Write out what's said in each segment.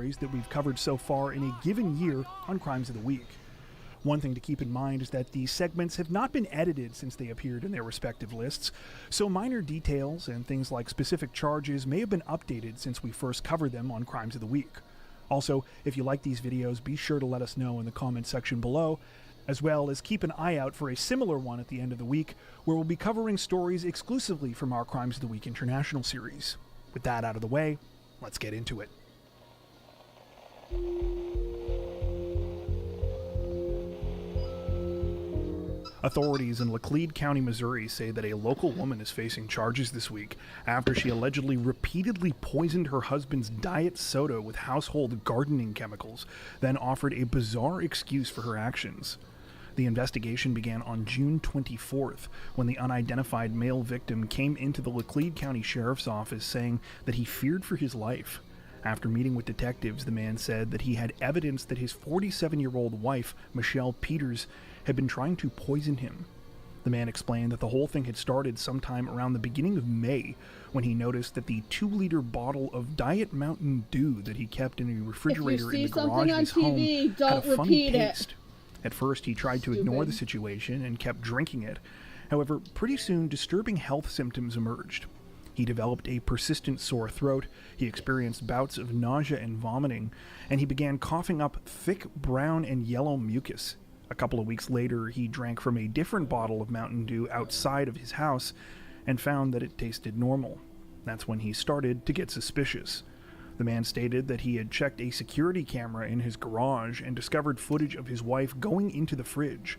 stories that we've covered so far in a given year on Crimes of the Week. One thing to keep in mind is that these segments have not been edited since they appeared in their respective lists, so minor details and things like specific charges may have been updated since we first covered them on Crimes of the Week. Also, if you like these videos, be sure to let us know in the comment section below, as well as keep an eye out for a similar one at the end of the week, where we'll be covering stories exclusively from our Crimes of the Week International series. With that out of the way, let's get into it. Authorities in Laclede County, Missouri say that a local woman is facing charges this week after she allegedly repeatedly poisoned her husband's diet soda with household gardening chemicals, then offered a bizarre excuse for her actions. The investigation began on June 24th, when the unidentified male victim came into the Laclede County Sheriff's Office saying that he feared for his life. After meeting with detectives, the man said that he had evidence that his 47-year-old wife, Michelle Peters, had been trying to poison him. The man explained that the whole thing had started sometime around the beginning of May, when he noticed that the 2-liter bottle of Diet Mountain Dew that he kept in a refrigerator in the garage of his home had a funny taste. At first, he tried to ignore the situation and kept drinking it. However, pretty soon, disturbing health symptoms emerged. He developed a persistent sore throat, he experienced bouts of nausea and vomiting, and he began coughing up thick brown and yellow mucus. A couple of weeks later, he drank from a different bottle of Mountain Dew outside of his house and found that it tasted normal. That's when he started to get suspicious. The man stated that he had checked a security camera in his garage and discovered footage of his wife going into the fridge.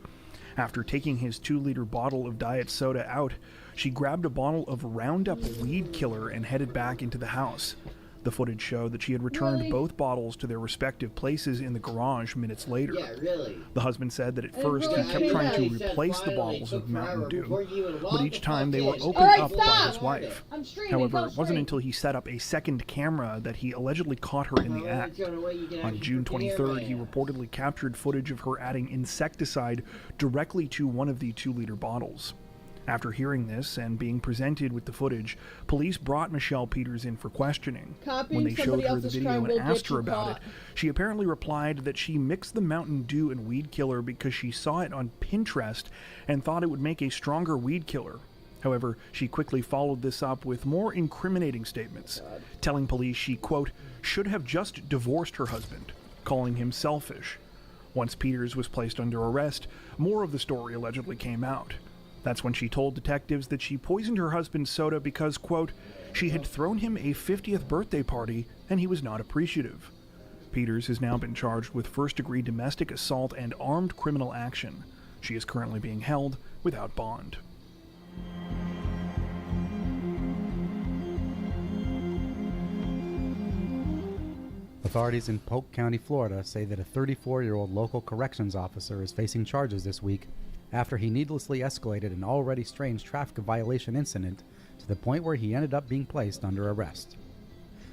After taking his 2-liter bottle of diet soda out, she grabbed a bottle of Roundup weed killer and headed back into the house. The footage showed that she had returned both bottles to their respective places in the garage minutes later. The husband said that at first he kept trying to replace the bottles of Mountain Dew, but each time they were opened up by his wife. However, it wasn't until he set up a second camera that he allegedly caught her in the act. On June 23rd, he reportedly captured footage of her adding insecticide directly to one of the 2-liter bottles. After hearing this and being presented with the footage, police brought Michelle Peters in for questioning. When they showed her the video and asked her about it, she apparently replied that she mixed the Mountain Dew and weed killer because she saw it on Pinterest and thought it would make a stronger weed killer. However, she quickly followed this up with more incriminating statements, telling police she, quote, should have just divorced her husband, calling him selfish. Once Peters was placed under arrest, more of the story allegedly came out. That's when she told detectives that she poisoned her husband's soda because, quote, she had thrown him a 50th birthday party and he was not appreciative. Peters has now been charged with first-degree domestic assault and armed criminal action. She is currently being held without bond. Authorities in Polk County, Florida say that a 34-year-old local corrections officer is facing charges this week after he needlessly escalated an already strange traffic violation incident to the point where he ended up being placed under arrest.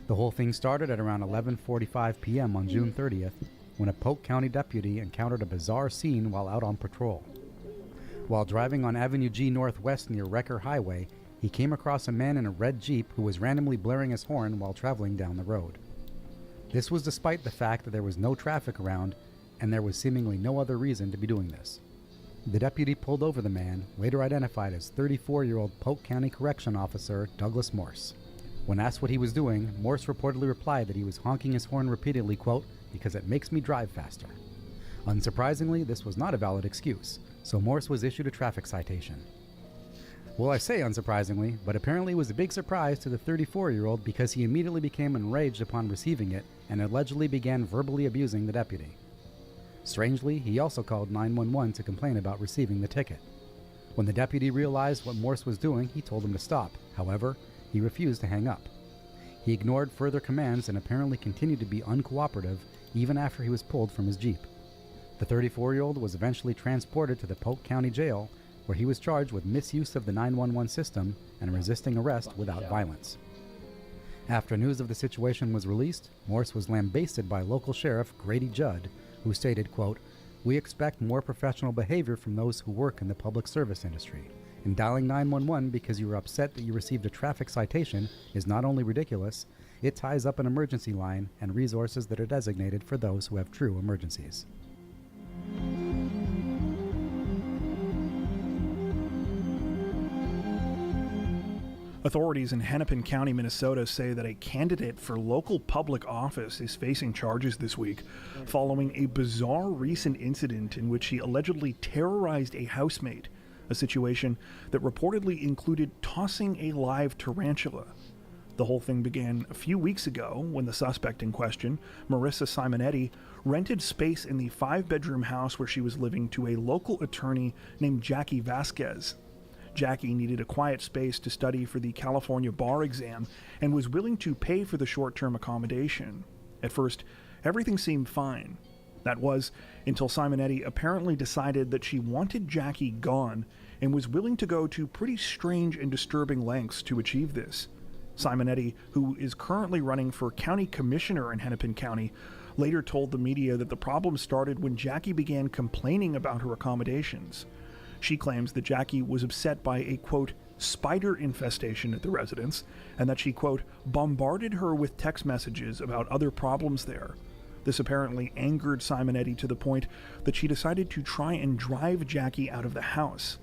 The whole thing started at around 11:45 p.m. on June 30th, when a Polk County deputy encountered a bizarre scene while out on patrol. While driving on Avenue G Northwest near Wrecker Highway, he came across a man in a red Jeep who was randomly blaring his horn while traveling down the road. This was despite the fact that there was no traffic around and there was seemingly no other reason to be doing this. The deputy pulled over the man, later identified as 34-year-old Polk County Correction Officer Douglas Morse. When asked what he was doing, Morse reportedly replied that he was honking his horn repeatedly, quote, because it makes me drive faster. Unsurprisingly, this was not a valid excuse, so Morse was issued a traffic citation. Well, I say unsurprisingly, but apparently it was a big surprise to the 34-year-old because he immediately became enraged upon receiving it and allegedly began verbally abusing the deputy. Strangely, he also called 911 to complain about receiving the ticket. When the deputy realized what Morse was doing, he told him to stop. However, he refused to hang up. He ignored further commands and apparently continued to be uncooperative even after he was pulled from his Jeep. The 34-year-old was eventually transported to the Polk County Jail, where he was charged with misuse of the 911 system and resisting arrest without violence. After news of the situation was released, Morse was lambasted by local sheriff Grady Judd, who stated, quote, "We expect more professional behavior from those who work in the public service industry. And dialing 911 because you were upset that you received a traffic citation is not only ridiculous, It ties up an emergency line and resources that are designated for those who have true emergencies. Authorities in Hennepin County, Minnesota say that a candidate for local public office is facing charges this week following a bizarre recent incident in which he allegedly terrorized a housemate, a situation that reportedly included tossing a live tarantula. The whole thing began a few weeks ago when the suspect in question, Marissa Simonetti, rented space in the 5-bedroom house where she was living to a local attorney named Jackie Vasquez. Jackie needed a quiet space to study for the California bar exam and was willing to pay for the short-term accommodation. At first, everything seemed fine. That was until Simonetti apparently decided that she wanted Jackie gone and was willing to go to pretty strange and disturbing lengths to achieve this. Simonetti, who is currently running for county commissioner in Hennepin County, later told the media that the problem started when Jackie began complaining about her accommodations. She claims that Jackie was upset by a, quote, spider infestation at the residence, and that she, quote, bombarded her with text messages about other problems there. This apparently angered Simonetti to the point that she decided to try and drive Jackie out of the house.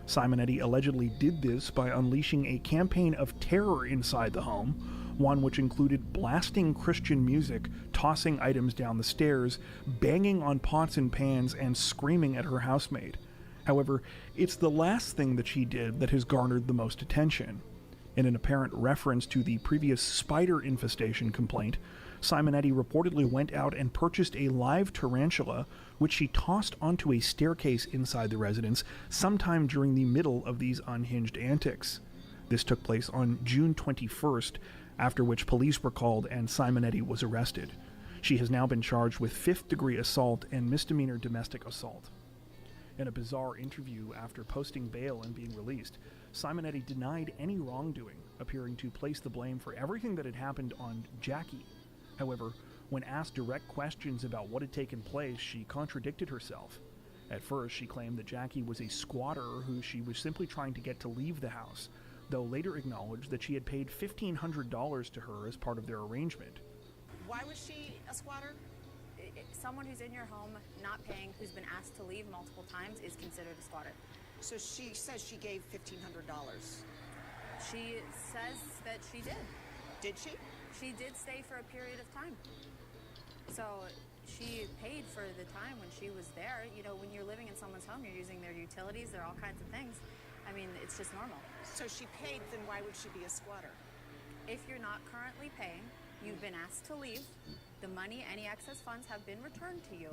Simonetti allegedly did this by unleashing a campaign of terror inside the home, one which included blasting Christian music, tossing items down the stairs, banging on pots and pans, and screaming at her housemate. However, it's the last thing that she did that has garnered the most attention. In an apparent reference to the previous spider infestation complaint, Simonetti reportedly went out and purchased a live tarantula, which she tossed onto a staircase inside the residence sometime during the middle of these unhinged antics. This took place on June 21st, after which police were called and Simonetti was arrested. She has now been charged with 5th-degree assault and misdemeanor domestic assault. In a bizarre interview after posting bail and being released, Simonetti denied any wrongdoing, appearing to place the blame for everything that had happened on Jackie. However, when asked direct questions about what had taken place, she contradicted herself. At first, she claimed that Jackie was a squatter who she was simply trying to get to leave the house, though later acknowledged that she had paid $1,500 to her as part of their arrangement. Why was she a squatter? Someone who's in your home not paying, who's been asked to leave multiple times, is considered a squatter. So she says she gave $1,500. She says that she did. Did she? She did stay for a period of time. So she paid for the time when she was there. You know, when you're living in someone's home, you're using their utilities, there are all kinds of things. I mean, it's just normal. So she paid, then why would she be a squatter? If you're not currently paying, you've been asked to leave, the money, any excess funds have been returned to you,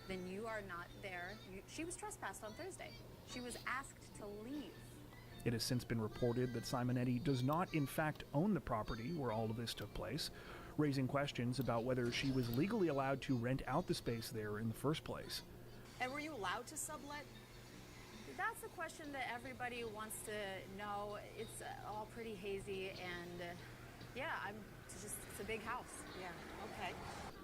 then you are not there. She was trespassed on Thursday. She was asked to leave. It has since been reported that Simonetti does not in fact own the property where all of this took place, raising questions about whether she was legally allowed to rent out the space there in the first place. And were you allowed to sublet? That's a question that everybody wants to know. It's all pretty hazy, and it's a big house. Yeah, okay.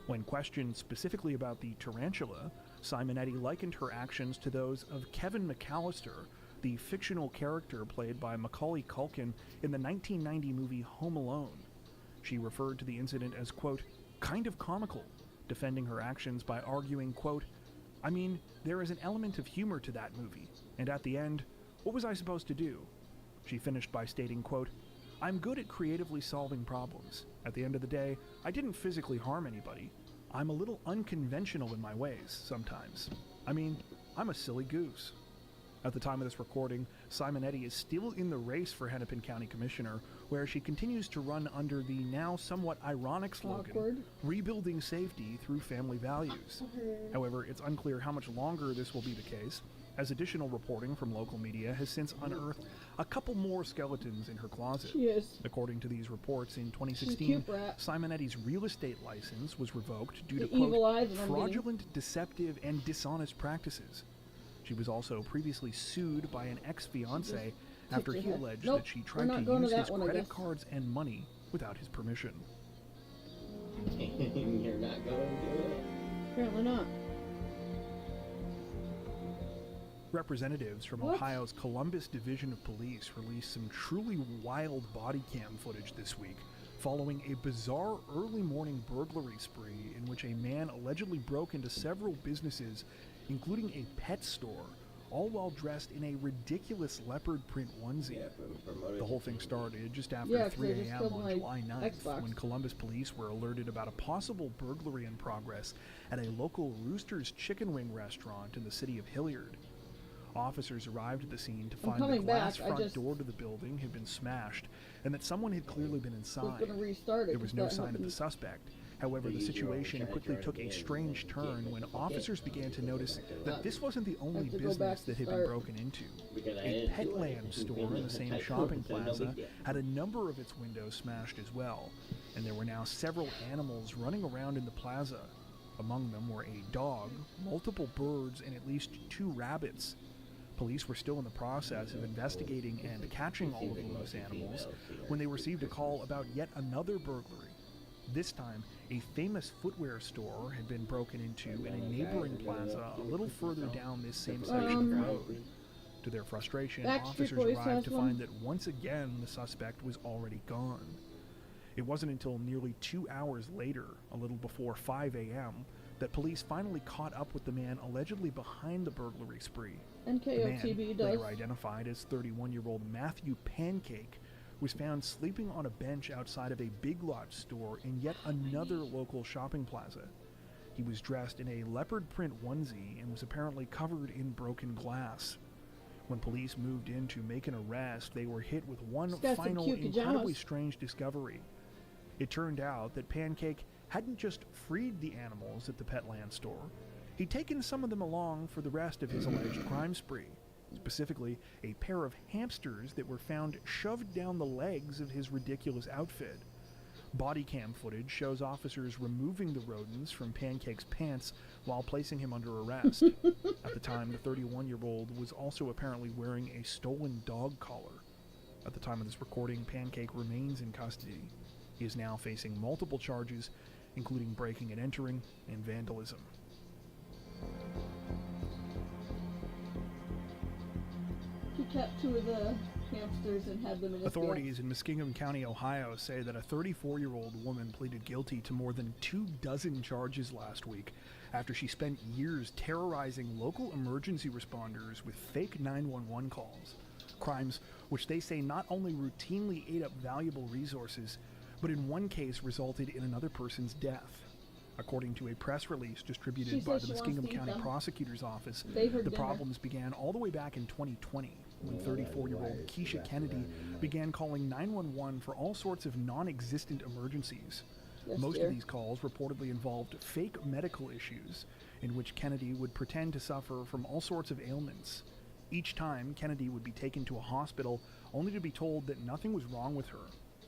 When questioned specifically about the tarantula, Simonetti likened her actions to those of Kevin McAllister, the fictional character played by Macaulay Culkin in the 1990 movie Home Alone. She referred to the incident as, quote, kind of comical, defending her actions by arguing, quote, I mean, there is an element of humor to that movie, and at the end, what was I supposed to do? She finished by stating, quote, I'm good at creatively solving problems. At the end of the day, I didn't physically harm anybody. I'm a little unconventional in my ways, sometimes. I mean, I'm a silly goose. At the time of this recording, Simonetti is still in the race for Hennepin County Commissioner, where she continues to run under the now somewhat ironic slogan, Rebuilding Safety Through Family Values. However, it's unclear how much longer this will be the case, as additional reporting from local media has since unearthed a couple more skeletons in her closet. According to these reports, in 2016, Simonetti's real estate license was revoked due to, quote, fraudulent, deceptive, and dishonest practices. She was also previously sued by an ex-fiancé after he alleged that she tried to use his credit cards and money without his permission. You're not going to do it? Apparently not. Representatives from Ohio's Columbus Division of Police released some truly wild body cam footage this week following a bizarre early morning burglary spree in which a man allegedly broke into several businesses, including a pet store, all while dressed in a ridiculous leopard print onesie. Yeah, for The whole thing started just after Yeah, 'cause 3 they just a.m. killed on my July 9th Xbox. when Columbus police were alerted about a possible burglary in progress at a local Rooster's Chicken Wing restaurant in the city of Hilliard. Officers arrived at the scene to find the coming glass back. I front just door to the building had been smashed and that someone had clearly been was inside. gonna restart it. There was 'cause no that sign of helped the me. suspect. However, the Use your own situation charger quickly took a again, strange and turn get when it. officers began to notice that this wasn't the only Have to go business back to that had been start. broken into. Because I A didn't do it. Petland store in the same I shopping couldn't, so no plaza big deal. had a number of its windows smashed as well, and there were now several animals running around in the plaza. Among them were a dog, multiple birds, and at least 2 rabbits. Police were still in the process of investigating and catching all of the loose animals when they received a call about yet another burglary. This time, a famous footwear store had been broken into in a neighboring plaza a little further down this same section of road. To their frustration, Backstreet officers Boys arrived has to one. find that once again the suspect was already gone. It wasn't until nearly 2 hours later, a little before 5 a.m., that police finally caught up with the man allegedly behind the burglary spree. The man, NKOTB does. later identified as 31-year-old Matthew Pancake, was found sleeping on a bench outside of a Big Lots store in yet another local shopping plaza. He was dressed in a leopard print onesie and was apparently covered in broken glass. When police moved in to make an arrest, they were hit with one He's got some final cute incredibly pajamas. strange discovery. It turned out that Pancake hadn't just freed the animals at the Petland store, he'd taken some of them along for the rest of his alleged crime spree. Specifically, a pair of hamsters that were found shoved down the legs of his ridiculous outfit. Body cam footage shows officers removing the rodents from Pancake's pants while placing him under arrest. At the time, the 31-year-old was also apparently wearing a stolen dog collar. At the time of this recording, Pancake remains in custody. He is now facing multiple charges, including breaking and entering and vandalism. He kept 2 of the hamsters and had them in his Authorities in Muskingum County, Ohio, say that a 34-year-old woman pleaded guilty to more than 24 charges last week after she spent years terrorizing local emergency responders with fake 911 calls. Crimes which they say not only routinely ate up valuable resources, but in one case resulted in another person's death. According to a press release distributed She by says the she wants Muskingum to eat County them. Prosecutor's Office, They heard the dinner. problems began all the way back in 2020 when 34-year-old Keisha Kennedy began calling 911 for all sorts of non-existent emergencies. Yes, Most dear. of these calls reportedly involved fake medical issues in which Kennedy would pretend to suffer from all sorts of ailments. Each time, Kennedy would be taken to a hospital only to be told that nothing was wrong with her.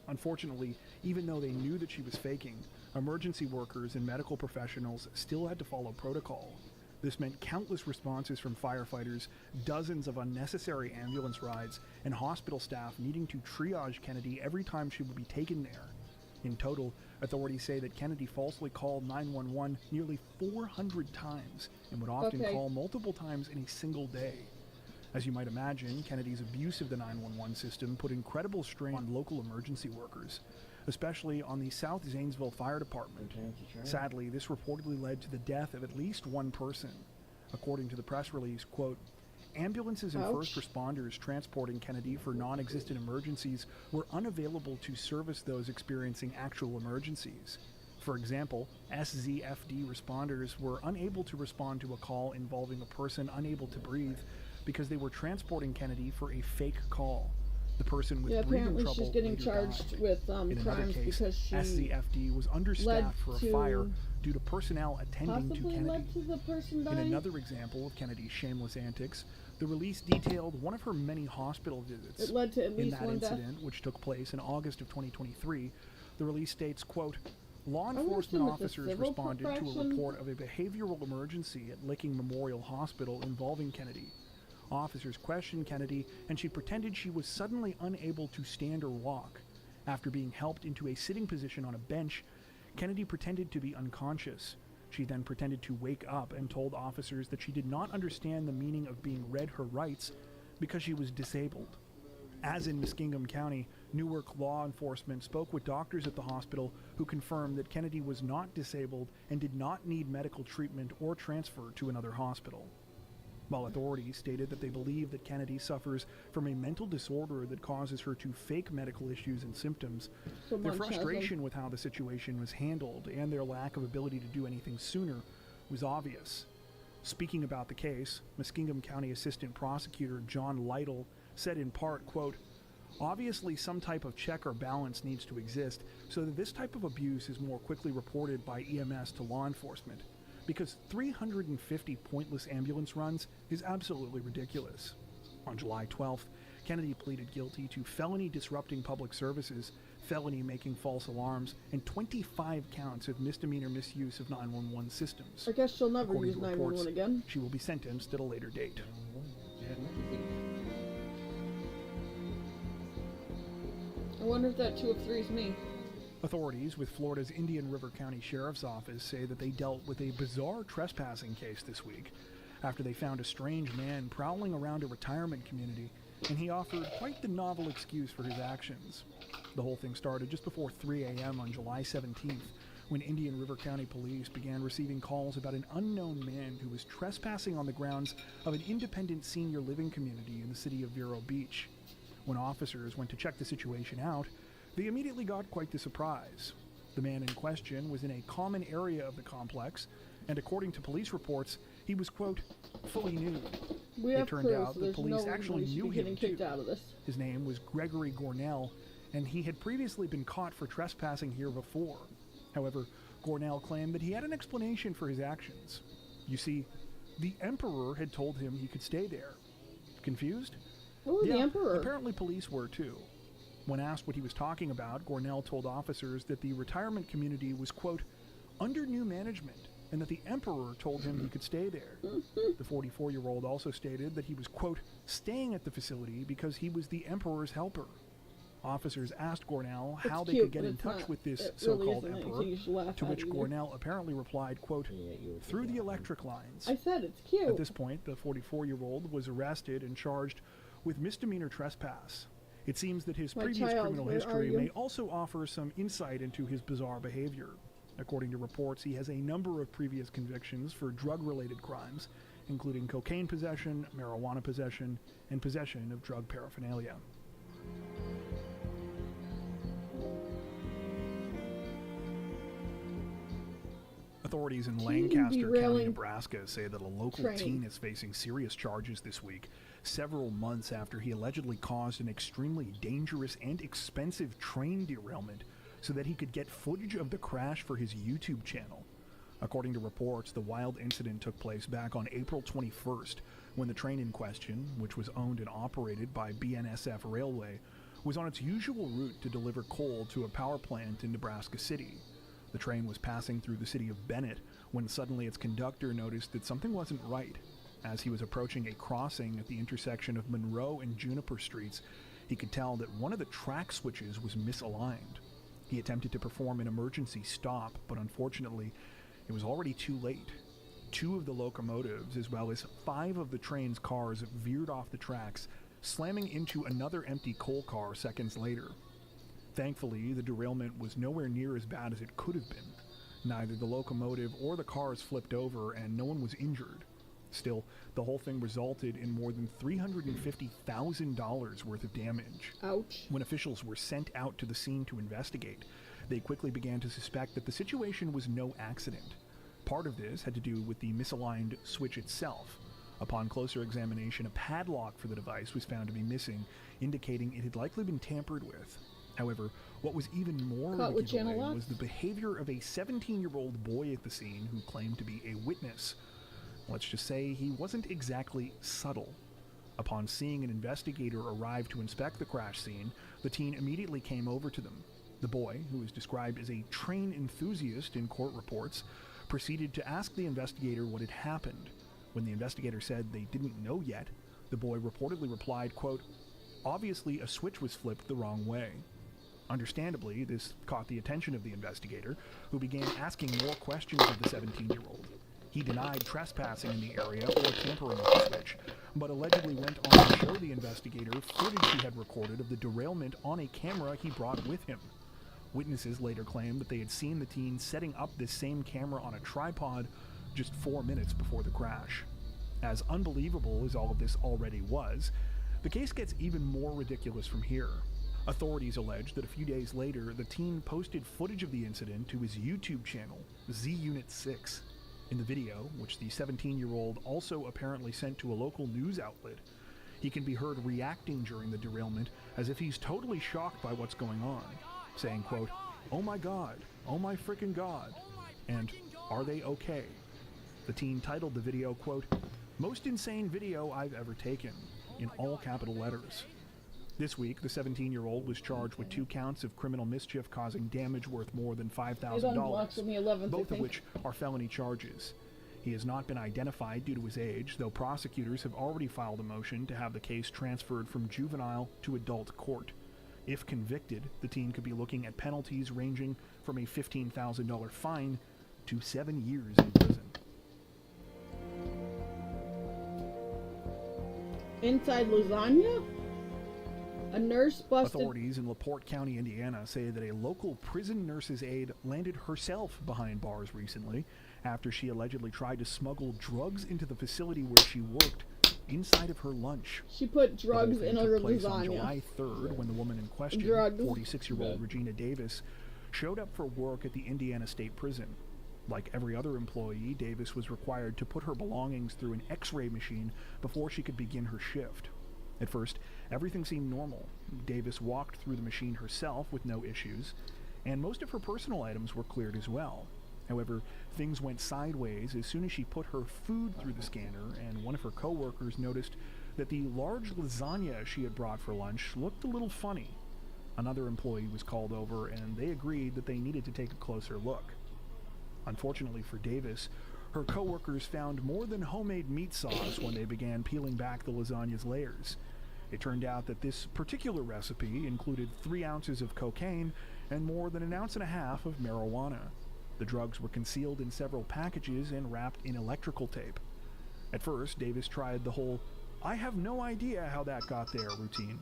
Unfortunately, even though they knew that she was faking, emergency workers and medical professionals still had to follow protocol. This meant countless responses from firefighters, dozens of unnecessary ambulance rides, and hospital staff needing to triage Kennedy every time she would be taken there. In total, authorities say that Kennedy falsely called 911 nearly 400 times and would often Okay. call multiple times in a single day. As you might imagine, Kennedy's abuse of the 911 system put incredible strain on local emergency workers, especially on the South Zanesville Fire Department. Sadly, this reportedly led to the death of at least one person. According to the press release, quote, ambulances and Ouch. first responders transporting Kennedy for non-existent emergencies were unavailable to service those experiencing actual emergencies. For example, SZFD responders were unable to respond to a call involving a person unable to breathe because they were transporting Kennedy for a fake call. The person with Yeah, breathing apparently trouble she's getting later charged died. with In another crimes case, because she SZFD was understaffed for a to- fire due to personnel attending to possibly Kennedy. led to the person In dying. another example of Kennedy's shameless antics, the release detailed one of her many hospital visits. It led to at In least that one death. incident, which took place in August of 2023, the release states, quote, law wonder enforcement if the officers civil responded to a fraction- report of a behavioral emergency at Licking Memorial Hospital involving Kennedy. Officers questioned Kennedy, and she pretended she was suddenly unable to stand or walk. After being helped into a sitting position on a bench, Kennedy pretended to be unconscious. She then pretended to wake up and told officers that she did not understand the meaning of being read her rights because she was disabled. As in Muskingum County, Newark law enforcement spoke with doctors at the hospital who confirmed that Kennedy was not disabled and did not need medical treatment or transfer to another hospital. While authorities stated that they believe that Kennedy suffers from a mental disorder that causes her to fake medical issues and symptoms, So their Munchausen. frustration with how the situation was handled and their lack of ability to do anything sooner was obvious. Speaking about the case, Muskingum County Assistant Prosecutor John Lytle said in part, quote, "Obviously some type of check or balance needs to exist so that this type of abuse is more quickly reported by EMS to law enforcement, because 350 pointless ambulance runs is absolutely ridiculous." On July 12th, Kennedy pleaded guilty to felony disrupting public services, felony making false alarms, and 25 counts of misdemeanor misuse of 911 systems. I guess she'll never According use to 911 reports, again. she will be sentenced at a later date. I wonder if that 2 of 3 is me. Authorities with Florida's Indian River County Sheriff's Office say that they dealt with a bizarre trespassing case this week after they found a strange man prowling around a retirement community, and he offered quite the novel excuse for his actions. The whole thing started just before 3 a.m. on July 17th, when Indian River County Police began receiving calls about an unknown man who was trespassing on the grounds of an independent senior living community in the city of Vero Beach. When officers went to check the situation out, they immediately got quite the surprise. The man in question was in a common area of the complex, and according to police reports, he was, quote, fully nude. We It have turned proof, out so that there's police no reason actually we should knew be getting him, kicked too. out of this. His name was Gregory Gornell, and he had previously been caught for trespassing here before. However, Gornell claimed that he had an explanation for his actions. You see, the Emperor had told him he could stay there. Confused? Oh, the Emperor. Apparently police were too. When asked what he was talking about, Gornell told officers that the retirement community was, quote, under new management, and that the Emperor told him he could stay there. The 44-year-old also stated that he was, quote, staying at the facility because he was the Emperor's helper. Officers asked Gornell how It's they cute, could get but in it's touch not. with this It really so-called isn't Emperor, anything you should laugh to at which either. Gornell apparently replied, quote, through the electric lines. I said it's cute. At this point, the 44-year-old was arrested and charged with misdemeanor trespass. It seems that his My previous child, criminal where are history you? may also offer some insight into his bizarre behavior. According to reports, he has a number of previous convictions for drug-related crimes, including cocaine possession, marijuana possession, and possession of drug paraphernalia. Authorities in Lancaster County, derailing Nebraska say that a local train. teen is facing serious charges this week, several months after he allegedly caused an extremely dangerous and expensive train derailment so that he could get footage of the crash for his YouTube channel. According to reports, the wild incident took place back on April 21st, when the train in question, which was owned and operated by BNSF Railway, was on its usual route to deliver coal to a power plant in Nebraska City. The train was passing through the city of Bennett when suddenly its conductor noticed that something wasn't right. As he was approaching a crossing at the intersection of Monroe and Juniper Streets, he could tell that one of the track switches was misaligned. He attempted to perform an emergency stop, but unfortunately, it was already too late. 2 of the locomotives, as well as 5 of the train's cars, veered off the tracks, slamming into another empty coal car seconds later. Thankfully, the derailment was nowhere near as bad as it could have been. Neither the locomotive or the cars flipped over, and no one was injured. Still, the whole thing resulted in more than $350,000 worth of damage. Ouch. When officials were sent out to the scene to investigate, they quickly began to suspect that the situation was no accident. Part of this had to do with the misaligned switch itself. Upon closer examination, a padlock for the device was found to be missing, indicating it had likely been tampered with. However, what was even more Caught of a with channel giveaway locks? was the behavior of a 17-year-old boy at the scene who claimed to be a witness. Let's just say he wasn't exactly subtle. Upon seeing an investigator arrive to inspect the crash scene, the teen immediately came over to them. The boy, who is described as a train enthusiast in court reports, proceeded to ask the investigator what had happened. When the investigator said they didn't know yet, the boy reportedly replied, quote, obviously a switch was flipped the wrong way. Understandably, this caught the attention of the investigator, who began asking more questions of the 17-year-old. He denied trespassing in the area or tampering with the switch, but allegedly went on to show the investigator footage he had recorded of the derailment on a camera he brought with him. Witnesses later claimed that they had seen the teen setting up this same camera on a tripod just 4 minutes before the crash. As unbelievable as all of this already was, the case gets even more ridiculous from here. Authorities allege that a few days later, the teen posted footage of the incident to his YouTube channel, ZUnit6. In the video, which the 17-year-old also apparently sent to a local news outlet, he can be heard reacting during the derailment as if he's totally shocked by what's going on, saying, quote, "Oh my God, oh my frickin' God," and "Are they okay?" The teen titled the video, quote, "Most insane video I've ever taken," in all capital letters. This week, the 17-year-old was charged with 2 counts of criminal mischief causing damage worth more than $5,000, on the 11th, both of which are felony charges. He has not been identified due to his age, though prosecutors have already filed a motion to have the case transferred from juvenile to adult court. If convicted, the teen could be looking at penalties ranging from a $15,000 fine to 7 years in prison. Inside lasagna? A nurse busted. Authorities in LaPorte County, Indiana, say that a local prison nurse's aide landed herself behind bars recently after she allegedly tried to smuggle drugs into the facility where she worked inside of her lunch. She put drugs in her took place on lasagna. July 3rd when the woman in question, Drugs. 46-year-old Regina Davis, showed up for work at the Indiana State Prison. Like every other employee, Davis was required to put her belongings through an X-ray machine before she could begin her shift. At first, everything seemed normal. Davis walked through the machine herself with no issues, and most of her personal items were cleared as well. However, things went sideways as soon as she put her food through the scanner, and one of her coworkers noticed that the large lasagna she had brought for lunch looked a little funny. Another employee was called over, and they agreed that they needed to take a closer look. Unfortunately for Davis, her coworkers found more than homemade meat sauce when they began peeling back the lasagna's layers. It turned out that this particular recipe included 3 ounces of cocaine and more than 1.5 ounces of marijuana. The drugs were concealed in several packages and wrapped in electrical tape. At first, Davis tried the whole "I have no idea how that got there" routine,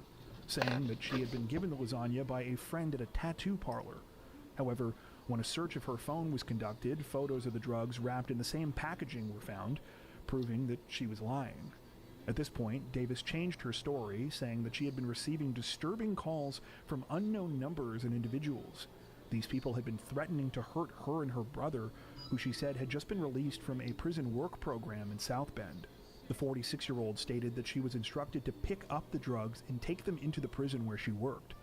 saying that she had been given the lasagna by a friend at a tattoo parlor. However, when a search of her phone was conducted, photos of the drugs wrapped in the same packaging were found, proving that she was lying. At this point, Davis changed her story, saying that she had been receiving disturbing calls from unknown numbers and individuals. These people had been threatening to hurt her and her brother, who she said had just been released from a prison work program in South Bend. The 46-year-old stated that she was instructed to pick up the drugs and take them into the prison where she worked.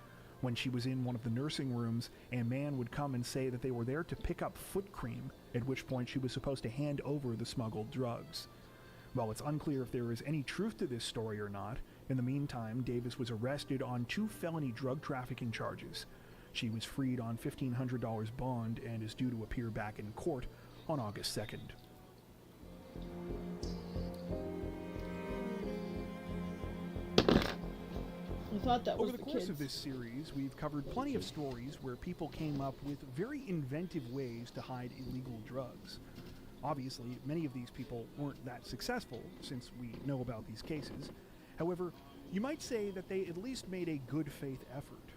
When she was in one of the nursing rooms, a man would come and say that they were there to pick up foot cream, at which point she was supposed to hand over the smuggled drugs. While it's unclear if there is any truth to this story or not, in the meantime, Davis was arrested on 2 felony drug trafficking charges. She was freed on $1,500 bond and is due to appear back in court on August 2nd. I thought that was Over the course kids. of this series, we've covered plenty of stories where people came up with very inventive ways to hide illegal drugs. Obviously, many of these people weren't that successful, since we know about these cases. However, you might say that they at least made a good faith effort.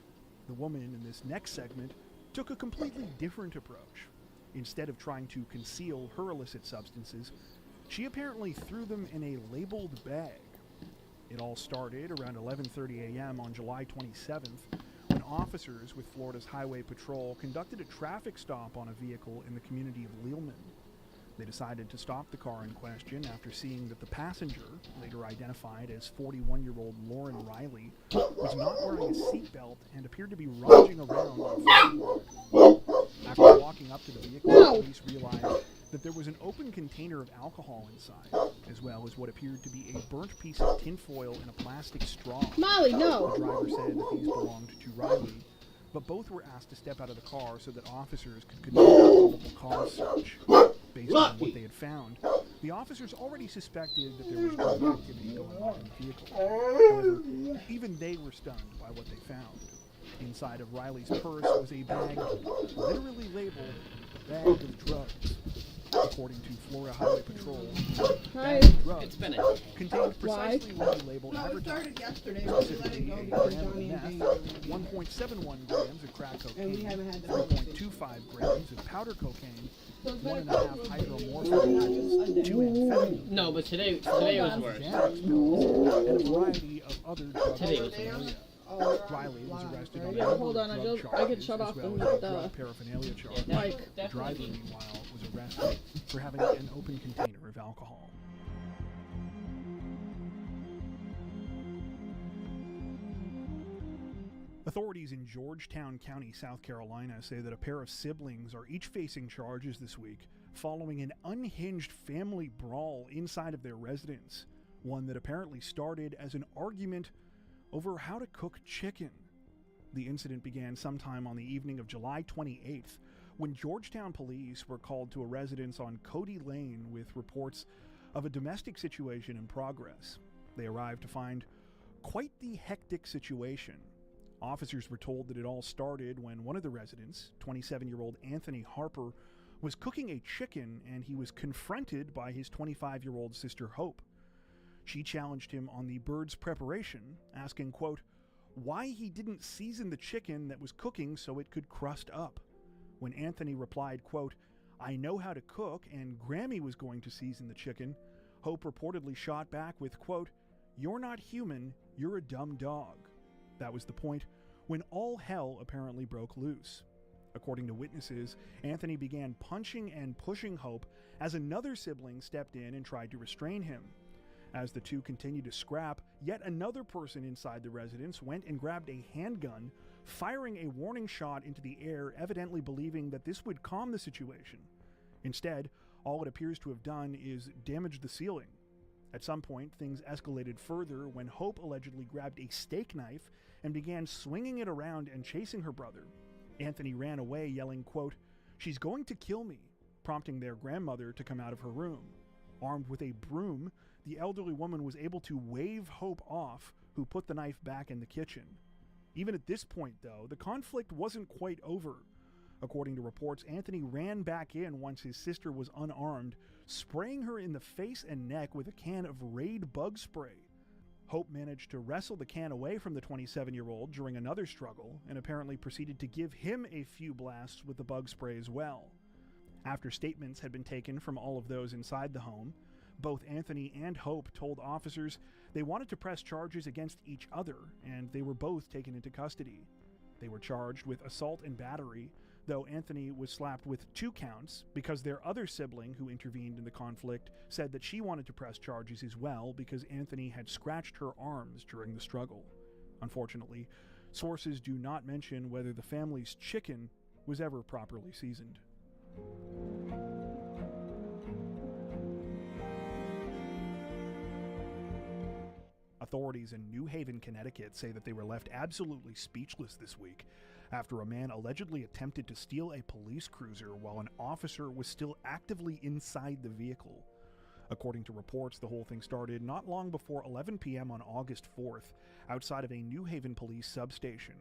The woman in this next segment took a completely different approach. Instead of trying to conceal her illicit substances, she apparently threw them in a labeled bag. It all started around 11:30 a.m. on July 27th, when officers with Florida's Highway Patrol conducted a traffic stop on a vehicle in the community of Leelman. They decided to stop the car in question after seeing that the passenger, later identified as 41-year-old Lauren Riley, was not wearing a seatbelt and appeared to be rummaging around on the floorboard. After walking up to the vehicle, police realized that there was an open container of alcohol inside, as well as what appeared to be a burnt piece of tinfoil and a plastic straw. Molly, no! The driver said that these belonged to Riley, but both were asked to step out of the car so that officers could conduct a probable cause search. Based on what they had found, the officers already suspected that there was drug activity going on in the vehicle. However, even they were stunned by what they found. Inside of Riley's purse was a bag literally labeled "bag of drugs." The according to Florida Highway Patrol. Hi. Drugs It's been a contained Why? precisely what the label No, it advertised. started yesterday. We're letting go because Johnny and Jane. 1.71 grams of crack cocaine, And we haven't had that 3.25 grams of powder cocaine, So it's one been and a a half couple of hydromorphine days. 2 amphetamine no, but today was worse. Xanax pills, and a variety of other drug Today was paraphernalia. Oh, Riley was arrested on a yeah, number hold on. of I drug could charges, shut as off well the as a drug paraphernalia charge. Like- The driver, meanwhile, was arrested for having an open container of alcohol. Authorities in Georgetown County, South Carolina, say that a pair of siblings are each facing charges this week following an unhinged family brawl inside of their residence, one that apparently started as an argument over how to cook chicken. The incident began sometime on the evening of July 28th when Georgetown police were called to a residence on Cody Lane with reports of a domestic situation in progress. They arrived to find quite the hectic situation. Officers were told that it all started when one of the residents, 27-year-old Anthony Harper, was cooking a chicken and he was confronted by his 25-year-old sister Hope. She challenged him on the bird's preparation, asking, quote, why he didn't season the chicken that was cooking so it could crust up. When Anthony replied, quote, I know how to cook and Grammy was going to season the chicken, Hope reportedly shot back with, quote, you're not human, you're a dumb dog. That was the point when all hell apparently broke loose. According to witnesses, Anthony began punching and pushing Hope as another sibling stepped in and tried to restrain him. As the two continued to scrap, yet another person inside the residence went and grabbed a handgun, firing a warning shot into the air, evidently believing that this would calm the situation. Instead, all it appears to have done is damage the ceiling. At some point, things escalated further when Hope allegedly grabbed a steak knife and began swinging it around and chasing her brother. Anthony ran away, yelling, quote, she's going to kill me, prompting their grandmother to come out of her room. Armed with a broom, the elderly woman was able to wave Hope off, who put the knife back in the kitchen. Even at this point, though, the conflict wasn't quite over. According to reports, Anthony ran back in once his sister was unarmed, spraying her in the face and neck with a can of Raid bug spray. Hope managed to wrestle the can away from the 27-year-old during another struggle and apparently proceeded to give him a few blasts with the bug spray as well. After statements had been taken from all of those inside the home, both Anthony and Hope told officers they wanted to press charges against each other, and they were both taken into custody. They were charged with assault and battery, though Anthony was slapped with 2 counts because their other sibling who intervened in the conflict said that she wanted to press charges as well because Anthony had scratched her arms during the struggle. Unfortunately, sources do not mention whether the family's chicken was ever properly seasoned. Authorities in New Haven, Connecticut say that they were left absolutely speechless this week after a man allegedly attempted to steal a police cruiser while an officer was still actively inside the vehicle. According to reports, the whole thing started not long before 11 p.m. on August 4th outside of a New Haven police substation.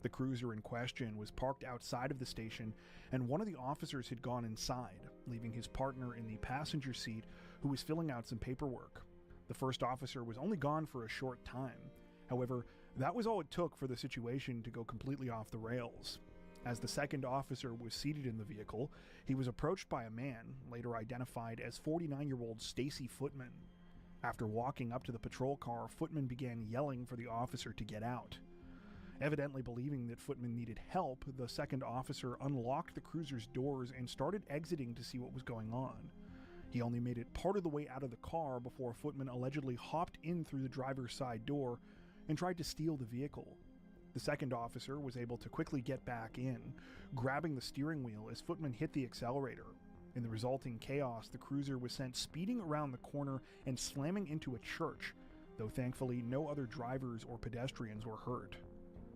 The cruiser in question was parked outside of the station, and one of the officers had gone inside, leaving his partner in the passenger seat who was filling out some paperwork. The first officer was only gone for a short time. However, that was all it took for the situation to go completely off the rails. As the second officer was seated in the vehicle, he was approached by a man, later identified as 49-year-old Stacy Footman. After walking up to the patrol car, Footman began yelling for the officer to get out. Evidently believing that Footman needed help, the second officer unlocked the cruiser's doors and started exiting to see what was going on. He only made it part of the way out of the car before Footman allegedly hopped in through the driver's side door and tried to steal the vehicle. The second officer was able to quickly get back in, grabbing the steering wheel as Footman hit the accelerator. In the resulting chaos, the cruiser was sent speeding around the corner and slamming into a church, though thankfully no other drivers or pedestrians were hurt.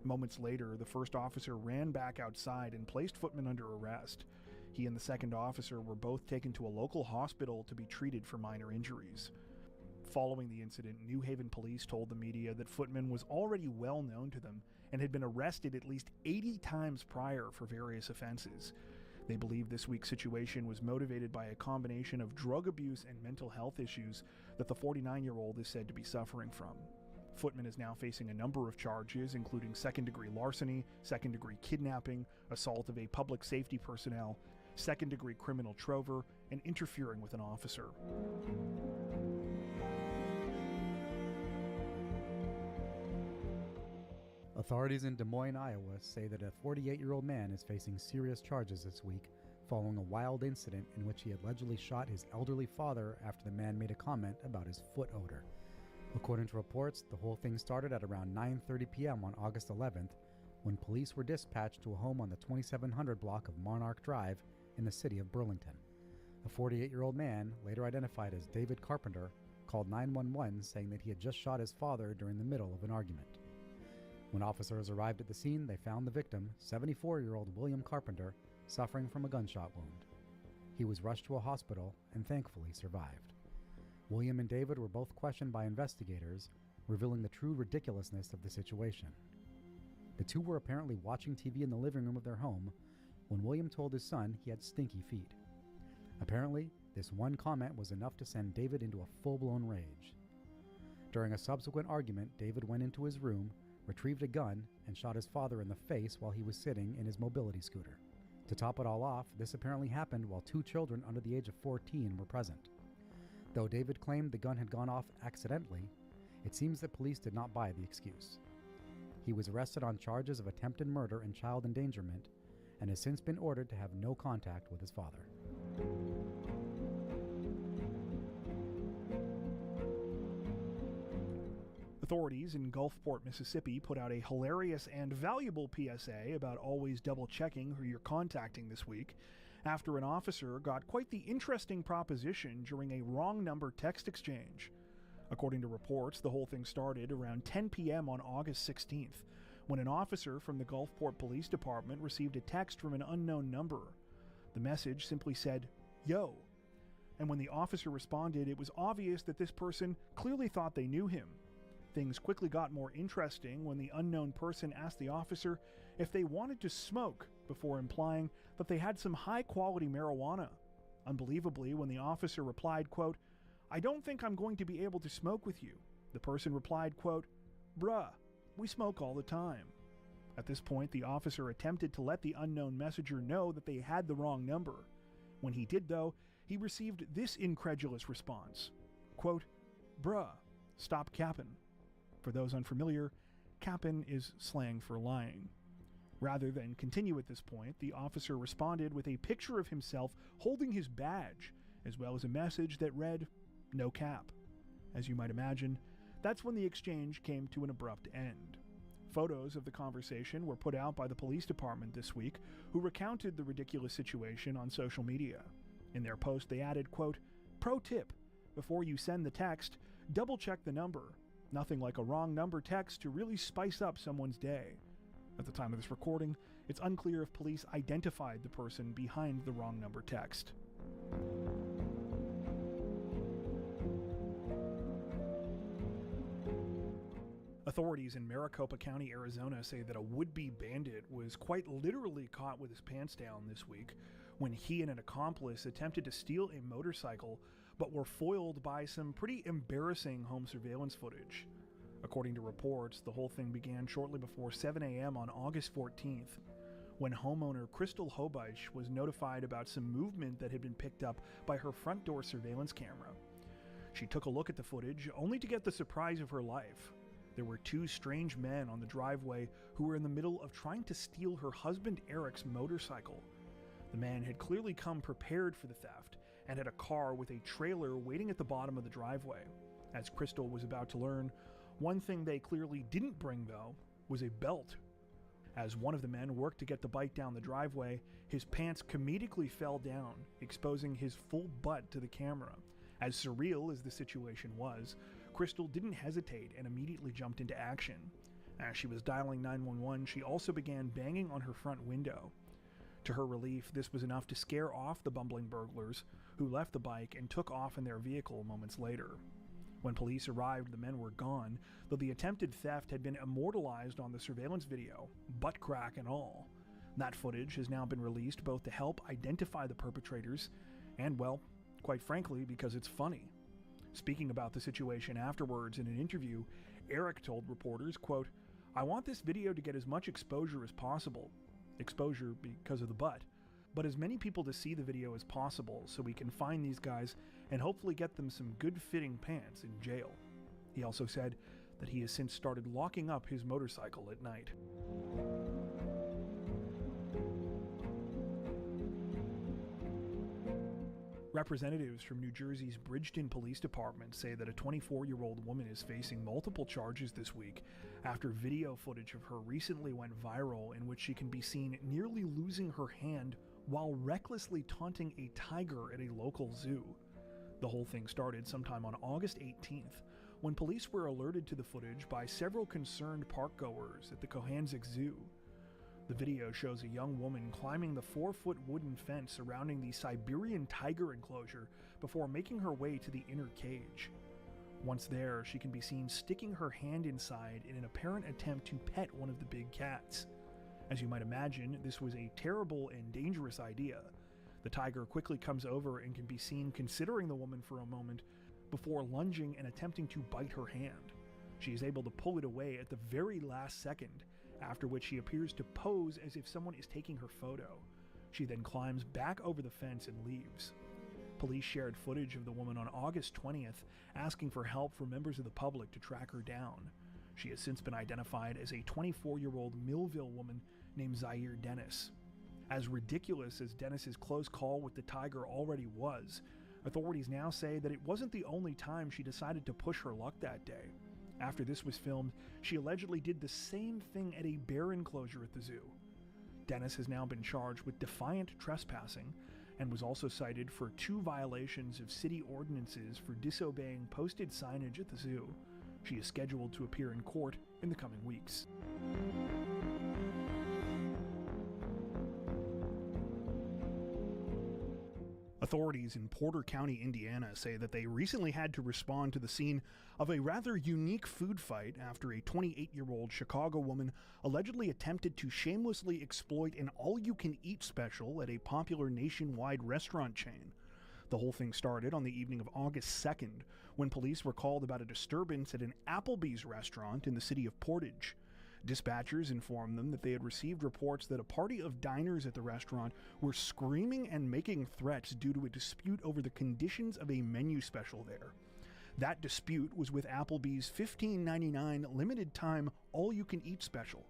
Moments later, the first officer ran back outside and placed Footman under arrest. He and the second officer were both taken to a local hospital to be treated for minor injuries. Following the incident, New Haven police told the media that Footman was already well known to them and had been arrested at least 80 times prior for various offenses. They believe this week's situation was motivated by a combination of drug abuse and mental health issues that the 49-year-old is said to be suffering from. Footman is now facing a number of charges, including second-degree larceny, second-degree kidnapping, assault of a public safety personnel, second-degree criminal trover, and interfering with an officer. Authorities in Des Moines, Iowa say that a 48-year-old man is facing serious charges this week following a wild incident in which he allegedly shot his elderly father after the man made a comment about his foot odor. According to reports, the whole thing started at around 9:30 p.m. on August 11th when police were dispatched to a home on the 2700 block of Monarch Drive in the city of Burlington. A 48-year-old man, later identified as David Carpenter, called 911 saying that he had just shot his father during the middle of an argument. When officers arrived at the scene, they found the victim, 74-year-old William Carpenter, suffering from a gunshot wound. He was rushed to a hospital and thankfully survived. William and David were both questioned by investigators, revealing the true ridiculousness of the situation. The two were apparently watching TV in the living room of their home when William told his son he had stinky feet. Apparently, this one comment was enough to send David into a full-blown rage. During a subsequent argument, David went into his room, retrieved a gun, and shot his father in the face while he was sitting in his mobility scooter. To top it all off, this apparently happened while two children under the age of 14 were present. Though David claimed the gun had gone off accidentally, it seems that police did not buy the excuse. He was arrested on charges of attempted murder and child endangerment, and has since been ordered to have no contact with his father. Authorities in Gulfport, Mississippi put out a hilarious and valuable PSA about always double-checking who you're contacting this week after an officer got quite the interesting proposition during a wrong number text exchange. According to reports, the whole thing started around 10 p.m. on August 16th, when an officer from the Gulfport Police Department received a text from an unknown number. The message simply said, "Yo." And when the officer responded, it was obvious that this person clearly thought they knew him. Things quickly got more interesting when the unknown person asked the officer if they wanted to smoke before implying that they had some high-quality marijuana. Unbelievably, when the officer replied, quote, "I don't think I'm going to be able to smoke with you," the person replied, quote, "Bruh, we smoke all the time." At this point, the officer attempted to let the unknown messenger know that they had the wrong number. When he did, though, he received this incredulous response, quote, "Bruh, stop cappin'." For those unfamiliar, cappin' is slang for lying. Rather than continue at this point, the officer responded with a picture of himself holding his badge, as well as a message that read, "No cap." As you might imagine, that's when the exchange came to an abrupt end. Photos of the conversation were put out by the police department this week, who recounted the ridiculous situation on social media. In their post, they added, quote, "Pro tip, before you send the text, double check the number. Nothing like a wrong number text to really spice up someone's day." At the time of this recording, it's unclear if police identified the person behind the wrong number text. Authorities in Maricopa County, Arizona say that a would-be bandit was quite literally caught with his pants down this week when he and an accomplice attempted to steal a motorcycle but were foiled by some pretty embarrassing home surveillance footage. According to reports, the whole thing began shortly before 7 a.m. on August 14th, when homeowner Crystal Hobeich was notified about some movement that had been picked up by her front door surveillance camera. She took a look at the footage, only to get the surprise of her life. There were two strange men on the driveway who were in the middle of trying to steal her husband Eric's motorcycle. The man had clearly come prepared for the theft and had a car with a trailer waiting at the bottom of the driveway. As Crystal was about to learn, one thing they clearly didn't bring, though, was a belt. As one of the men worked to get the bike down the driveway, his pants comedically fell down, exposing his full butt to the camera. As surreal as the situation was, Crystal didn't hesitate and immediately jumped into action. As she was dialing 911, she also began banging on her front window. To her relief, this was enough to scare off the bumbling burglars, who left the bike and took off in their vehicle moments later. When police arrived, the men were gone, though the attempted theft had been immortalized on the surveillance video, butt crack and all. That footage has now been released both to help identify the perpetrators and, well, quite frankly, because it's funny. Speaking about the situation afterwards in an interview, Eric told reporters, quote, "I want this video to get as much exposure as possible. Exposure because of the butt. But as many people to see the video as possible so we can find these guys and hopefully get them some good-fitting pants in jail." He also said that he has since started locking up his motorcycle at night. Representatives from New Jersey's Bridgeton Police Department say that a 24-year-old woman is facing multiple charges this week after video footage of her recently went viral in which she can be seen nearly losing her hand while recklessly taunting a tiger at a local zoo. The whole thing started sometime on August 18th, when police were alerted to the footage by several concerned parkgoers at the Cohanzick Zoo. The video shows a young woman climbing the 4-foot wooden fence surrounding the Siberian tiger enclosure before making her way to the inner cage. Once there, she can be seen sticking her hand inside in an apparent attempt to pet one of the big cats. As you might imagine, this was a terrible and dangerous idea. The tiger quickly comes over and can be seen considering the woman for a moment before lunging and attempting to bite her hand. She is able to pull it away at the very last second, after which she appears to pose as if someone is taking her photo. She then climbs back over the fence and leaves. Police shared footage of the woman on August 20th, asking for help from members of the public to track her down. She has since been identified as a 24-year-old Millville woman named Zaire Dennis. As ridiculous as Dennis's close call with the tiger already was, authorities now say that it wasn't the only time she decided to push her luck that day. After this was filmed, she allegedly did the same thing at a bear enclosure at the zoo. Dennis has now been charged with defiant trespassing and was also cited for 2 violations of city ordinances for disobeying posted signage at the zoo. She is scheduled to appear in court in the coming weeks. Authorities in Porter County, Indiana say that they recently had to respond to the scene of a rather unique food fight after a 28-year-old Chicago woman allegedly attempted to shamelessly exploit an all-you-can-eat special at a popular nationwide restaurant chain. The whole thing started on the evening of August 2nd, when police were called about a disturbance at an Applebee's restaurant in the city of Portage. Dispatchers informed them that they had received reports that a party of diners at the restaurant were screaming and making threats due to a dispute over the conditions of a menu special there. That dispute was with Applebee's $15.99 limited-time all-you-can-eat special.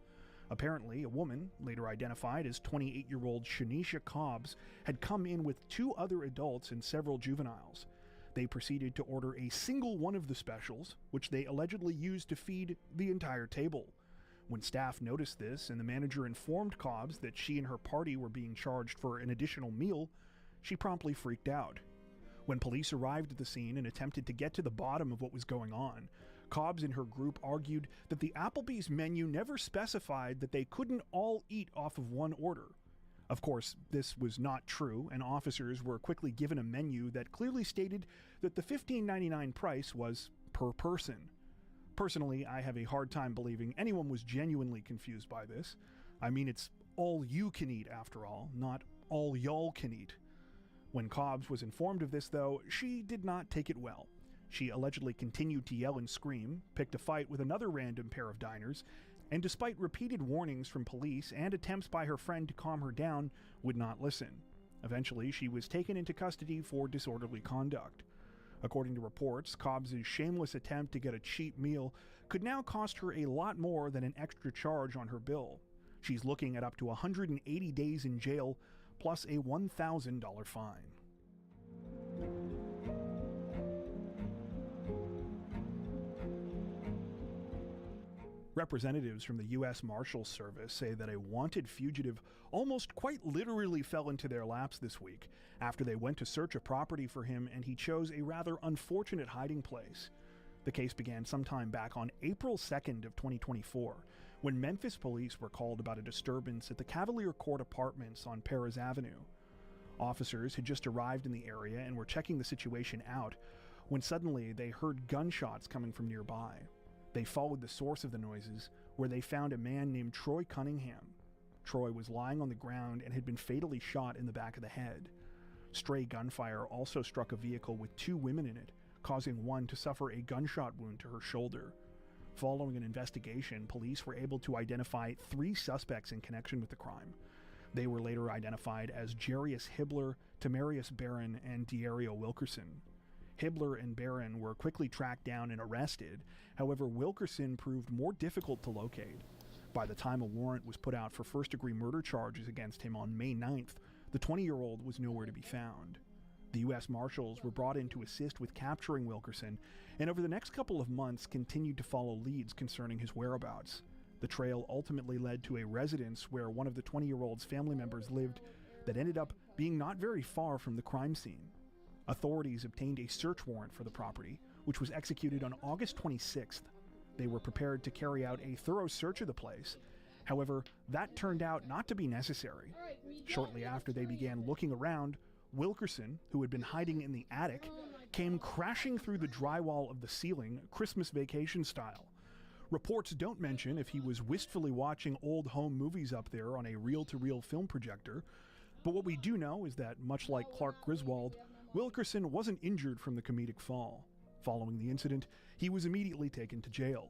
Apparently, a woman, later identified as 28-year-old Shanisha Cobbs, had come in with 2 other adults and several juveniles. They proceeded to order a single one of the specials, which they allegedly used to feed the entire table. When staff noticed this and the manager informed Cobbs that she and her party were being charged for an additional meal, she promptly freaked out. When police arrived at the scene and attempted to get to the bottom of what was going on, Cobbs and her group argued that the Applebee's menu never specified that they couldn't all eat off of one order. Of course, this was not true, and officers were quickly given a menu that clearly stated that the $15.99 price was per person. Personally, I have a hard time believing anyone was genuinely confused by this. I mean, it's all you can eat after all, not all y'all can eat. When Cobbs was informed of this, though, she did not take it well. She allegedly continued to yell and scream, picked a fight with another random pair of diners, and despite repeated warnings from police and attempts by her friend to calm her down, would not listen. Eventually, she was taken into custody for disorderly conduct. According to reports, Cobbs' shameless attempt to get a cheap meal could now cost her a lot more than an extra charge on her bill. She's looking at up to 180 days in jail, plus a $1,000 fine. Representatives from the U.S. Marshals Service say that a wanted fugitive almost quite literally fell into their laps this week after they went to search a property for him and he chose a rather unfortunate hiding place. The case began sometime back on April 2nd of 2024, when Memphis police were called about a disturbance at the Cavalier Court Apartments on Perez Avenue. Officers had just arrived in the area and were checking the situation out when suddenly they heard gunshots coming from nearby. They followed the source of the noises, where they found a man named Troy Cunningham. Troy was lying on the ground and had been fatally shot in the back of the head. Stray gunfire also struck a vehicle with 2 women in it, causing one to suffer a gunshot wound to her shoulder. Following an investigation, police were able to identify 3 suspects in connection with the crime. They were later identified as Jarius Hibbler, Tamarius Barron, and Diario Wilkerson. Hibbler and Barron were quickly tracked down and arrested. However, Wilkerson proved more difficult to locate. By the time a warrant was put out for first-degree murder charges against him on May 9th, the 20-year-old was nowhere to be found. The U.S. Marshals were brought in to assist with capturing Wilkerson, and over the next couple of months continued to follow leads concerning his whereabouts. The trail ultimately led to a residence where one of the 20-year-old's family members lived that ended up being not very far from the crime scene. Authorities obtained a search warrant for the property, which was executed on August 26th. They were prepared to carry out a thorough search of the place. However, that turned out not to be necessary. Shortly after they began looking around, Wilkerson, who had been hiding in the attic, came crashing through the drywall of the ceiling, Christmas Vacation style. Reports don't mention if he was wistfully watching old home movies up there on a reel-to-reel film projector, but what we do know is that, much like Clark Griswold, Wilkerson wasn't injured from the comedic fall. Following the incident, he was immediately taken to jail.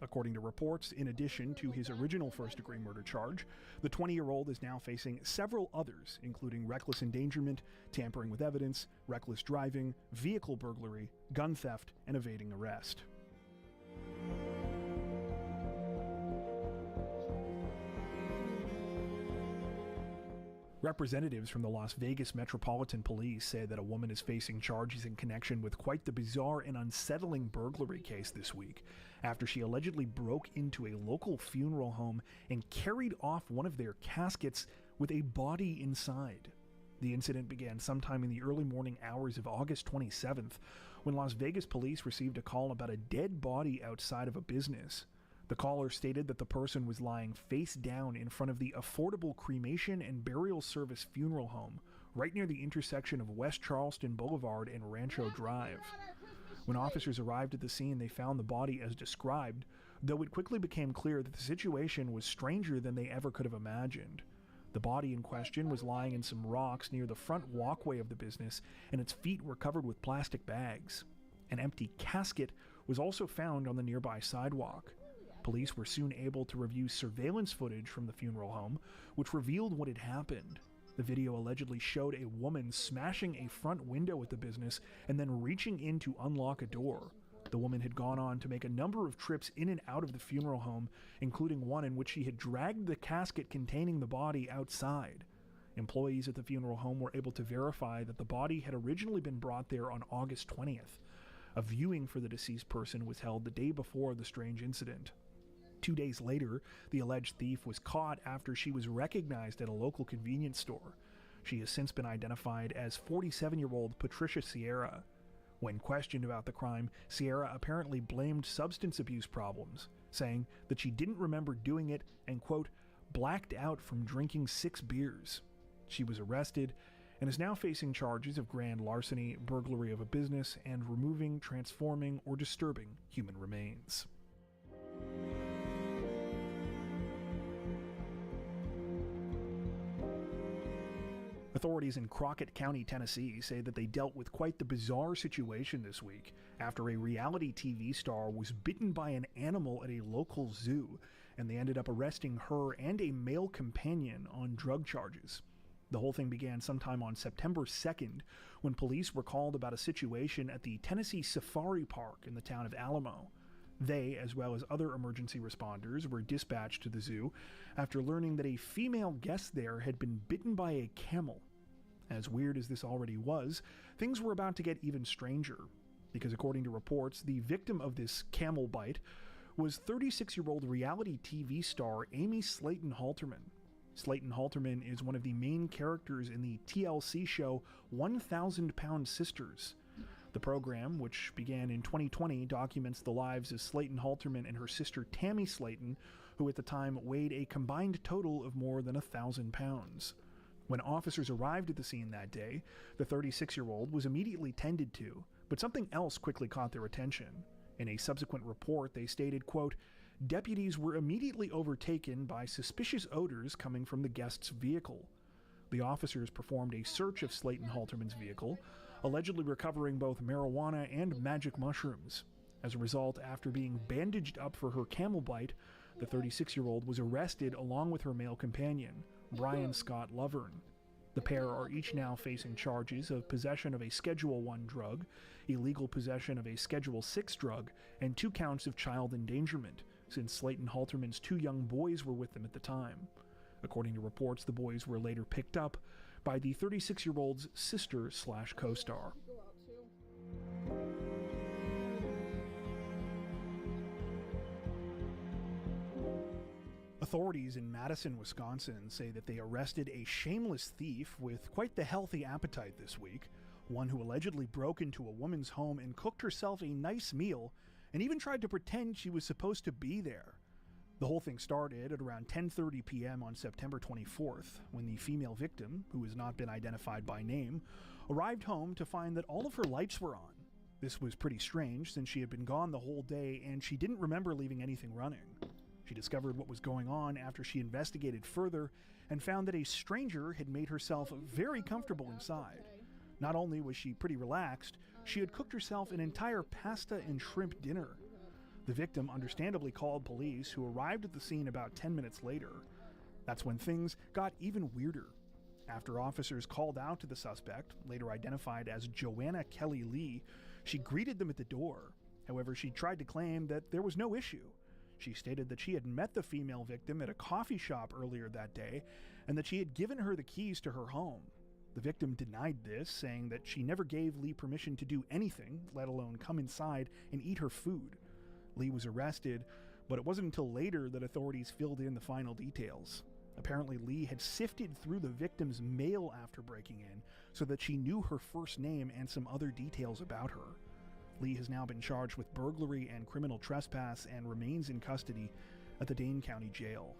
According to reports, in addition to his original first-degree murder charge, the 20-year-old is now facing several others, including reckless endangerment, tampering with evidence, reckless driving, vehicle burglary, gun theft, and evading arrest. Representatives from the Las Vegas Metropolitan Police say that a woman is facing charges in connection with quite the bizarre and unsettling burglary case this week, after she allegedly broke into a local funeral home and carried off one of their caskets with a body inside. The incident began sometime in the early morning hours of August 27th, when Las Vegas police received a call about a dead body outside of a business. The caller stated that the person was lying face down in front of the Affordable Cremation and Burial Service funeral home, right near the intersection of West Charleston Boulevard and Rancho Drive. When officers arrived at the scene, they found the body as described, though it quickly became clear that the situation was stranger than they ever could have imagined. The body in question was lying in some rocks near the front walkway of the business, and its feet were covered with plastic bags. An empty casket was also found on the nearby sidewalk. Police were soon able to review surveillance footage from the funeral home, which revealed what had happened. The video allegedly showed a woman smashing a front window at the business and then reaching in to unlock a door. The woman had gone on to make a number of trips in and out of the funeral home, including one in which she had dragged the casket containing the body outside. Employees at the funeral home were able to verify that the body had originally been brought there on August 20th. A viewing for the deceased person was held the day before the strange incident. 2 days later, the alleged thief was caught after she was recognized at a local convenience store. She has since been identified as 47-year-old Patricia Sierra. When questioned about the crime, Sierra apparently blamed substance abuse problems, saying that she didn't remember doing it and, quote, blacked out from drinking 6 beers. She was arrested and is now facing charges of grand larceny, burglary of a business, and removing, transforming, or disturbing human remains. Authorities in Crockett County, Tennessee say that they dealt with quite the bizarre situation this week after a reality TV star was bitten by an animal at a local zoo, and they ended up arresting her and a male companion on drug charges. The whole thing began sometime on September 2nd when police were called about a situation at the Tennessee Safari Park in the town of Alamo. They, as well as other emergency responders, were dispatched to the zoo after learning that a female guest there had been bitten by a camel. As weird as this already was, things were about to get even stranger, because according to reports, the victim of this camel bite was 36-year-old reality TV star Amy Slayton Halterman. Slayton Halterman is one of the main characters in the TLC show 1,000 Pound Sisters. The program, which began in 2020, documents the lives of Slayton Halterman and her sister Tammy Slayton, who at the time weighed a combined total of more than 1,000 pounds. When officers arrived at the scene that day, the 36-year-old was immediately tended to, but something else quickly caught their attention. In a subsequent report, they stated, quote, deputies were immediately overtaken by suspicious odors coming from the guest's vehicle. The officers performed a search of Slayton Halterman's vehicle, allegedly recovering both marijuana and magic mushrooms. As a result, after being bandaged up for her camel bite, the 36-year-old was arrested along with her male companion, Brian Scott Lovern. The pair are each now facing charges of possession of a Schedule I drug, illegal possession of a Schedule VI drug, and 2 counts of child endangerment, since Slayton Halterman's 2 young boys were with them at the time. According to reports, the boys were later picked up by the 36-year-old's sister/co-star. Go out too. Authorities in Madison, Wisconsin say that they arrested a shameless thief with quite the healthy appetite this week, one who allegedly broke into a woman's home and cooked herself a nice meal and even tried to pretend she was supposed to be there. The whole thing started at around 10:30 p.m. on September 24th, when the female victim, who has not been identified by name, arrived home to find that all of her lights were on. This was pretty strange since she had been gone the whole day and she didn't remember leaving anything running. She discovered what was going on after she investigated further and found that a stranger had made herself very comfortable inside. Not only was she pretty relaxed, she had cooked herself an entire pasta and shrimp dinner. The victim understandably called police, who arrived at the scene about 10 minutes later. That's when things got even weirder. After officers called out to the suspect, later identified as Joanna Kelly Lee, she greeted them at the door. However, she tried to claim that there was no issue. She stated that she had met the female victim at a coffee shop earlier that day and that she had given her the keys to her home. The victim denied this, saying that she never gave Lee permission to do anything, let alone come inside and eat her food. Lee was arrested, but it wasn't until later that authorities filled in the final details. Apparently, Lee had sifted through the victim's mail after breaking in so that she knew her first name and some other details about her. Lee has now been charged with burglary and criminal trespass and remains in custody at the Dane County Jail.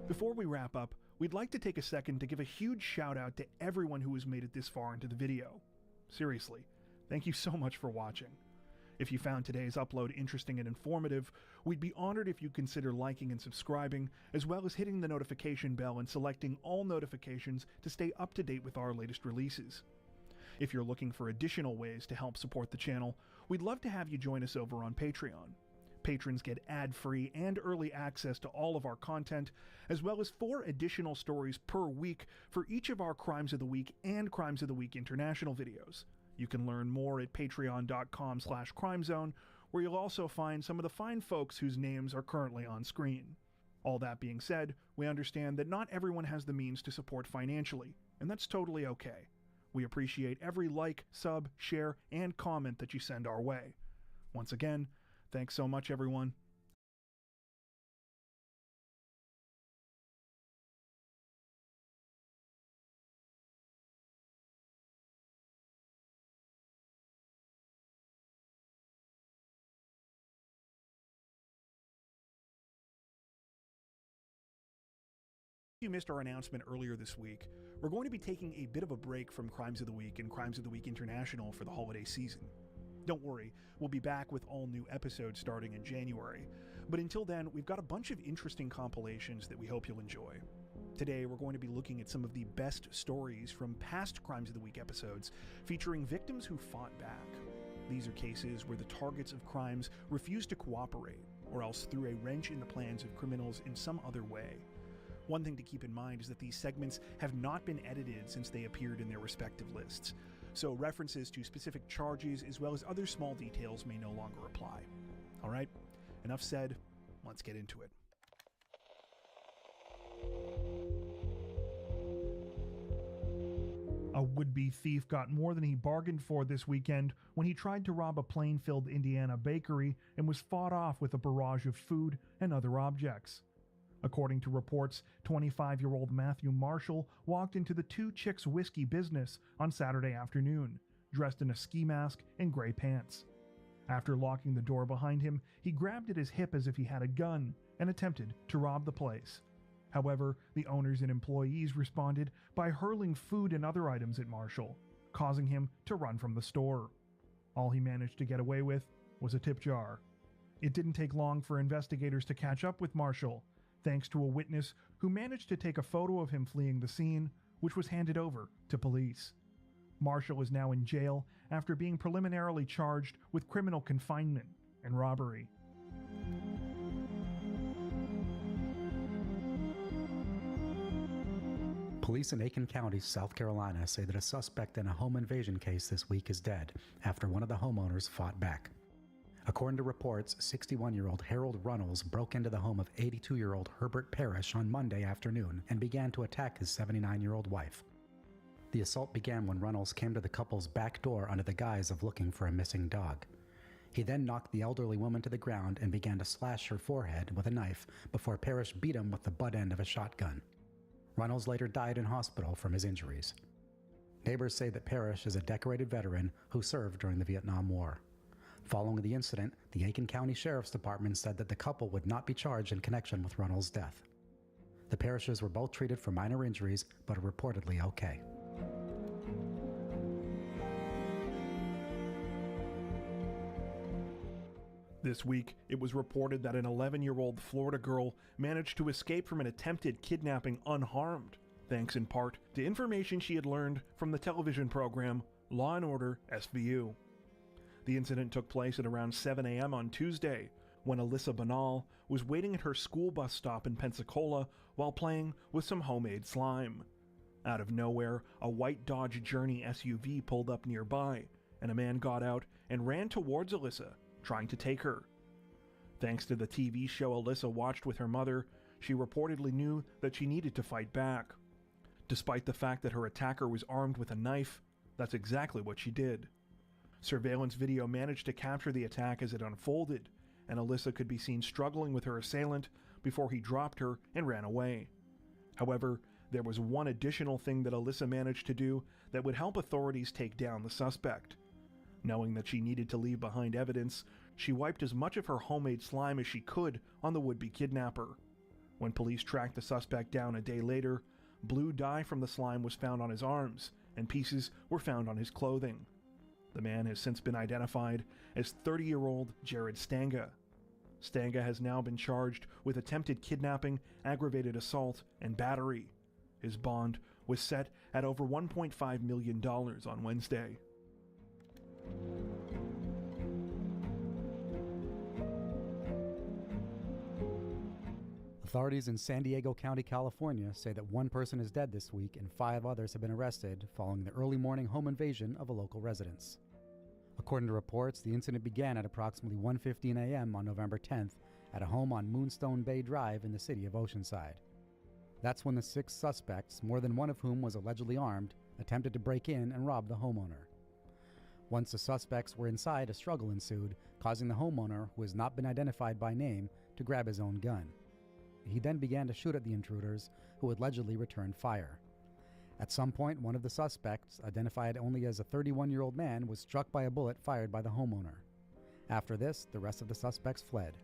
Before we wrap up, we'd like to take a second to give a huge shout out to everyone who has made it this far into the video. Seriously, thank you so much for watching. If you found today's upload interesting and informative, we'd be honored if you'd consider liking and subscribing, as well as hitting the notification bell and selecting all notifications to stay up to date with our latest releases. If you're looking for additional ways to help support the channel, we'd love to have you join us over on Patreon. Patrons get ad-free and early access to all of our content, as well as 4 additional stories per week for each of our Crimes of the Week and Crimes of the Week International videos. You can learn more at patreon.com/crimezone, where you'll also find some of the fine folks whose names are currently on screen. All that being said, we understand that not everyone has the means to support financially, and that's totally okay. We appreciate every like, sub, share, and comment that you send our way. Once again, thanks so much, everyone. If you missed our announcement earlier this week, we're going to be taking a bit of a break from Crimes of the Week and Crimes of the Week International for the holiday season. Don't worry, we'll be back with all new episodes starting in January, but until then, we've got a bunch of interesting compilations that we hope you'll enjoy. Today, we're going to be looking at some of the best stories from past Crimes of the Week episodes, featuring victims who fought back. These are cases where the targets of crimes refused to cooperate, or else threw a wrench in the plans of criminals in some other way. One thing to keep in mind is that these segments have not been edited since they appeared in their respective lists, so references to specific charges as well as other small details may no longer apply. Alright, enough said, let's get into it. A would-be thief got more than he bargained for this weekend when he tried to rob a Plainfield, Indiana bakery and was fought off with a barrage of food and other objects. According to reports, 25-year-old Matthew Marshall walked into the Two Chicks Whiskey business on Saturday afternoon, dressed in a ski mask and gray pants. After locking the door behind him, he grabbed at his hip as if he had a gun and attempted to rob the place. However, the owners and employees responded by hurling food and other items at Marshall, causing him to run from the store. All he managed to get away with was a tip jar. It didn't take long for investigators to catch up with Marshall, thanks to a witness who managed to take a photo of him fleeing the scene, which was handed over to police. Marshall is now in jail after being preliminarily charged with criminal confinement and robbery. Police in Aiken County, South Carolina, say that a suspect in a home invasion case this week is dead after one of the homeowners fought back. According to reports, 61-year-old Harold Runnels broke into the home of 82-year-old Herbert Parrish on Monday afternoon and began to attack his 79-year-old wife. The assault began when Runnels came to the couple's back door under the guise of looking for a missing dog. He then knocked the elderly woman to the ground and began to slash her forehead with a knife before Parrish beat him with the butt end of a shotgun. Runnels later died in hospital from his injuries. Neighbors say that Parrish is a decorated veteran who served during the Vietnam War. Following the incident, the Aiken County Sheriff's Department said that the couple would not be charged in connection with Runnels' death. The Parrishes were both treated for minor injuries, but are reportedly okay. This week, it was reported that an 11-year-old Florida girl managed to escape from an attempted kidnapping unharmed, thanks in part to information she had learned from the television program Law & Order SVU. The incident took place at around 7 a.m. on Tuesday, when Alyssa Banal was waiting at her school bus stop in Pensacola while playing with some homemade slime. Out of nowhere, a white Dodge Journey SUV pulled up nearby, and a man got out and ran towards Alyssa, trying to take her. Thanks to the TV show Alyssa watched with her mother, she reportedly knew that she needed to fight back. Despite the fact that her attacker was armed with a knife, that's exactly what she did. Surveillance video managed to capture the attack as it unfolded, and Alyssa could be seen struggling with her assailant before he dropped her and ran away. However, there was one additional thing that Alyssa managed to do that would help authorities take down the suspect. Knowing that she needed to leave behind evidence, she wiped as much of her homemade slime as she could on the would-be kidnapper. When police tracked the suspect down a day later, blue dye from the slime was found on his arms, and pieces were found on his clothing. The man has since been identified as 30-year-old Jared Stanga. Stanga has now been charged with attempted kidnapping, aggravated assault, and battery. His bond was set at over $1.5 million on Wednesday. Authorities in San Diego County, California say that one person is dead this week and 5 others have been arrested following the early morning home invasion of a local residence. According to reports, the incident began at approximately 1:15 a.m. on November 10th at a home on Moonstone Bay Drive in the city of Oceanside. That's when the 6 suspects, more than one of whom was allegedly armed, attempted to break in and rob the homeowner. Once the suspects were inside, a struggle ensued, causing the homeowner, who has not been identified by name, to grab his own gun. He then began to shoot at the intruders, who allegedly returned fire. At some point, one of the suspects, identified only as a 31-year-old man, was struck by a bullet fired by the homeowner. After this, the rest of the suspects fled.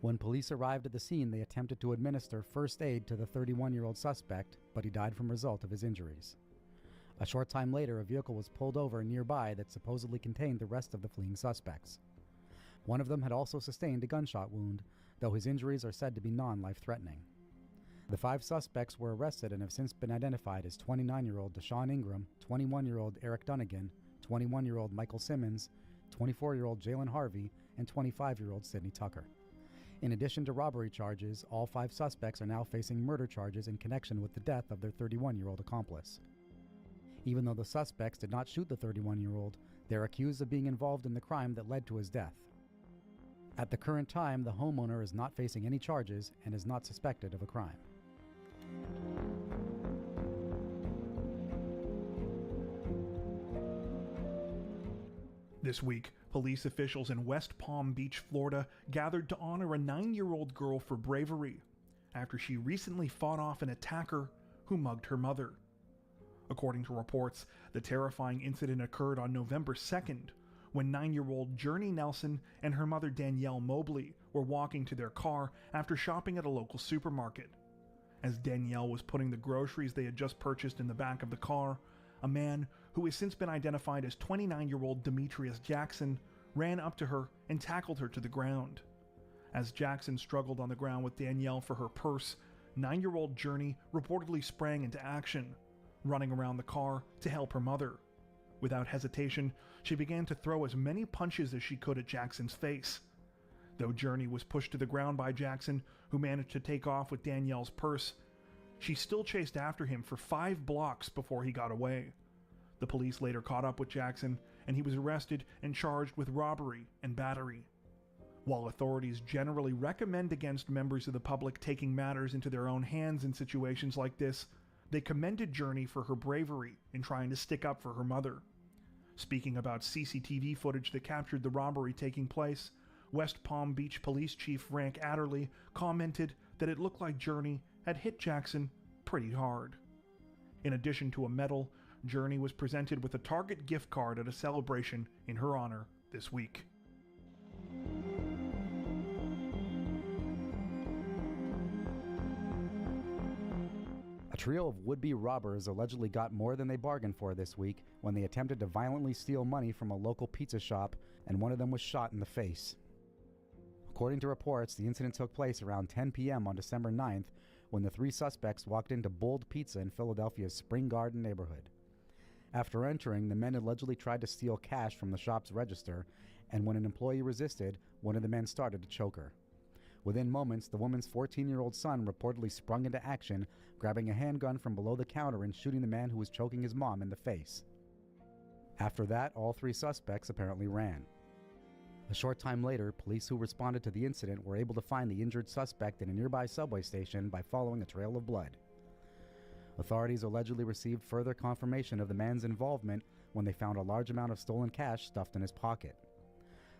When police arrived at the scene, they attempted to administer first aid to the 31-year-old suspect, but he died from result of his injuries. A short time later, a vehicle was pulled over nearby that supposedly contained the rest of the fleeing suspects. One of them had also sustained a gunshot wound, though his injuries are said to be non-life-threatening. The 5 suspects were arrested and have since been identified as 29-year-old Deshaun Ingram, 21-year-old Eric Dunnigan, 21-year-old Michael Simmons, 24-year-old Jalen Harvey, and 25-year-old Sidney Tucker. In addition to robbery charges, all 5 suspects are now facing murder charges in connection with the death of their 31-year-old accomplice. Even though the suspects did not shoot the 31-year-old, they're accused of being involved in the crime that led to his death. At the current time, the homeowner is not facing any charges and is not suspected of a crime. This week, police officials in West Palm Beach, Florida, gathered to honor a 9-year-old girl for bravery after she recently fought off an attacker who mugged her mother. According to reports, the terrifying incident occurred on November 2nd, when 9-year-old Journey Nelson and her mother Danielle Mobley were walking to their car after shopping at a local supermarket. As Danielle was putting the groceries they had just purchased in the back of the car, a man, who has since been identified as 29-year-old Demetrius Jackson, ran up to her and tackled her to the ground. As Jackson struggled on the ground with Danielle for her purse, 9-year-old Journey reportedly sprang into action, running around the car to help her mother. Without hesitation, she began to throw as many punches as she could at Jackson's face. Though Journey was pushed to the ground by Jackson, who managed to take off with Danielle's purse, she still chased after him for 5 blocks before he got away. The police later caught up with Jackson, and he was arrested and charged with robbery and battery. While authorities generally recommend against members of the public taking matters into their own hands in situations like this, they commended Journey for her bravery in trying to stick up for her mother. Speaking about CCTV footage that captured the robbery taking place, West Palm Beach Police Chief Frank Adderley commented that it looked like Journey had hit Jackson pretty hard. In addition to a medal, Journey was presented with a Target gift card at a celebration in her honor this week. A trio of would-be robbers allegedly got more than they bargained for this week when they attempted to violently steal money from a local pizza shop, and one of them was shot in the face. According to reports, the incident took place around 10 p.m. on December 9th when the 3 suspects walked into Bold Pizza in Philadelphia's Spring Garden neighborhood. After entering, the men allegedly tried to steal cash from the shop's register, and when an employee resisted, one of the men started to choke her. Within moments, the woman's 14-year-old son reportedly sprung into action, grabbing a handgun from below the counter and shooting the man who was choking his mom in the face. After that, all 3 suspects apparently ran. A short time later, police who responded to the incident were able to find the injured suspect in a nearby subway station by following a trail of blood. Authorities allegedly received further confirmation of the man's involvement when they found a large amount of stolen cash stuffed in his pocket.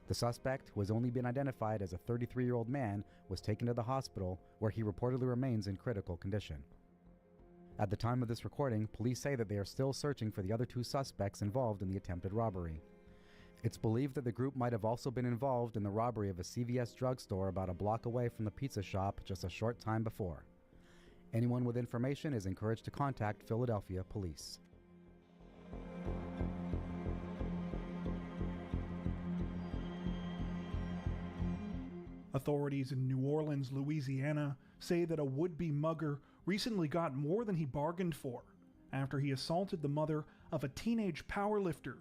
The suspect, who has only been identified as a 33-year-old man, was taken to the hospital, where he reportedly remains in critical condition. At the time of this recording, police say that they are still searching for the other 2 suspects involved in the attempted robbery. It's believed that the group might have also been involved in the robbery of a CVS drugstore about a block away from the pizza shop just a short time before. Anyone with information is encouraged to contact Philadelphia police. Authorities in New Orleans, Louisiana, say that a would-be mugger recently got more than he bargained for after he assaulted the mother of a teenage powerlifter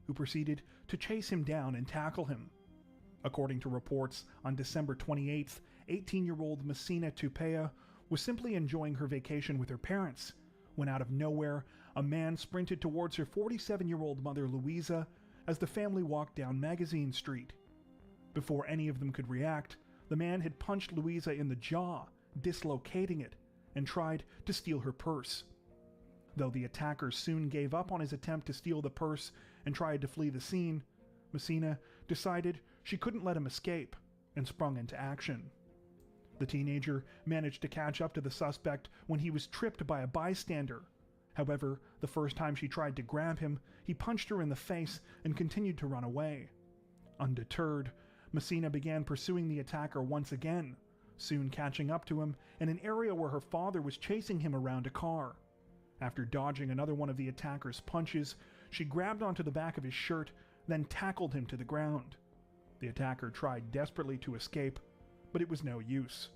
who proceeded to chase him down and tackle him. According to reports, on December 28th, 18-year-old Messina Tupea was simply enjoying her vacation with her parents when out of nowhere, a man sprinted towards her 47-year-old mother Louisa as the family walked down Magazine Street. Before any of them could react, the man had punched Louisa in the jaw, dislocating it, and tried to steal her purse. Though the attacker soon gave up on his attempt to steal the purse and tried to flee the scene, Messina decided she couldn't let him escape and sprung into action. The teenager managed to catch up to the suspect when he was tripped by a bystander. However, the first time she tried to grab him, he punched her in the face and continued to run away. Undeterred, Messina began pursuing the attacker once again, soon catching up to him in an area where her father was chasing him around a car. After dodging another one of the attacker's punches, she grabbed onto the back of his shirt, then tackled him to the ground. The attacker tried desperately to escape, but it was no use.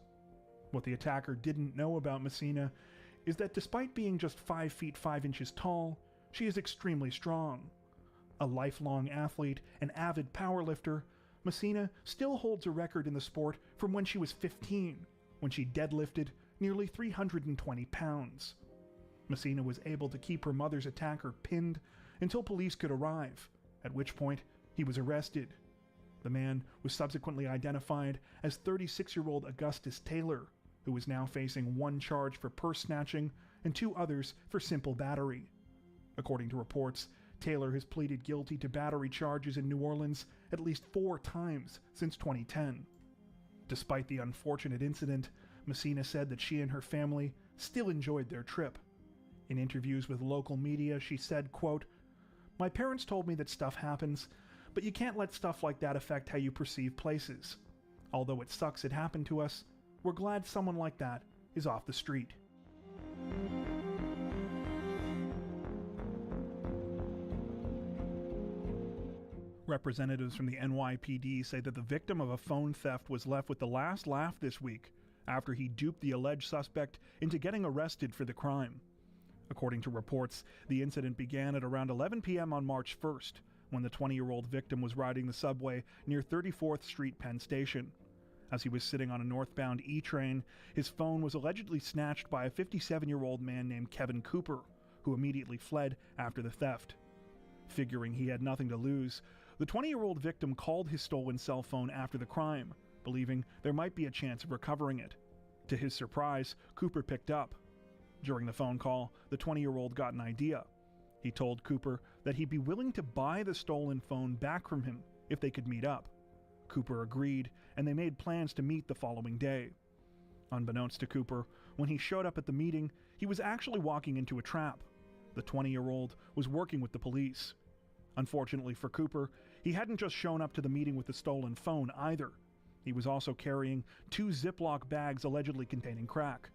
What the attacker didn't know about Messina is that despite being just 5 feet 5 inches tall, she is extremely strong. A lifelong athlete and avid powerlifter, Messina still holds a record in the sport from when she was 15, when she deadlifted nearly 320 pounds. Messina was able to keep her mother's attacker pinned until police could arrive, at which point he was arrested. The man was subsequently identified as 36-year-old Augustus Taylor, who is now facing 1 charge for purse snatching and 2 others for simple battery. According to reports, Taylor has pleaded guilty to battery charges in New Orleans at least 4 times since 2010. Despite the unfortunate incident, Messina said that she and her family still enjoyed their trip. In interviews with local media, she said, quote, "My parents told me that stuff happens, but you can't let stuff like that affect how you perceive places. Although it sucks it happened to us, we're glad someone like that is off the street." Representatives from the NYPD say that the victim of a phone theft was left with the last laugh this week after he duped the alleged suspect into getting arrested for the crime. According to reports, the incident began at around 11 p.m. on March 1st, when the 20-year-old victim was riding the subway near 34th Street Penn Station. As he was sitting on a northbound E-train, his phone was allegedly snatched by a 57-year-old man named Kevin Cooper, who immediately fled after the theft. Figuring he had nothing to lose, the 20-year-old victim called his stolen cell phone after the crime, believing there might be a chance of recovering it. To his surprise, Cooper picked up. During the phone call, the 20-year-old got an idea. He told Cooper that he'd be willing to buy the stolen phone back from him if they could meet up. Cooper agreed, and they made plans to meet the following day. Unbeknownst to Cooper, when he showed up at the meeting, he was actually walking into a trap. The 20-year-old was working with the police. Unfortunately for Cooper, he hadn't just shown up to the meeting with the stolen phone either. He was also carrying 2 Ziploc bags allegedly containing crack.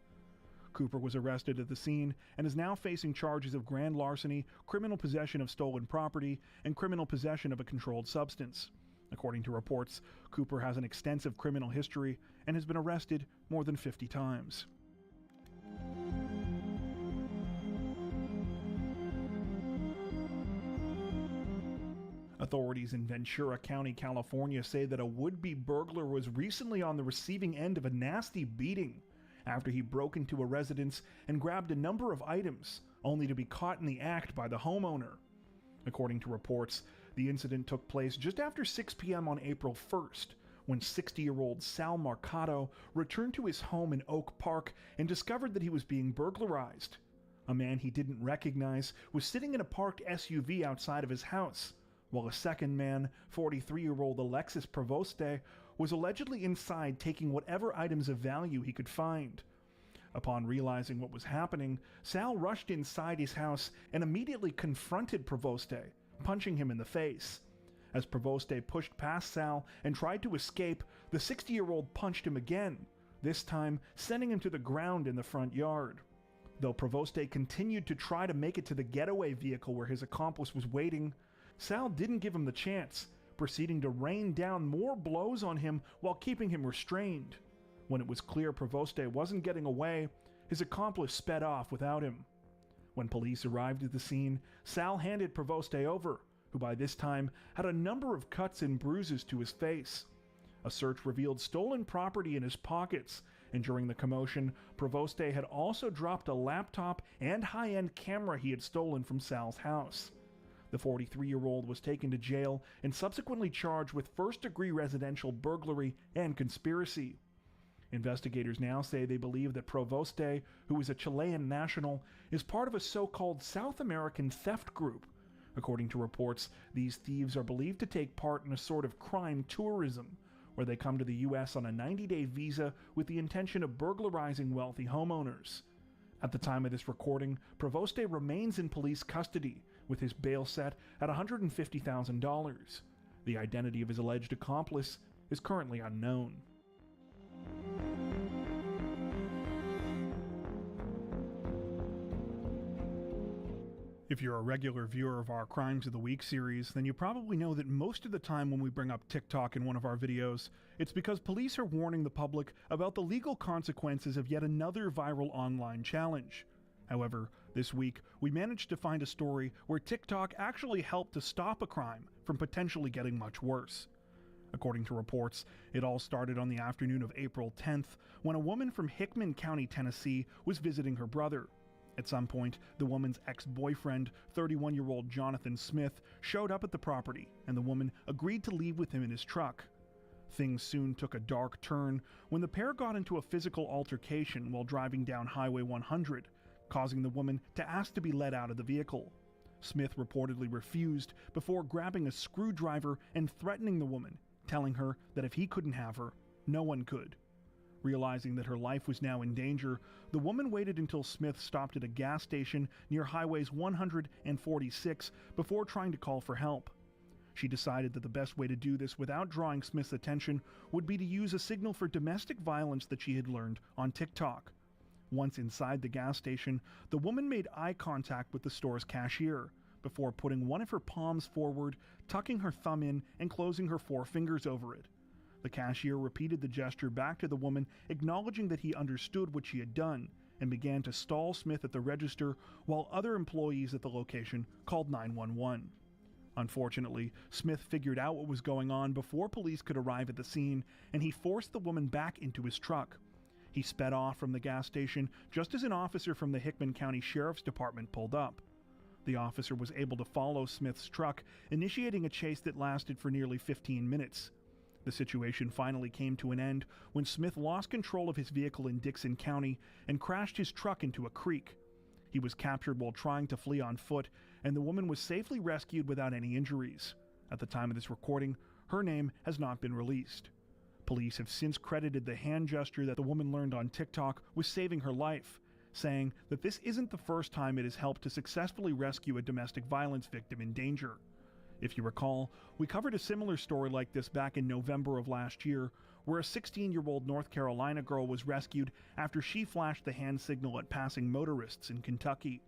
Cooper was arrested at the scene and is now facing charges of grand larceny, criminal possession of stolen property, and criminal possession of a controlled substance. According to reports, Cooper has an extensive criminal history and has been arrested more than 50 times. Authorities in Ventura County, California say that a would-be burglar was recently on the receiving end of a nasty beating after he broke into a residence and grabbed a number of items, only to be caught in the act by the homeowner. According to reports, the incident took place just after 6 p.m. on April 1st, when 60-year-old Sal Marcato returned to his home in Oak Park and discovered that he was being burglarized. A man he didn't recognize was sitting in a parked SUV outside of his house, while a second man, 43-year-old Alexis Provoste, was allegedly inside taking whatever items of value he could find. Upon realizing what was happening, Sal rushed inside his house and immediately confronted Provoste, punching him in the face. As Provoste pushed past Sal and tried to escape, the 60-year-old punched him again, this time sending him to the ground in the front yard. Though Provoste continued to try to make it to the getaway vehicle where his accomplice was waiting, Sal didn't give him the chance, proceeding to rain down more blows on him while keeping him restrained. When it was clear Provoste wasn't getting away, his accomplice sped off without him. When police arrived at the scene, Sal handed Provoste over, who by this time had a number of cuts and bruises to his face. A search revealed stolen property in his pockets, and during the commotion, Provoste had also dropped a laptop and high-end camera he had stolen from Sal's house. The 43-year-old was taken to jail and subsequently charged with first-degree residential burglary and conspiracy. Investigators now say they believe that Provoste, who is a Chilean national, is part of a so-called South American theft group. According to reports, these thieves are believed to take part in a sort of crime tourism, where they come to the U.S. on a 90-day visa with the intention of burglarizing wealthy homeowners. At the time of this recording, Provoste remains in police custody, with his bail set at $150,000. The identity of his alleged accomplice is currently unknown. If you're a regular viewer of our Crimes of the Week series, then you probably know that most of the time when we bring up TikTok in one of our videos, it's because police are warning the public about the legal consequences of yet another viral online challenge. However, this week, we managed to find a story where TikTok actually helped to stop a crime from potentially getting much worse. According to reports, it all started on the afternoon of April 10th, when a woman from Hickman County, Tennessee, was visiting her brother. At some point, the woman's ex-boyfriend, 31-year-old Jonathan Smith, showed up at the property, and the woman agreed to leave with him in his truck. Things soon took a dark turn when the pair got into a physical altercation while driving down Highway 100, causing the woman to ask to be let out of the vehicle. Smith reportedly refused before grabbing a screwdriver and threatening the woman, telling her that if he couldn't have her, no one could. Realizing that her life was now in danger, the woman waited until Smith stopped at a gas station near Highways 100 and 46 before trying to call for help. She decided that the best way to do this without drawing Smith's attention would be to use a signal for domestic violence that she had learned on TikTok. Once inside the gas station, the woman made eye contact with the store's cashier, before putting one of her palms forward, tucking her thumb in, and closing her four fingers over it. The cashier repeated the gesture back to the woman, acknowledging that he understood what she had done, and began to stall Smith at the register while other employees at the location called 911. Unfortunately, Smith figured out what was going on before police could arrive at the scene, and he forced the woman back into his truck. He sped off from the gas station just as an officer from the Hickman County Sheriff's Department pulled up. The officer was able to follow Smith's truck, initiating a chase that lasted for nearly 15 minutes. The situation finally came to an end when Smith lost control of his vehicle in Dixon County and crashed his truck into a creek. He was captured while trying to flee on foot, and the woman was safely rescued without any injuries. At the time of this recording, her name has not been released. Police have since credited the hand gesture that the woman learned on TikTok with saving her life, saying that this isn't the first time it has helped to successfully rescue a domestic violence victim in danger. If you recall, we covered a similar story like this back in November of last year, where a 16-year-old North Carolina girl was rescued after she flashed the hand signal at passing motorists in Kentucky.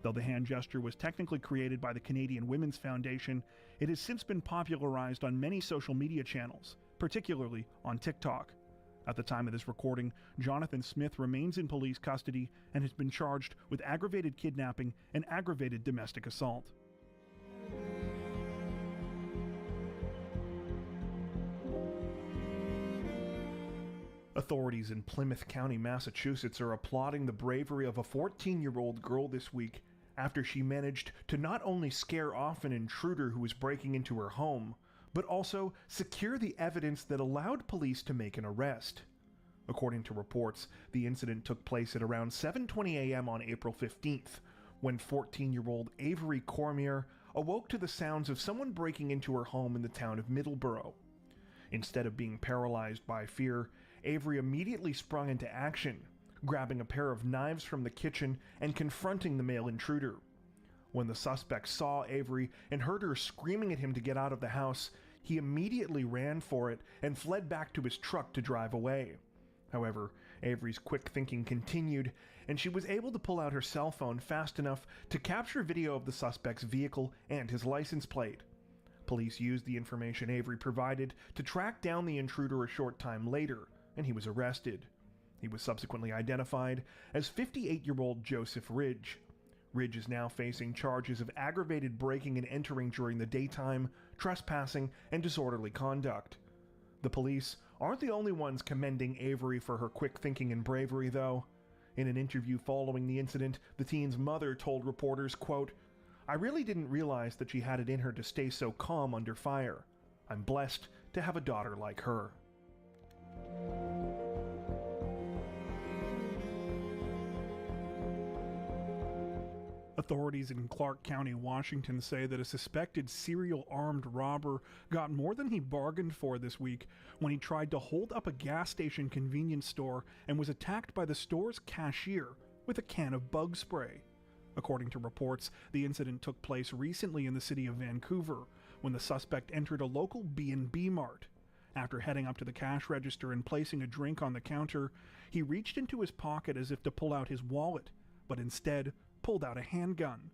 Though the hand gesture was technically created by the Canadian Women's Foundation, it has since been popularized on many social media channels, particularly on TikTok. At the time of this recording, Jonathan Smith remains in police custody and has been charged with aggravated kidnapping and aggravated domestic assault. Authorities in Plymouth County, Massachusetts are applauding the bravery of a 14-year-old girl this week after she managed to not only scare off an intruder who was breaking into her home, but also secure the evidence that allowed police to make an arrest. According to reports, the incident took place at around 7:20 a.m. on April 15th, when 14-year-old Avery Cormier awoke to the sounds of someone breaking into her home in the town of Middleborough. Instead of being paralyzed by fear, Avery immediately sprung into action, grabbing a pair of knives from the kitchen and confronting the male intruder. When the suspect saw Avery and heard her screaming at him to get out of the house, he immediately ran for it and fled back to his truck to drive away. However, Avery's quick thinking continued, and she was able to pull out her cell phone fast enough to capture video of the suspect's vehicle and his license plate. Police used the information Avery provided to track down the intruder a short time later, and he was arrested. He was subsequently identified as 58-year-old Joseph Ridge. Ridge is now facing charges of aggravated breaking and entering during the daytime, trespassing, and disorderly conduct. The police aren't the only ones commending Avery for her quick thinking and bravery, though. In an interview following the incident, the teen's mother told reporters, quote, "I really didn't realize that she had it in her to stay so calm under fire. I'm blessed to have a daughter like her." Authorities in Clark County, Washington say that a suspected serial armed robber got more than he bargained for this week when he tried to hold up a gas station convenience store and was attacked by the store's cashier with a can of bug spray. According to reports, the incident took place recently in the city of Vancouver when the suspect entered a local B&B Mart. After heading up to the cash register and placing a drink on the counter, he reached into his pocket as if to pull out his wallet, but instead pulled out a handgun.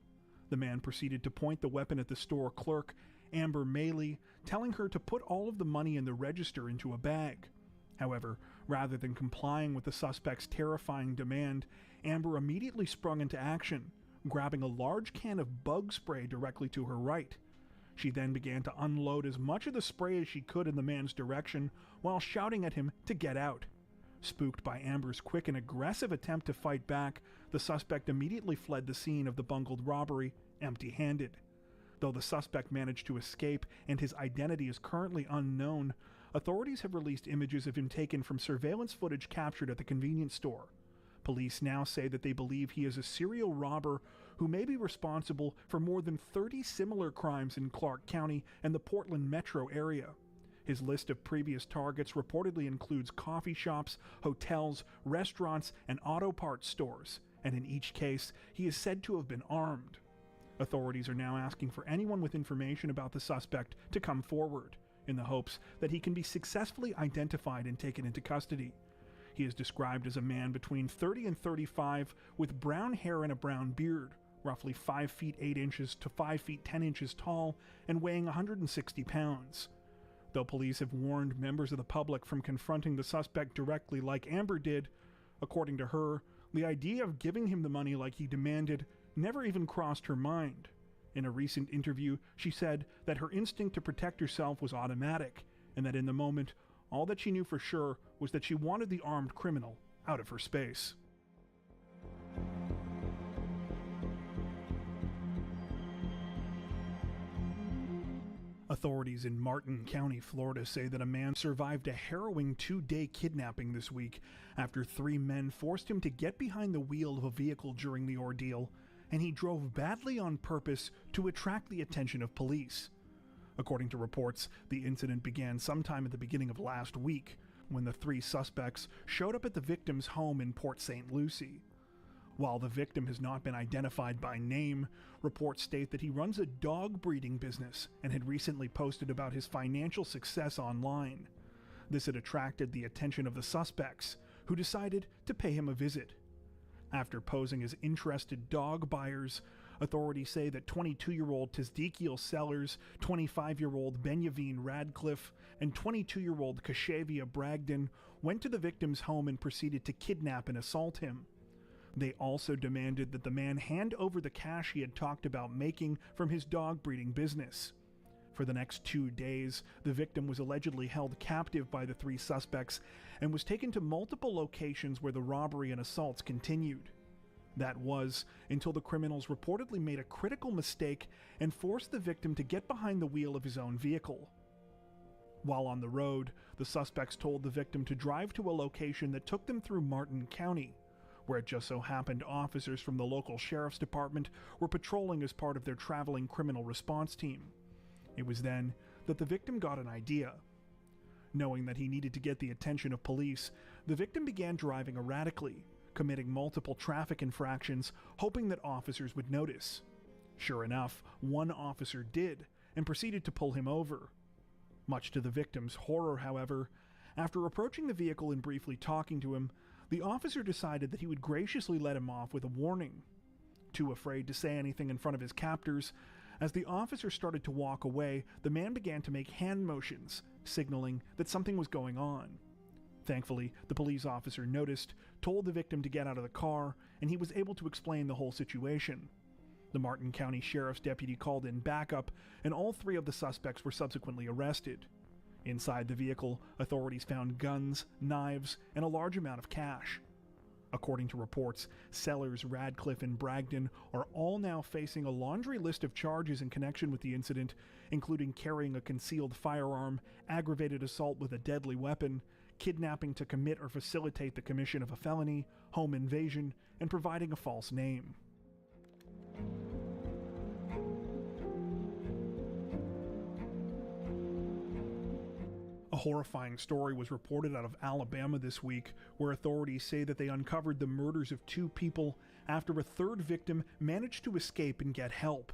The man proceeded to point the weapon at the store clerk, Amber Maley, telling her to put all of the money in the register into a bag. However, rather than complying with the suspect's terrifying demand, Amber immediately sprung into action, grabbing a large can of bug spray directly to her right. She then began to unload as much of the spray as she could in the man's direction while shouting at him to get out. Spooked by Amber's quick and aggressive attempt to fight back, the suspect immediately fled the scene of the bungled robbery empty-handed. Though the suspect managed to escape and his identity is currently unknown, authorities have released images of him taken from surveillance footage captured at the convenience store. Police now say that they believe he is a serial robber who may be responsible for more than 30 similar crimes in Clark County and the Portland metro area. His list of previous targets reportedly includes coffee shops, hotels, restaurants, and auto parts stores, and in each case, he is said to have been armed. Authorities are now asking for anyone with information about the suspect to come forward, in the hopes that he can be successfully identified and taken into custody. He is described as a man between 30 and 35 with brown hair and a brown beard, roughly 5 feet 8 inches to 5 feet 10 inches tall and weighing 160 pounds. Though police have warned members of the public from confronting the suspect directly like Amber did, according to her, the idea of giving him the money like he demanded never even crossed her mind. In a recent interview, she said that her instinct to protect herself was automatic, and that in the moment, all that she knew for sure was that she wanted the armed criminal out of her space. Authorities in Martin County, Florida say that a man survived a harrowing 2-day kidnapping this week after 3 men forced him to get behind the wheel of a vehicle during the ordeal, and he drove badly on purpose to attract the attention of police. According to reports, the incident began sometime at the beginning of last week, when the 3 suspects showed up at the victim's home in Port St. Lucie. While the victim has not been identified by name, reports state that he runs a dog breeding business and had recently posted about his financial success online. This had attracted the attention of the suspects, who decided to pay him a visit. After posing as interested dog buyers, authorities say that 22-year-old Tezdekiel Sellers, 25-year-old Benjamin Radcliffe, and 22-year-old Kashavia Bragdon went to the victim's home and proceeded to kidnap and assault him. They also demanded that the man hand over the cash he had talked about making from his dog breeding business. For the next 2 days, the victim was allegedly held captive by the 3 suspects and was taken to multiple locations where the robbery and assaults continued. That was until the criminals reportedly made a critical mistake and forced the victim to get behind the wheel of his own vehicle. While on the road, the suspects told the victim to drive to a location that took them through Martin County, where it just so happened officers from the local sheriff's department were patrolling as part of their traveling criminal response team. It was then that the victim got an idea. Knowing that he needed to get the attention of police, the victim began driving erratically, committing multiple traffic infractions, hoping that officers would notice. Sure enough, one officer did, and proceeded to pull him over. Much to the victim's horror, however, after approaching the vehicle and briefly talking to him, the officer decided that he would graciously let him off with a warning. Too afraid to say anything in front of his captors, as the officer started to walk away, the man began to make hand motions, signaling that something was going on. Thankfully, the police officer noticed, told the victim to get out of the car, and he was able to explain the whole situation. The Martin County Sheriff's deputy called in backup, and all 3 of the suspects were subsequently arrested. Inside the vehicle, authorities found guns, knives, and a large amount of cash. According to reports, Sellers, Radcliffe, and Bragdon are all now facing a laundry list of charges in connection with the incident, including carrying a concealed firearm, aggravated assault with a deadly weapon, kidnapping to commit or facilitate the commission of a felony, home invasion, and providing a false name. A horrifying story was reported out of Alabama this week, where authorities say that they uncovered the murders of 2 people after a 3rd victim managed to escape and get help.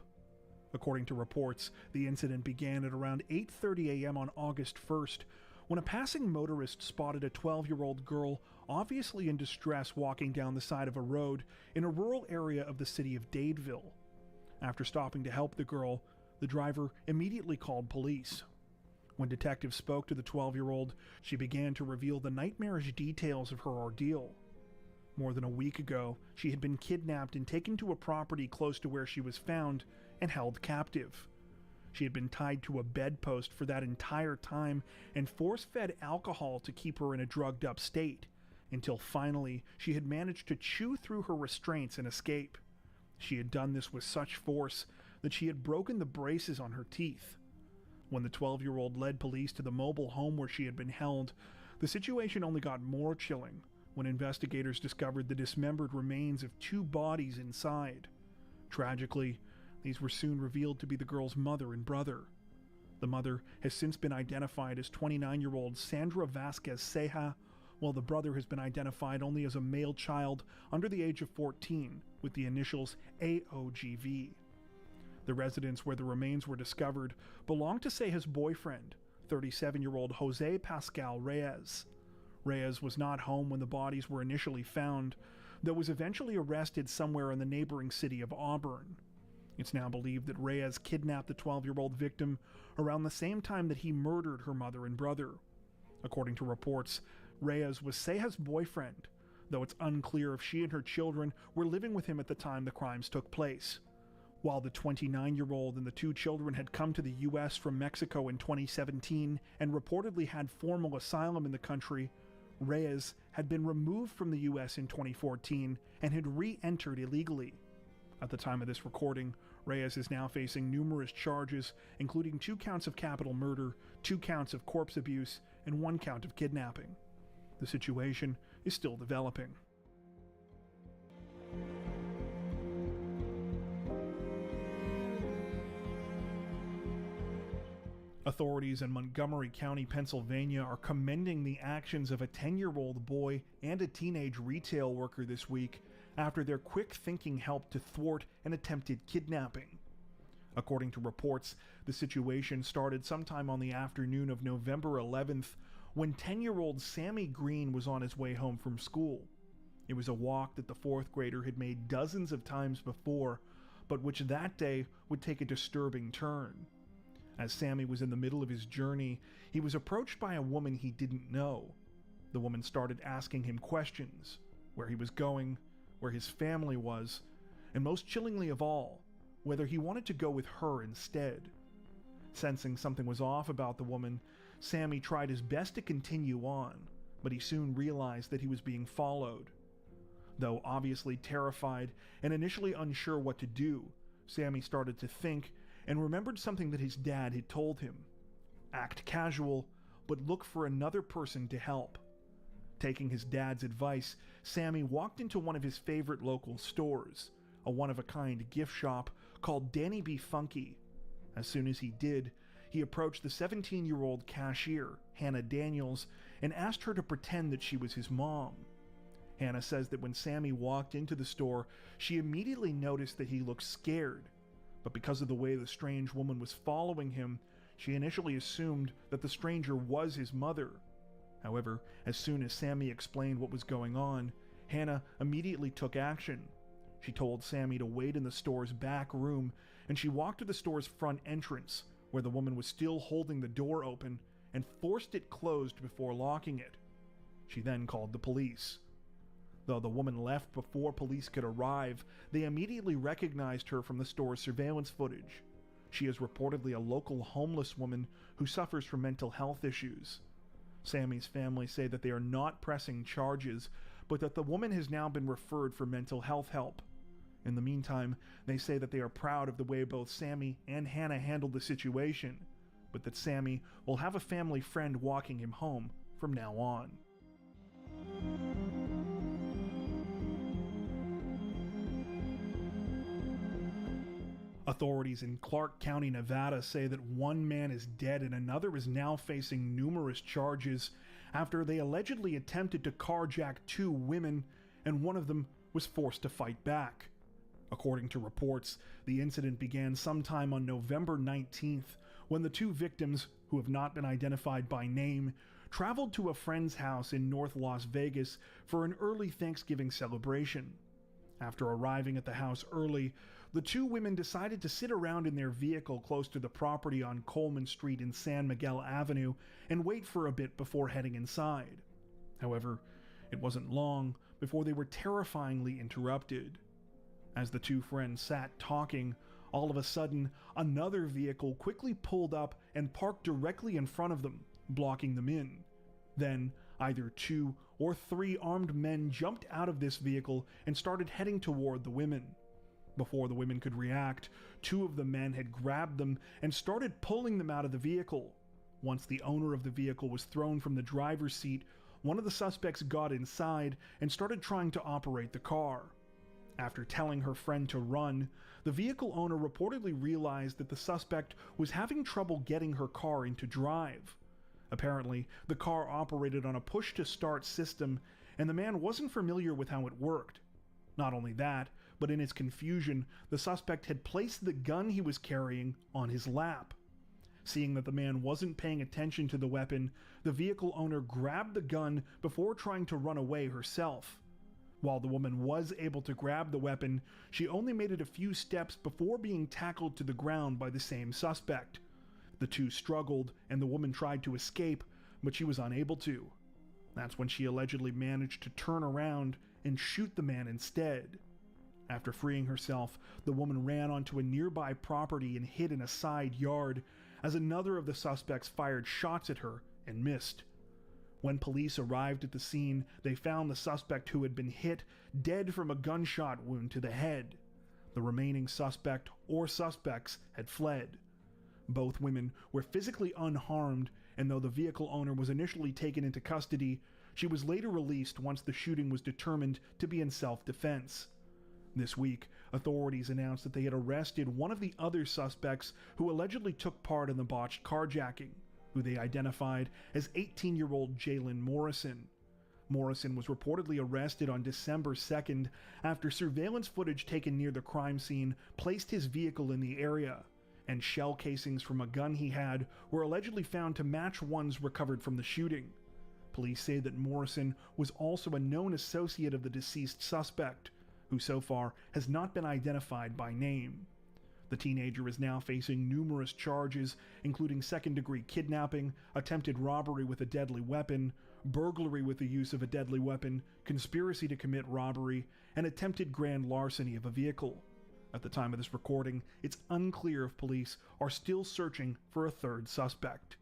According to reports, the incident began at around 8:30 a.m. on August 1st, when a passing motorist spotted a 12-year-old girl obviously in distress walking down the side of a road in a rural area of the city of Dadeville. After stopping to help the girl, the driver immediately called police. When detectives spoke to the 12-year-old, she began to reveal the nightmarish details of her ordeal. More than a week ago, she had been kidnapped and taken to a property close to where she was found and held captive. She had been tied to a bedpost for that entire time and force-fed alcohol to keep her in a drugged-up state, until finally she had managed to chew through her restraints and escape. She had done this with such force that she had broken the braces on her teeth. When the 12-year-old led police to the mobile home where she had been held, the situation only got more chilling when investigators discovered the dismembered remains of 2 bodies inside. Tragically, these were soon revealed to be the girl's mother and brother. The mother has since been identified as 29-year-old Sandra Vasquez Ceja, while the brother has been identified only as a male child under the age of 14 with the initials AOGV. The residence where the remains were discovered belonged to Ceja's boyfriend, 37-year-old Jose Pascal Reyes. Reyes was not home when the bodies were initially found, though was eventually arrested somewhere in the neighboring city of Auburn. It's now believed that Reyes kidnapped the 12-year-old victim around the same time that he murdered her mother and brother. According to reports, Reyes was Ceja's boyfriend, though it's unclear if she and her children were living with him at the time the crimes took place. While the 29-year-old and the two children had come to the U.S. from Mexico in 2017 and reportedly had formal asylum in the country, Reyes had been removed from the U.S. in 2014 and had re-entered illegally. At the time of this recording, Reyes is now facing numerous charges, including 2 counts of capital murder, 2 counts of corpse abuse, and 1 count of kidnapping. The situation is still developing. Authorities in Montgomery County, Pennsylvania are commending the actions of a 10-year-old boy and a teenage retail worker this week after their quick thinking helped to thwart an attempted kidnapping. According to reports, the situation started sometime on the afternoon of November 11th when 10-year-old Sammy Green was on his way home from school. It was a walk that the 4th grader had made dozens of times before, but which that day would take a disturbing turn. As Sammy was in the middle of his journey, he was approached by a woman he didn't know. The woman started asking him questions, where he was going, where his family was, and most chillingly of all, whether he wanted to go with her instead. Sensing something was off about the woman, Sammy tried his best to continue on, but he soon realized that he was being followed. Though obviously terrified and initially unsure what to do, Sammy started to think and remembered something that his dad had told him. Act casual, but look for another person to help. Taking his dad's advice, Sammy walked into one of his favorite local stores, a one-of-a-kind gift shop called Danny B. Funky. As soon as he did, he approached the 17-year-old cashier, Hannah Daniels, and asked her to pretend that she was his mom. Hannah says that when Sammy walked into the store, she immediately noticed that he looked scared. But because of the way the strange woman was following him, she initially assumed that the stranger was his mother. However, as soon as Sammy explained what was going on, Hannah immediately took action. She told Sammy to wait in the store's back room, and she walked to the store's front entrance, where the woman was still holding the door open, and forced it closed before locking it. She then called the police. Though the woman left before police could arrive, they immediately recognized her from the store's surveillance footage. She is reportedly a local homeless woman who suffers from mental health issues. Sammy's family say that they are not pressing charges, but that the woman has now been referred for mental health help. In the meantime, they say that they are proud of the way both Sammy and Hannah handled the situation, but that Sammy will have a family friend walking him home from now on. Authorities in Clark County, Nevada say that one man is dead and another is now facing numerous charges after they allegedly attempted to carjack 2 women and one of them was forced to fight back. According to reports, the incident began sometime on November 19th when the 2 victims, who have not been identified by name, traveled to a friend's house in North Las Vegas for an early Thanksgiving celebration. After arriving at the house early, the 2 women decided to sit around in their vehicle close to the property on Coleman Street and San Miguel Avenue and wait for a bit before heading inside. However, it wasn't long before they were terrifyingly interrupted. As the 2 friends sat talking, all of a sudden, another vehicle quickly pulled up and parked directly in front of them, blocking them in. Then, either 2 or 3 armed men jumped out of this vehicle and started heading toward the women. Before the women could react, 2 of the men had grabbed them and started pulling them out of the vehicle. Once the owner of the vehicle was thrown from the driver's seat, one of the suspects got inside and started trying to operate the car. After telling her friend to run, the vehicle owner reportedly realized that the suspect was having trouble getting her car into drive. Apparently, the car operated on a push-to-start system, and the man wasn't familiar with how it worked. Not only that, but in his confusion, the suspect had placed the gun he was carrying on his lap. Seeing that the man wasn't paying attention to the weapon, the vehicle owner grabbed the gun before trying to run away herself. While the woman was able to grab the weapon, she only made it a few steps before being tackled to the ground by the same suspect. The two struggled, and the woman tried to escape, but she was unable to. That's when she allegedly managed to turn around and shoot the man instead. After freeing herself, the woman ran onto a nearby property and hid in a side yard, as another of the suspects fired shots at her and missed. When police arrived at the scene, they found the suspect who had been hit dead from a gunshot wound to the head. The remaining suspect or suspects had fled. Both women were physically unharmed, and though the vehicle owner was initially taken into custody, she was later released once the shooting was determined to be in self-defense. This week, authorities announced that they had arrested one of the other suspects who allegedly took part in the botched carjacking, who they identified as 18-year-old Jalen Morrison. Morrison was reportedly arrested on December 2nd after surveillance footage taken near the crime scene placed his vehicle in the area, and shell casings from a gun he had were allegedly found to match ones recovered from the shooting. Police say that Morrison was also a known associate of the deceased suspect, who so far has not been identified by name. The teenager is now facing numerous charges, including second-degree kidnapping, attempted robbery with a deadly weapon, burglary with the use of a deadly weapon, conspiracy to commit robbery, and attempted grand larceny of a vehicle. At the time of this recording, it's unclear if police are still searching for a third suspect.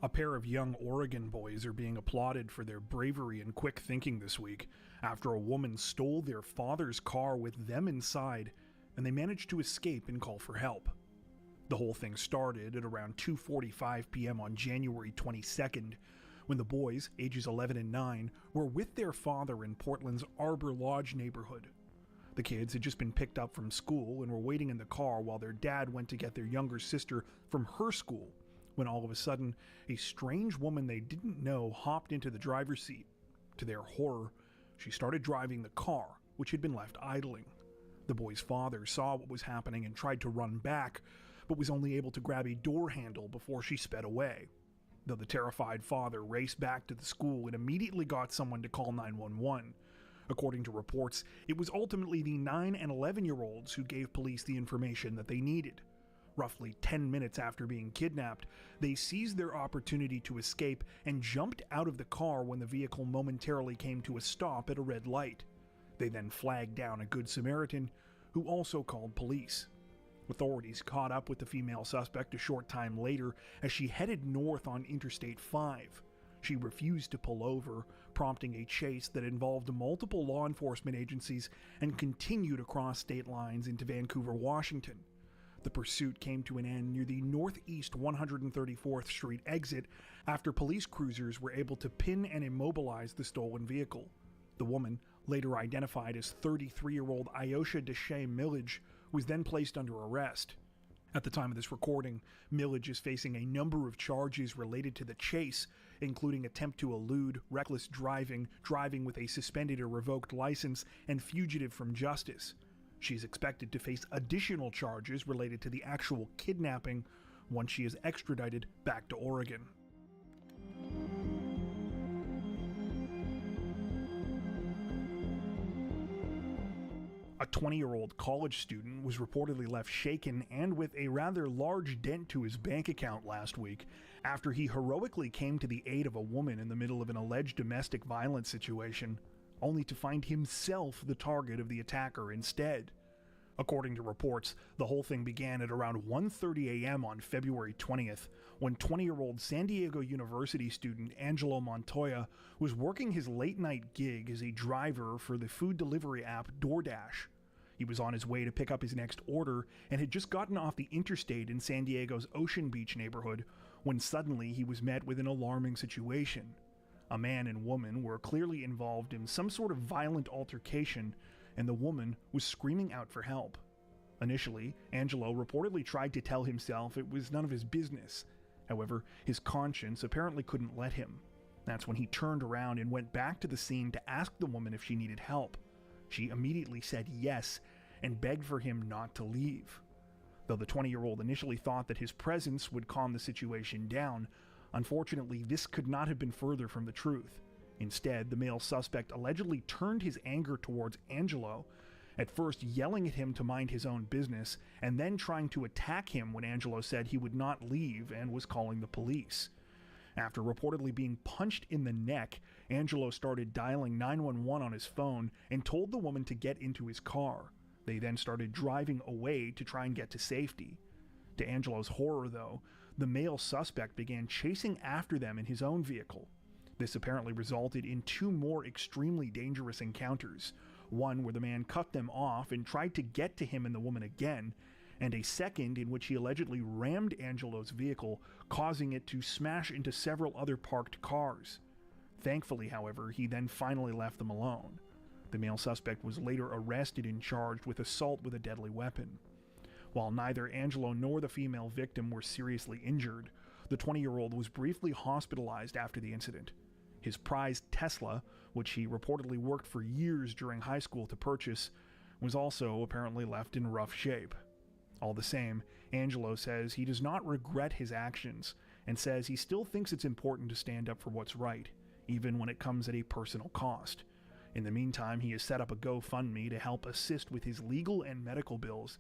A pair of young Oregon boys are being applauded for their bravery and quick thinking this week after a woman stole their father's car with them inside, and they managed to escape and call for help. The whole thing started at around 2:45 p.m. on January 22nd, when the boys, ages 11 and 9, were with their father in Portland's Arbor Lodge neighborhood. The kids had just been picked up from school and were waiting in the car while their dad went to get their younger sister from her school, when all of a sudden, a strange woman they didn't know hopped into the driver's seat. To their horror, she started driving the car, which had been left idling. The boy's father saw what was happening and tried to run back, but was only able to grab a door handle before she sped away. Though the terrified father raced back to the school and immediately got someone to call 911. According to reports, it was ultimately the 9 and 11-year-olds who gave police the information that they needed. Roughly 10 minutes after being kidnapped, they seized their opportunity to escape and jumped out of the car when the vehicle momentarily came to a stop at a red light. They then flagged down a Good Samaritan, who also called police. Authorities caught up with the female suspect a short time later as she headed north on Interstate 5. She refused to pull over, prompting a chase that involved multiple law enforcement agencies and continued across state lines into Vancouver, Washington. The pursuit came to an end near the northeast 134th Street exit after police cruisers were able to pin and immobilize the stolen vehicle. The woman, later identified as 33-year-old Ayosha Deshay Millage, was then placed under arrest. At the time of this recording, Millage is facing a number of charges related to the chase, including attempt to elude, reckless driving, driving with a suspended or revoked license, and fugitive from justice. She's expected to face additional charges related to the actual kidnapping once she is extradited back to Oregon. A 20-year-old college student was reportedly left shaken and with a rather large dent to his bank account last week after he heroically came to the aid of a woman in the middle of an alleged domestic violence situation, only to find himself the target of the attacker instead. According to reports, the whole thing began at around 1:30 a.m. on February 20th, when 20-year-old San Diego University student Angelo Montoya was working his late-night gig as a driver for the food delivery app DoorDash. He was on his way to pick up his next order and had just gotten off the interstate in San Diego's Ocean Beach neighborhood when suddenly he was met with an alarming situation. A man and woman were clearly involved in some sort of violent altercation, and the woman was screaming out for help. Initially, Angelo reportedly tried to tell himself it was none of his business. However, his conscience apparently couldn't let him. That's when he turned around and went back to the scene to ask the woman if she needed help. She immediately said yes and begged for him not to leave. Though the 20-year-old initially thought that his presence would calm the situation down, unfortunately, this could not have been further from the truth. Instead, the male suspect allegedly turned his anger towards Angelo, at first yelling at him to mind his own business, and then trying to attack him when Angelo said he would not leave and was calling the police. After reportedly being punched in the neck, Angelo started dialing 911 on his phone and told the woman to get into his car. They then started driving away to try and get to safety. To Angelo's horror, though, the male suspect began chasing after them in his own vehicle. This apparently resulted in 2 more extremely dangerous encounters, one where the man cut them off and tried to get to him and the woman again, and a second in which he allegedly rammed Angelo's vehicle, causing it to smash into several other parked cars. Thankfully, however, he then finally left them alone. The male suspect was later arrested and charged with assault with a deadly weapon. While neither Angelo nor the female victim were seriously injured, the 20-year-old was briefly hospitalized after the incident. His prized Tesla, which he reportedly worked for years during high school to purchase, was also apparently left in rough shape. All the same, Angelo says he does not regret his actions and says he still thinks it's important to stand up for what's right, even when it comes at a personal cost. In the meantime, he has set up a GoFundMe to help assist with his legal and medical bills,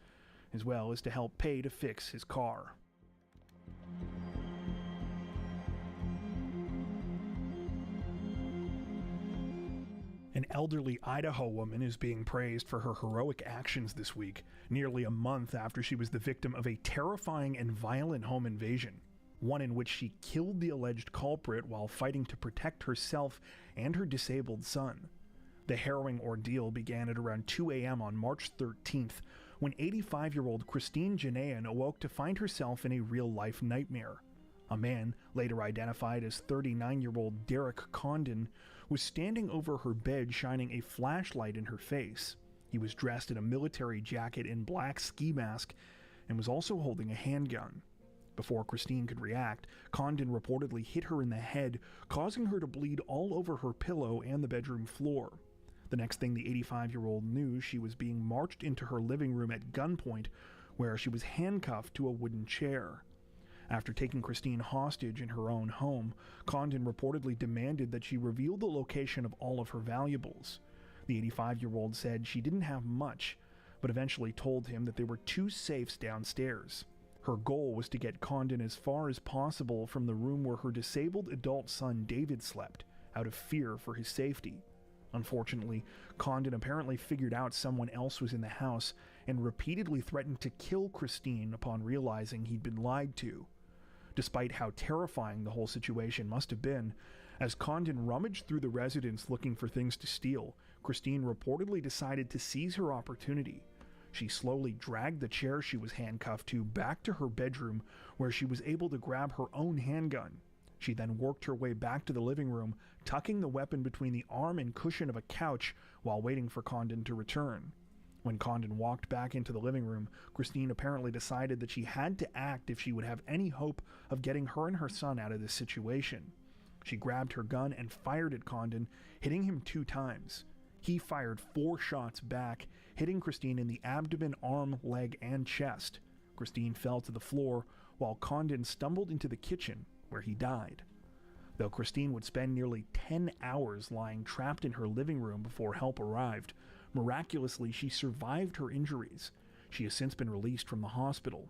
as well as to help pay to fix his car. An elderly Idaho woman is being praised for her heroic actions this week, nearly a month after she was the victim of a terrifying and violent home invasion, one in which she killed the alleged culprit while fighting to protect herself and her disabled son. The harrowing ordeal began at around 2 a.m. on March 13th, when 85-year-old Christine Janaean awoke to find herself in a real-life nightmare. A man, later identified as 39-year-old Derek Condon, was standing over her bed shining a flashlight in her face. He was dressed in a military jacket and black ski mask and was also holding a handgun. Before Christine could react, Condon reportedly hit her in the head, causing her to bleed all over her pillow and the bedroom floor. The next thing the 85-year-old knew, she was being marched into her living room at gunpoint, where she was handcuffed to a wooden chair. After taking Christine hostage in her own home, Condon reportedly demanded that she reveal the location of all of her valuables. The 85-year-old said she didn't have much, but eventually told him that there were 2 safes downstairs. Her goal was to get Condon as far as possible from the room where her disabled adult son David slept, out of fear for his safety. Unfortunately, Condon apparently figured out someone else was in the house and repeatedly threatened to kill Christine upon realizing he'd been lied to. Despite how terrifying the whole situation must have been, as Condon rummaged through the residence looking for things to steal, Christine reportedly decided to seize her opportunity. She slowly dragged the chair she was handcuffed to back to her bedroom, where she was able to grab her own handgun. She then worked her way back to the living room, tucking the weapon between the arm and cushion of a couch while waiting for Condon to return. When Condon walked back into the living room, Christine apparently decided that she had to act if she would have any hope of getting her and her son out of this situation. She grabbed her gun and fired at Condon, hitting him 2 times. He fired 4 shots back, hitting Christine in the abdomen, arm, leg, and chest. Christine fell to the floor, while Condon stumbled into the kitchen, where he died. Though Christine would spend nearly 10 hours lying trapped in her living room before help arrived, miraculously she survived her injuries. She has since been released from the hospital.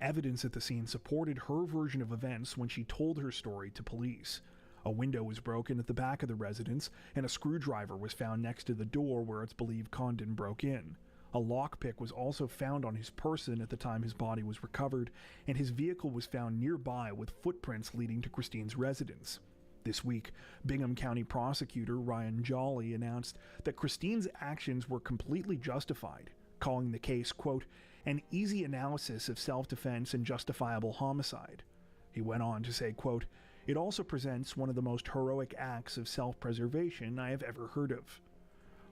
Evidence at the scene supported her version of events when she told her story to police. A window was broken at the back of the residence, and a screwdriver was found next to the door where it's believed Condon broke in. A lockpick was also found on his person at the time his body was recovered, and his vehicle was found nearby with footprints leading to Christine's residence. This week, Bingham County prosecutor Ryan Jolly announced that Christine's actions were completely justified, calling the case, quote, an easy analysis of self-defense and justifiable homicide. He went on to say, quote, it also presents one of the most heroic acts of self-preservation I have ever heard of.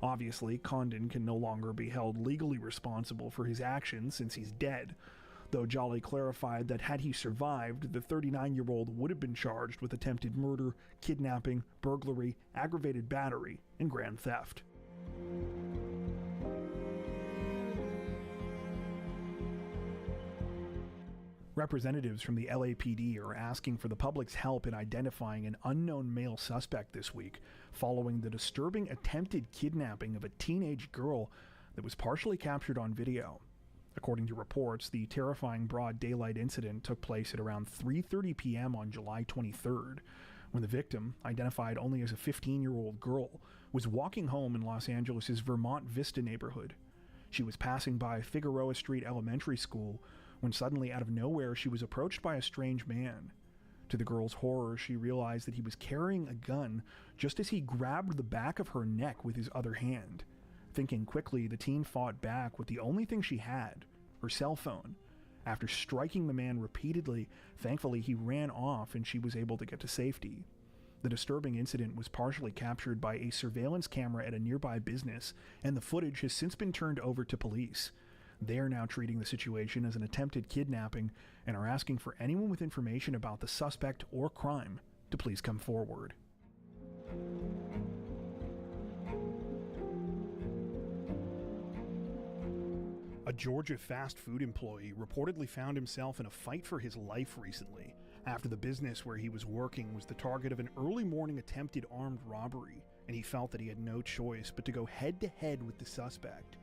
Obviously, Condon can no longer be held legally responsible for his actions since he's dead, though Jolly clarified that had he survived, the 39-year-old would have been charged with attempted murder, kidnapping, burglary, aggravated battery, and grand theft. Representatives from the LAPD are asking for the public's help in identifying an unknown male suspect this week following the disturbing attempted kidnapping of a teenage girl that was partially captured on video. According to reports, the terrifying broad daylight incident took place at around 3:30 p.m. on July 23rd, when the victim, identified only as a 15-year-old girl, was walking home in Los Angeles' Vermont Vista neighborhood. She was passing by Figueroa Street Elementary School when suddenly, out of nowhere, she was approached by a strange man. To the girl's horror, she realized that he was carrying a gun just as he grabbed the back of her neck with his other hand. Thinking quickly, the teen fought back with the only thing she had, her cell phone. After striking the man repeatedly, thankfully he ran off and she was able to get to safety. The disturbing incident was partially captured by a surveillance camera at a nearby business, and the footage has since been turned over to police. They are now treating the situation as an attempted kidnapping and are asking for anyone with information about the suspect or crime to please come forward. A Georgia fast food employee reportedly found himself in a fight for his life recently after the business where he was working was the target of an early morning attempted armed robbery, and he felt that he had no choice but to go head-to-head with the suspect.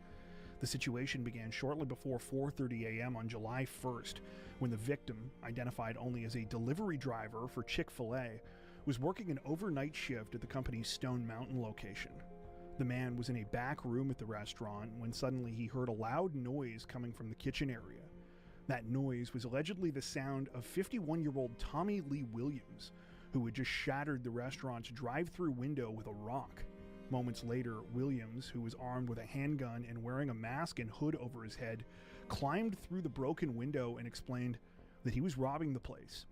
The situation began shortly before 4:30 a.m. on July 1st, when the victim, identified only as a delivery driver for Chick-fil-A, was working an overnight shift at the company's Stone Mountain location. The man was in a back room at the restaurant when suddenly he heard a loud noise coming from the kitchen area. That noise was allegedly the sound of 51-year-old Tommy Lee Williams, who had just shattered the restaurant's drive-through window with a rock. Moments later, Williams, who was armed with a handgun and wearing a mask and hood over his head, climbed through the broken window and explained that he was robbing the place.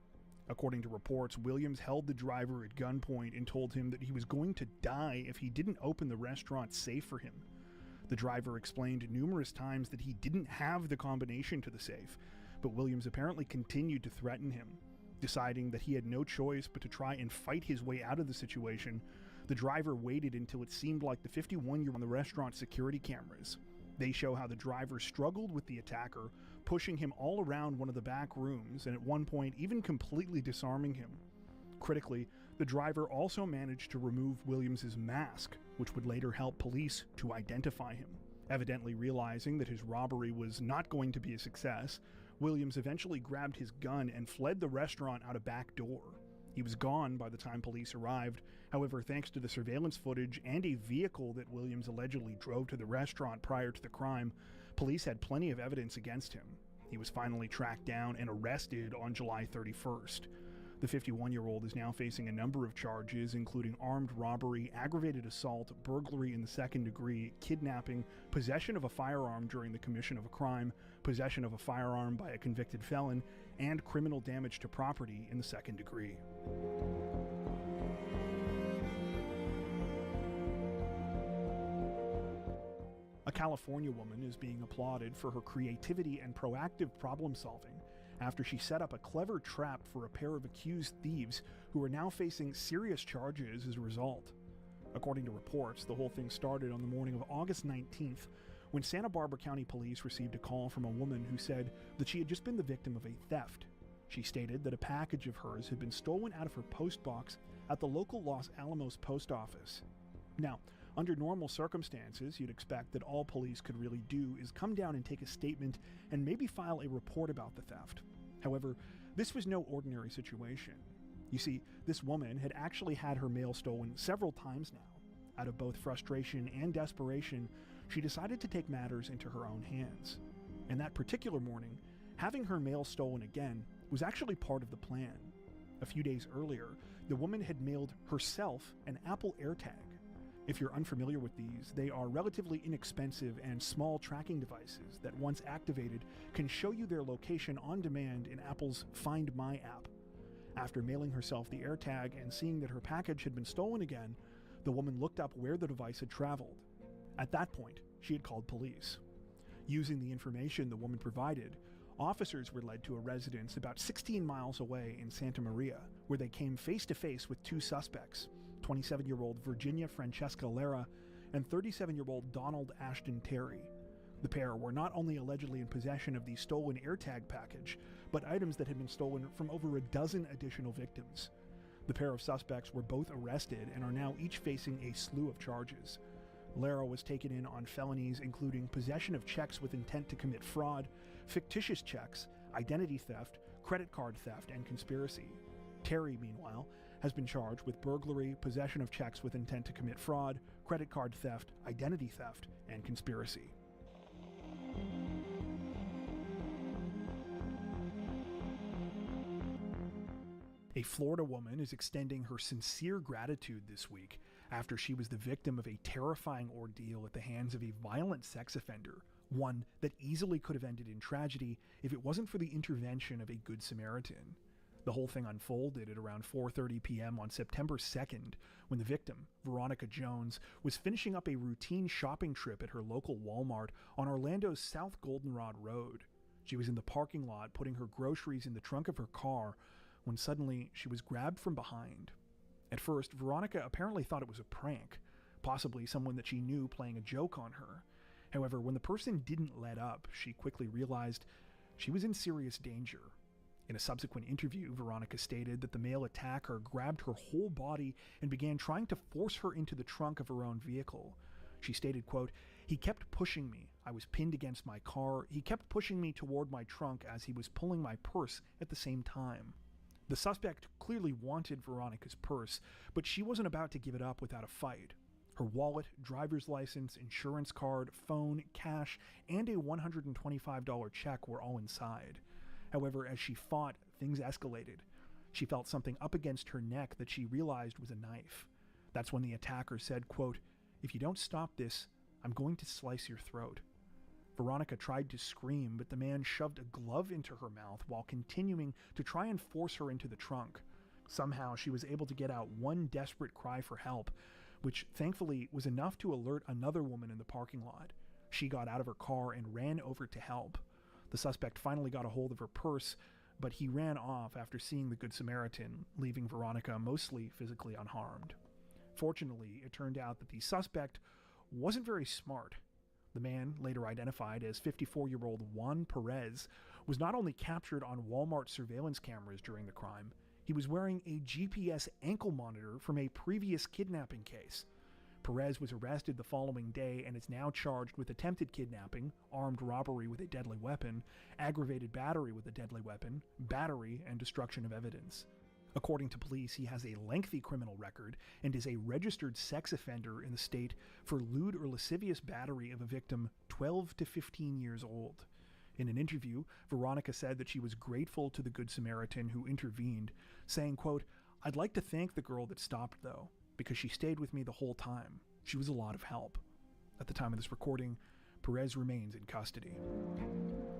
According to reports, Williams held the driver at gunpoint and told him that he was going to die if he didn't open the restaurant safe for him. The driver explained numerous times that he didn't have the combination to the safe, but Williams apparently continued to threaten him. Deciding that he had no choice but to try and fight his way out of the situation, the driver waited until it seemed like the 51-year-old on the restaurant security cameras. They show how the driver struggled with the attacker, pushing him all around one of the back rooms and at one point even completely disarming him. Critically, the driver also managed to remove Williams's mask, which would later help police to identify him. Evidently realizing that his robbery was not going to be a success, Williams eventually grabbed his gun and fled the restaurant out a back door. He was gone by the time police arrived. However, thanks to the surveillance footage and a vehicle that Williams allegedly drove to the restaurant prior to the crime, police had plenty of evidence against him. He was finally tracked down and arrested on July 31st. The 51-year-old is now facing a number of charges, including armed robbery, aggravated assault, burglary in the second degree, kidnapping, possession of a firearm during the commission of a crime, possession of a firearm by a convicted felon, and criminal damage to property in the second degree. A California woman is being applauded for her creativity and proactive problem solving after she set up a clever trap for a pair of accused thieves who are now facing serious charges as a result. According to reports, the whole thing started on the morning of August 19th when Santa Barbara County Police received a call from a woman who said that she had just been the victim of a theft. She stated that a package of hers had been stolen out of her post box at the local Los Alamos post office. Now, under normal circumstances, you'd expect that all police could really do is come down and take a statement and maybe file a report about the theft. However, this was no ordinary situation. You see, this woman had actually had her mail stolen several times now. Out of both frustration and desperation, she decided to take matters into her own hands. And that particular morning, having her mail stolen again was actually part of the plan. A few days earlier, the woman had mailed herself an Apple AirTag. If you're unfamiliar with these, they are relatively inexpensive and small tracking devices that, once activated, can show you their location on demand in Apple's Find My app. After mailing herself the AirTag and seeing that her package had been stolen again, the woman looked up where the device had traveled. At that point, she had called police. Using the information the woman provided, officers were led to a residence about 16 miles away in Santa Maria, where they came face to face with two suspects, 27-year-old Virginia Francesca Lara and 37-year-old Donald Ashton Terry. The pair were not only allegedly in possession of the stolen AirTag package, but items that had been stolen from over a dozen additional victims. The pair of suspects were both arrested and are now each facing a slew of charges. Lara was taken in on felonies including possession of checks with intent to commit fraud, fictitious checks, identity theft, credit card theft, and conspiracy. Terry, meanwhile, has been charged with burglary, possession of checks with intent to commit fraud, credit card theft, identity theft, and conspiracy. A Florida woman is extending her sincere gratitude this week after she was the victim of a terrifying ordeal at the hands of a violent sex offender, one that easily could have ended in tragedy if it wasn't for the intervention of a Good Samaritan. The whole thing unfolded at around 4:30 p.m. on September 2nd, when the victim, Veronica Jones, was finishing up a routine shopping trip at her local Walmart on Orlando's South Goldenrod Road. She was in the parking lot putting her groceries in the trunk of her car when suddenly she was grabbed from behind. At first, Veronica apparently thought it was a prank, possibly someone that she knew playing a joke on her. However, when the person didn't let up, she quickly realized she was in serious danger. In a subsequent interview, Veronica stated that the male attacker grabbed her whole body and began trying to force her into the trunk of her own vehicle. She stated, quote, "He kept pushing me. I was pinned against my car. He kept pushing me toward my trunk as he was pulling my purse at the same time." The suspect clearly wanted Veronica's purse, but she wasn't about to give it up without a fight. Her wallet, driver's license, insurance card, phone, cash, and a $125 check were all inside. However, as she fought, things escalated. She felt something up against her neck that she realized was a knife. That's when the attacker said, quote, "If you don't stop this, I'm going to slice your throat." Veronica tried to scream, but the man shoved a glove into her mouth while continuing to try and force her into the trunk. Somehow, she was able to get out one desperate cry for help, which thankfully was enough to alert another woman in the parking lot. She got out of her car and ran over to help. The suspect finally got a hold of her purse, but he ran off after seeing the Good Samaritan, leaving Veronica mostly physically unharmed. Fortunately, it turned out that the suspect wasn't very smart. The man, later identified as 54-year-old Juan Perez, was not only captured on Walmart surveillance cameras during the crime, he was wearing a GPS ankle monitor from a previous kidnapping case. Perez was arrested the following day and is now charged with attempted kidnapping, armed robbery with a deadly weapon, aggravated battery with a deadly weapon, battery, and destruction of evidence. According to police, he has a lengthy criminal record and is a registered sex offender in the state for lewd or lascivious battery of a victim 12 to 15 years old. In an interview, Veronica said that she was grateful to the Good Samaritan who intervened, saying, quote, "I'd like to thank the girl that stopped, though, because she stayed with me the whole time. She was a lot of help." At the time of this recording, Perez remains in custody.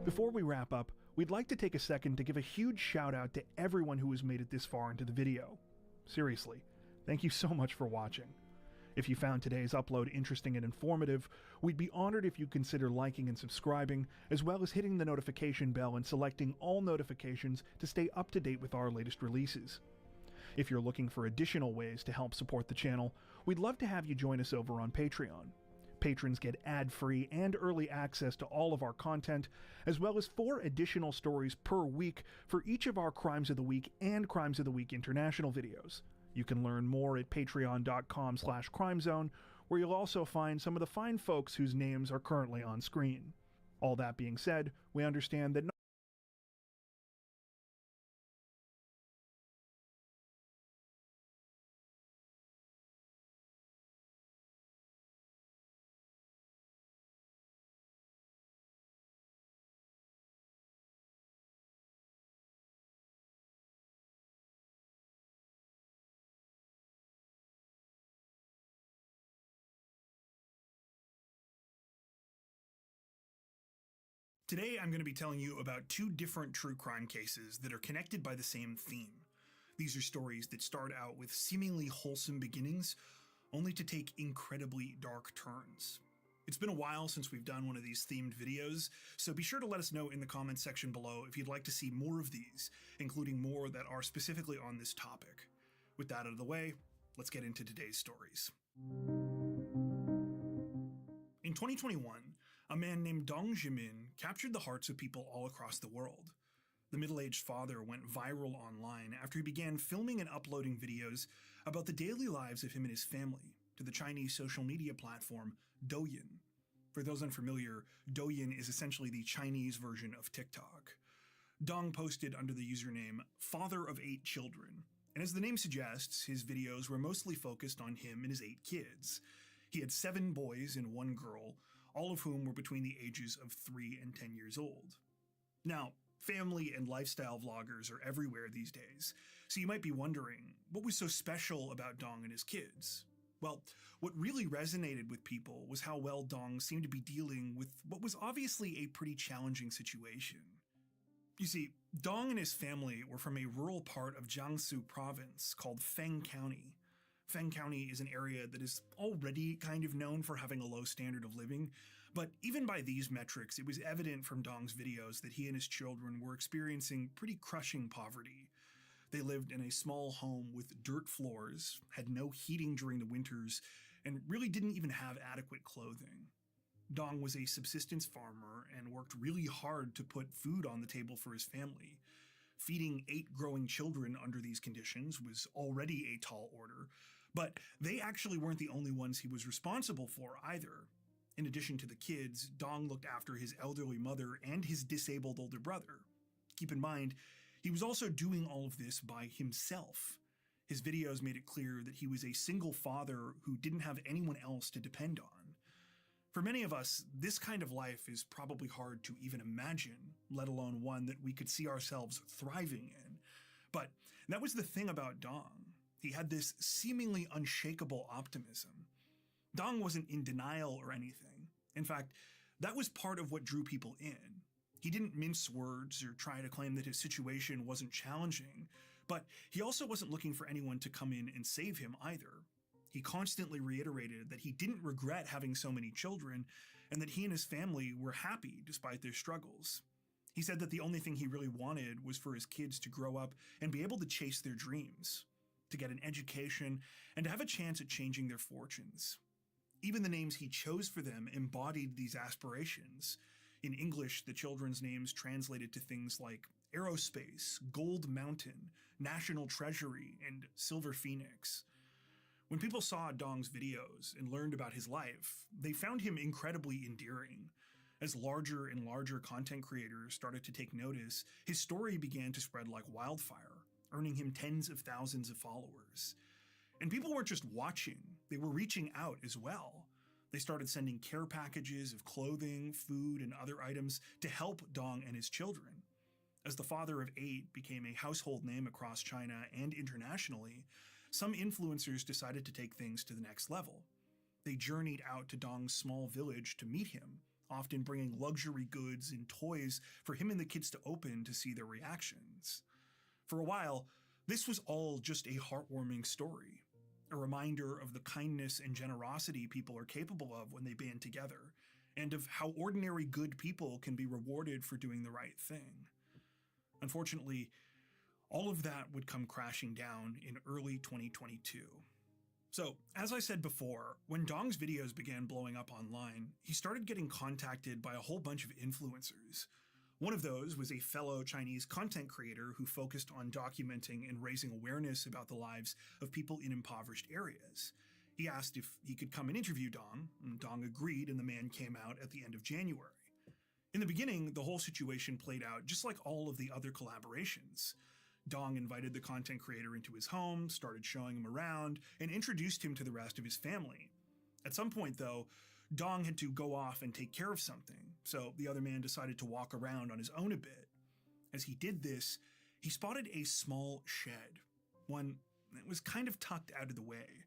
Before we wrap up, we'd like to take a second to give a huge shout out to everyone who has made it this far into the video. Seriously, thank you so much for watching. If you found today's upload interesting and informative, we'd be honored if you'd consider liking and subscribing, as well as hitting the notification bell and selecting all notifications to stay up to date with our latest releases. If you're looking for additional ways to help support the channel, we'd love to have you join us over on Patreon. Patrons get ad-free and early access to all of our content, as well as 4 additional stories per week for each of our Crimes of the Week and Crimes of the Week International videos. You can learn more at patreon.com/crimezone, where you'll also find some of the fine folks whose names are currently on screen. All that being said, we understand that Today, I'm going to be telling you about 2 different true crime cases that are connected by the same theme. These are stories that start out with seemingly wholesome beginnings, only to take incredibly dark turns. It's been a while since we've done one of these themed videos, so be sure to let us know in the comments section below if you'd like to see more of these, including more that are specifically on this topic. With that out of the way, let's get into today's stories. In 2021, A man named Dong Jimin captured the hearts of people all across the world. The middle-aged father went viral online after he began filming and uploading videos about the daily lives of him and his family to the Chinese social media platform Douyin. For those unfamiliar, Douyin is essentially the Chinese version of TikTok. Dong posted under the username Father of 8 Children, and as the name suggests, his videos were mostly focused on him and his 8 kids. He had 7 boys and 1 girl, all of whom were between the ages of 3 and 10 years old. Now, family and lifestyle vloggers are everywhere these days, so you might be wondering, what was so special about Dong and his kids? Well, what really resonated with people was how well Dong seemed to be dealing with what was obviously a pretty challenging situation. You see, Dong and his family were from a rural part of Jiangsu province called Feng County. Feng County is an area that is already kind of known for having a low standard of living, but even by these metrics, it was evident from Dong's videos that he and his children were experiencing pretty crushing poverty. They lived in a small home with dirt floors, had no heating during the winters, and really didn't even have adequate clothing. Dong was a subsistence farmer and worked really hard to put food on the table for his family. Feeding 8 growing children under these conditions was already a tall order, but they actually weren't the only ones he was responsible for either. In addition to the kids, Dong looked after his elderly mother and his disabled older brother. Keep in mind, he was also doing all of this by himself. His videos made it clear that he was a single father who didn't have anyone else to depend on. For many of us, this kind of life is probably hard to even imagine, let alone one that we could see ourselves thriving in. But that was the thing about Dong. He had this seemingly unshakable optimism. Dong wasn't in denial or anything. In fact, that was part of what drew people in. He didn't mince words or try to claim that his situation wasn't challenging, but he also wasn't looking for anyone to come in and save him either. He constantly reiterated that he didn't regret having so many children and that he and his family were happy despite their struggles. He said that the only thing he really wanted was for his kids to grow up and be able to chase their dreams, to get an education, and to have a chance at changing their fortunes. Even the names he chose for them embodied these aspirations. In English, the children's names translated to things like Aerospace, Gold Mountain, National Treasury, and Silver Phoenix. When people saw Dong's videos and learned about his life, they found him incredibly endearing. As larger and larger content creators started to take notice, his story began to spread like wildfire, earning him tens of thousands of followers. And people weren't just watching, they were reaching out as well. They started sending care packages of clothing, food, and other items to help Dong and his children. As the father of 8 became a household name across China and internationally, some influencers decided to take things to the next level. They journeyed out to Dong's small village to meet him, often bringing luxury goods and toys for him and the kids to open to see their reactions. For a while, this was all just a heartwarming story, a reminder of the kindness and generosity people are capable of when they band together, and of how ordinary good people can be rewarded for doing the right thing. Unfortunately, all of that would come crashing down in early 2022. So, as I said before, when Dong's videos began blowing up online, he started getting contacted by a whole bunch of influencers. One of those was a fellow Chinese content creator who focused on documenting and raising awareness about the lives of people in impoverished areas. He asked if he could come and interview Dong, and Dong agreed, and the man came out at the end of January. In the beginning, the whole situation played out just like all of the other collaborations. Dong invited the content creator into his home, started showing him around, and introduced him to the rest of his family. At some point, though, Dong had to go off and take care of something, so the other man decided to walk around on his own a bit. As he did this, he spotted a small shed, one that was kind of tucked out of the way.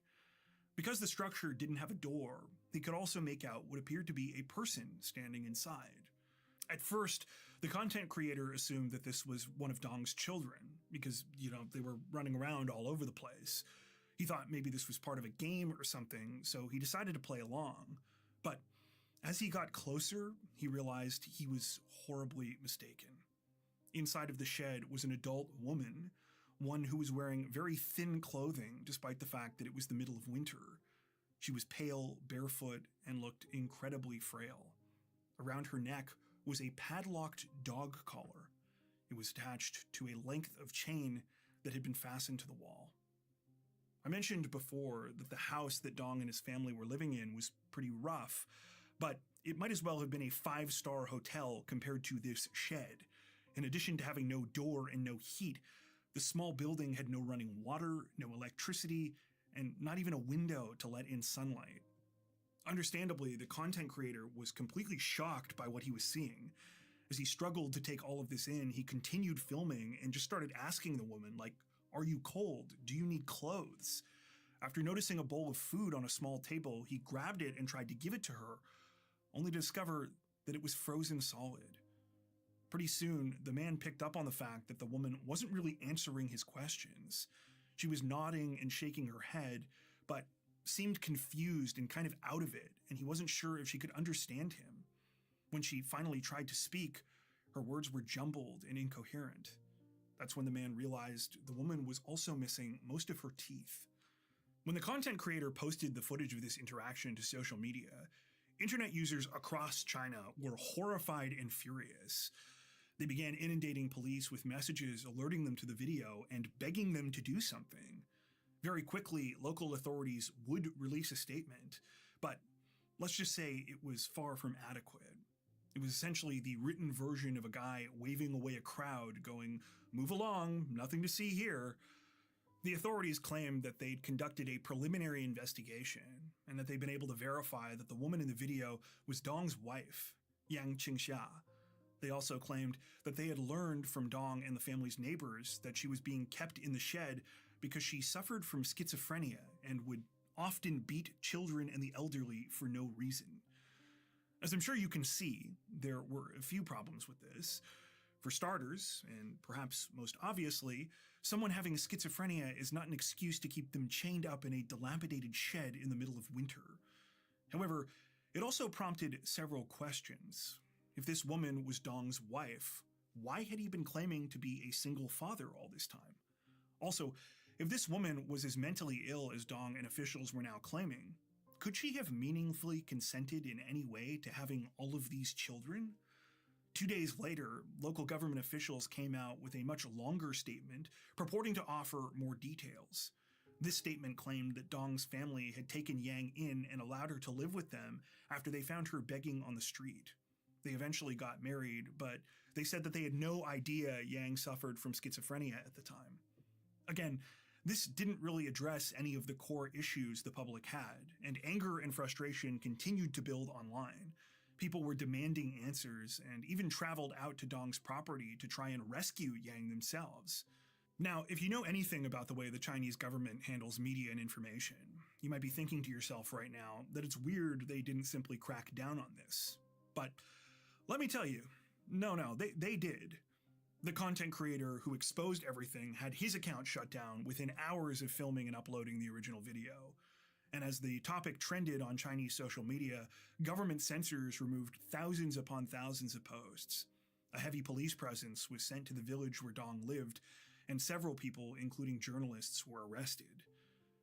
Because the structure didn't have a door, he could also make out what appeared to be a person standing inside. At first, the content creator assumed that this was one of Dong's children, because, they were running around all over the place. He thought maybe this was part of a game or something, so he decided to play along. But as he got closer, he realized he was horribly mistaken. Inside of the shed was an adult woman, one who was wearing very thin clothing despite the fact that it was the middle of winter. She was pale, barefoot, and looked incredibly frail. Around her neck was a padlocked dog collar. It was attached to a length of chain that had been fastened to the wall. I mentioned before that the house that Dong and his family were living in was pretty rough, but it might as well have been a 5-star hotel compared to this shed. In addition to having no door and no heat, the small building had no running water, no electricity, and not even a window to let in sunlight. Understandably, the content creator was completely shocked by what he was seeing. As he struggled to take all of this in, he continued filming and just started asking the woman, like, "Are you cold? Do you need clothes?" After noticing a bowl of food on a small table, he grabbed it and tried to give it to her, only to discover that it was frozen solid. Pretty soon, the man picked up on the fact that the woman wasn't really answering his questions. She was nodding and shaking her head, but seemed confused and kind of out of it, and he wasn't sure if she could understand him. When she finally tried to speak, her words were jumbled and incoherent. That's when the man realized the woman was also missing most of her teeth. When the content creator posted the footage of this interaction to social media, internet users across China were horrified and furious. They began inundating police with messages alerting them to the video and begging them to do something. Very quickly, local authorities would release a statement, but let's just say it was far from adequate. It was essentially the written version of a guy waving away a crowd, going, "Move along, nothing to see here." The authorities claimed that they'd conducted a preliminary investigation and that they'd been able to verify that the woman in the video was Dong's wife, Yang Qingxia. They also claimed that they had learned from Dong and the family's neighbors that she was being kept in the shed because she suffered from schizophrenia and would often beat children and the elderly for no reason. As I'm sure you can see, there were a few problems with this. For starters, and perhaps most obviously, someone having schizophrenia is not an excuse to keep them chained up in a dilapidated shed in the middle of winter. However, it also prompted several questions. If this woman was Dong's wife, why had he been claiming to be a single father all this time? Also, if this woman was as mentally ill as Dong and officials were now claiming, could she have meaningfully consented in any way to having all of these children? 2 days later, local government officials came out with a much longer statement purporting to offer more details. This statement claimed that Dong's family had taken Yang in and allowed her to live with them after they found her begging on the street. They eventually got married, but they said that they had no idea Yang suffered from schizophrenia at the time. Again, this didn't really address any of the core issues the public had, and anger and frustration continued to build online. People were demanding answers and even traveled out to Dong's property to try and rescue Yang themselves. Now, if you know anything about the way the Chinese government handles media and information, you might be thinking to yourself right now that it's weird they didn't simply crack down on this. But let me tell you, no, they did. The content creator who exposed everything had his account shut down within hours of filming and uploading the original video. And as the topic trended on Chinese social media, government censors removed thousands upon thousands of posts. A heavy police presence was sent to the village where Dong lived, and several people, including journalists, were arrested.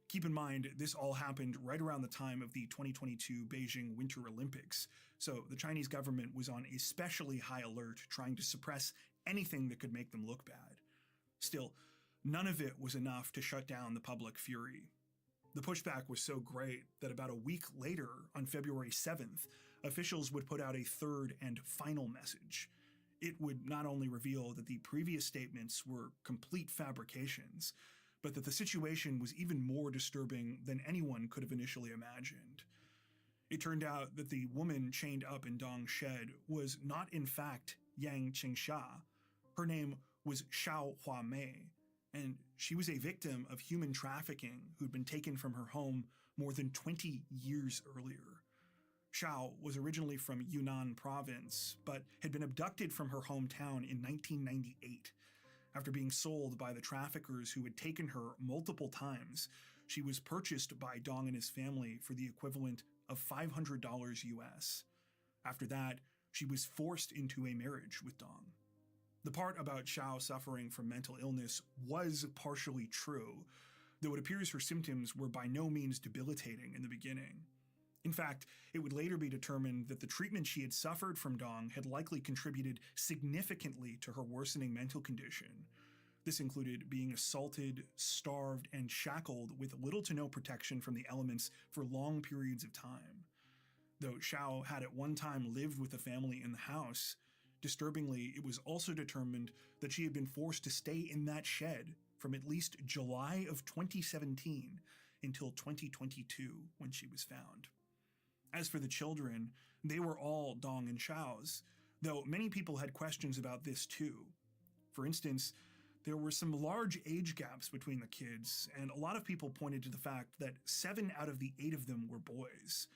Keep in mind, this all happened right around the time of the 2022 Beijing Winter Olympics, so the Chinese government was on especially high alert trying to suppress anything that could make them look bad. Still, none of it was enough to shut down the public fury. The pushback was so great that about a week later, on February 7th, officials would put out a third and final message. It would not only reveal that the previous statements were complete fabrications, but that the situation was even more disturbing than anyone could have initially imagined. It turned out that the woman chained up in Dong's shed was not in fact Yang Qingxia. Her name was Shao Huamei, and she was a victim of human trafficking who'd been taken from her home more than 20 years earlier. Shao was originally from Yunnan province, but had been abducted from her hometown in 1998. After being sold by the traffickers who had taken her multiple times, she was purchased by Dong and his family for the equivalent of $500 US. After that, she was forced into a marriage with Dong. The part about Shao suffering from mental illness was partially true, though it appears her symptoms were by no means debilitating in the beginning. In fact, it would later be determined that the treatment she had suffered from Dong had likely contributed significantly to her worsening mental condition. This included being assaulted, starved, and shackled with little to no protection from the elements for long periods of time. Though Xiao had at one time lived with a family in the house, disturbingly, it was also determined that she had been forced to stay in that shed from at least July of 2017 until 2022 when she was found. As for the children, they were all Dong and Xiao's, though many people had questions about this too. For instance, there were some large age gaps between the kids, and a lot of people pointed to the fact that 7 out of the 8 of them were boys.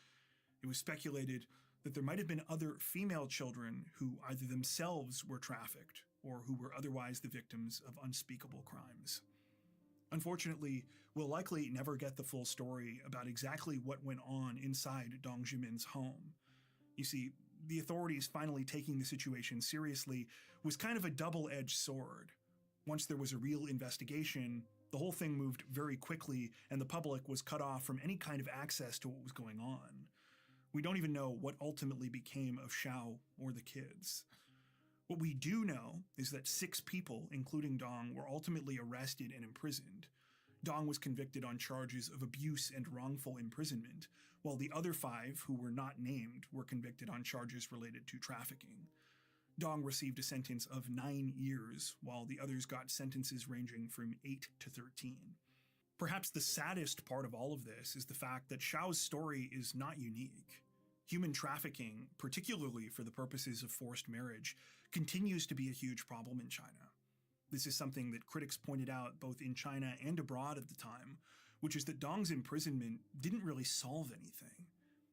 It was speculated that there might have been other female children who either themselves were trafficked or who were otherwise the victims of unspeakable crimes. Unfortunately, we'll likely never get the full story about exactly what went on inside Dong Zhimin's home. You see, the authorities finally taking the situation seriously was kind of a double-edged sword. Once there was a real investigation, the whole thing moved very quickly and the public was cut off from any kind of access to what was going on. We don't even know what ultimately became of Xiao or the kids. What we do know is that 6 people, including Dong, were ultimately arrested and imprisoned. Dong was convicted on charges of abuse and wrongful imprisonment, while the other 5, who were not named, were convicted on charges related to trafficking. Dong received a sentence of 9 years, while the others got sentences ranging from 8 to 13. Perhaps the saddest part of all of this is the fact that Xiao's story is not unique. Human trafficking, particularly for the purposes of forced marriage, continues to be a huge problem in China. This is something that critics pointed out both in China and abroad at the time, which is that Dong's imprisonment didn't really solve anything.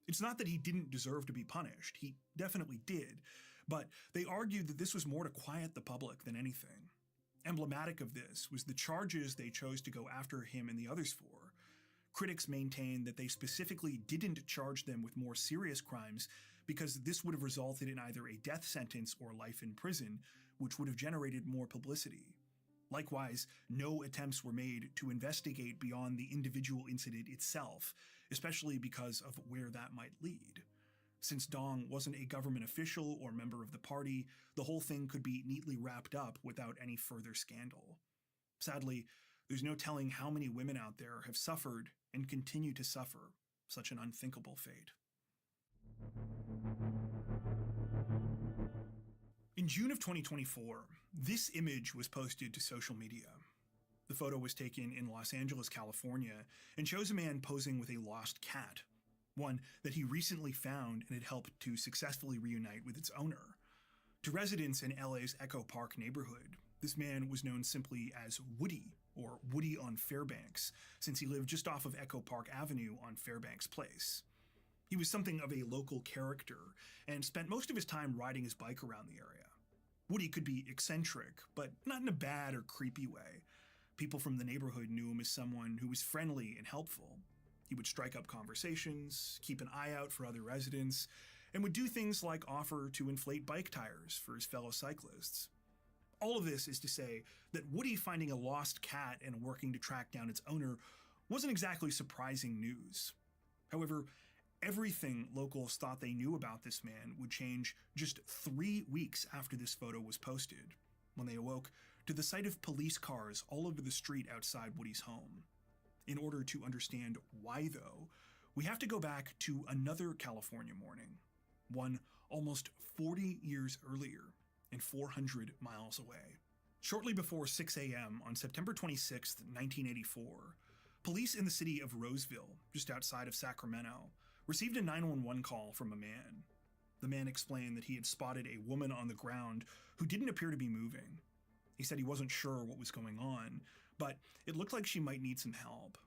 It's not that he didn't deserve to be punished, he definitely did, but they argued that this was more to quiet the public than anything. Emblematic of this was the charges they chose to go after him and the others for. Critics maintain that they specifically didn't charge them with more serious crimes because this would have resulted in either a death sentence or life in prison, which would have generated more publicity. Likewise, no attempts were made to investigate beyond the individual incident itself, especially because of where that might lead. Since Dong wasn't a government official or member of the party, the whole thing could be neatly wrapped up without any further scandal. Sadly, there's no telling how many women out there have suffered and continue to suffer such an unthinkable fate. In June of 2024, this image was posted to social media. The photo was taken in Los Angeles, California, and shows a man posing with a lost cat, one that he recently found and had helped to successfully reunite with its owner. To residents in LA's Echo Park neighborhood, this man was known simply as Woody, or Woody on Fairbanks, since he lived just off of Echo Park Avenue on Fairbanks Place. He was something of a local character, and spent most of his time riding his bike around the area. Woody could be eccentric, but not in a bad or creepy way. People from the neighborhood knew him as someone who was friendly and helpful. He would strike up conversations, keep an eye out for other residents, and would do things like offer to inflate bike tires for his fellow cyclists. All of this is to say that Woody finding a lost cat and working to track down its owner wasn't exactly surprising news. However, everything locals thought they knew about this man would change just 3 weeks after this photo was posted, when they awoke to the sight of police cars all over the street outside Woody's home. In order to understand why, though, we have to go back to another California morning, one almost 40 years earlier and 400 miles away. Shortly before 6 a.m. on September 26, 1984, police in the city of Roseville, just outside of Sacramento, received a 911 call from a man. The man explained that he had spotted a woman on the ground who didn't appear to be moving. He said he wasn't sure what was going on, but it looked like she might need some help.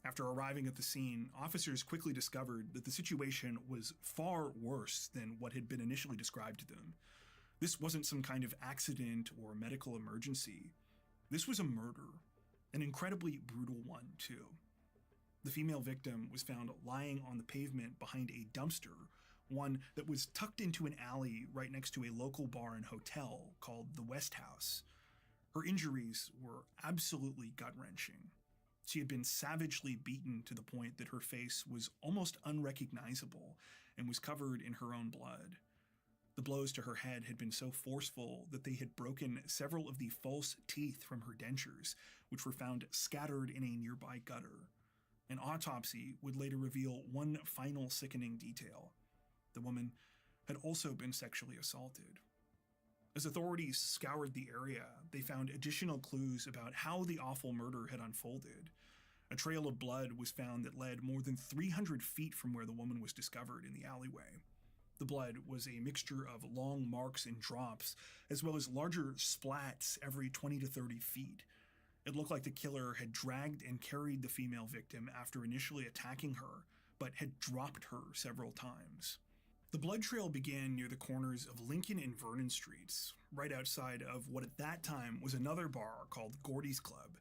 After arriving at the scene, officers quickly discovered that the situation was far worse than what had been initially described to them. This wasn't some kind of accident or medical emergency. This was a murder, an incredibly brutal one, too. The female victim was found lying on the pavement behind a dumpster, one that was tucked into an alley right next to a local bar and hotel called the West House. Her injuries were absolutely gut-wrenching. She had been savagely beaten to the point that her face was almost unrecognizable and was covered in her own blood. The blows to her head had been so forceful that they had broken several of the false teeth from her dentures, which were found scattered in a nearby gutter. An autopsy would later reveal one final sickening detail. The woman had also been sexually assaulted. As authorities scoured the area, they found additional clues about how the awful murder had unfolded. A trail of blood was found that led more than 300 feet from where the woman was discovered in the alleyway. The blood was a mixture of long marks and drops, as well as larger splats every 20 to 30 feet. It looked like the killer had dragged and carried the female victim after initially attacking her, but had dropped her several times. The blood trail began near the corners of Lincoln and Vernon Streets, right outside of what at that time was another bar called Gordy's Club.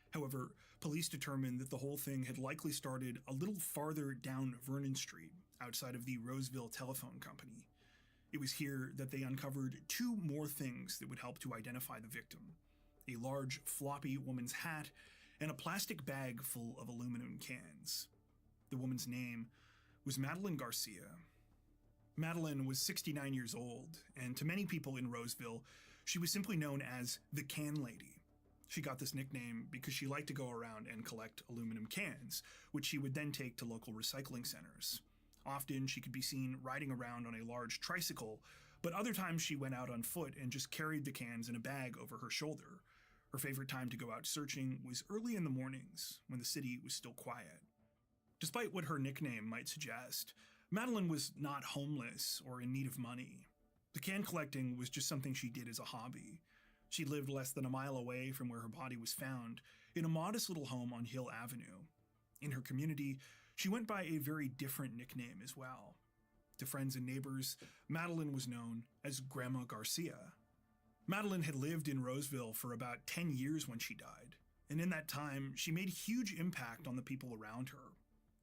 However, police determined that the whole thing had likely started a little farther down Vernon Street, outside of the Roseville Telephone Company. It was here that they uncovered two more things that would help to identify the victim: a large, floppy woman's hat and a plastic bag full of aluminum cans. The woman's name was Madeline Garcia. Madeline was 69 years old, and to many people in Roseville, she was simply known as the Can Lady. She got this nickname because she liked to go around and collect aluminum cans, which she would then take to local recycling centers. Often she could be seen riding around on a large tricycle, but other times she went out on foot and just carried the cans in a bag over her shoulder. Her favorite time to go out searching was early in the mornings, when the city was still quiet. Despite what her nickname might suggest, Madeline was not homeless or in need of money. The can collecting was just something she did as a hobby. She lived less than a mile away from where her body was found, in a modest little home on Hill Avenue. In her community, she went by a very different nickname as well. To friends and neighbors, Madeline was known as Grandma Garcia. Madeline had lived in Roseville for about 10 years when she died, and in that time, she made huge impact on the people around her.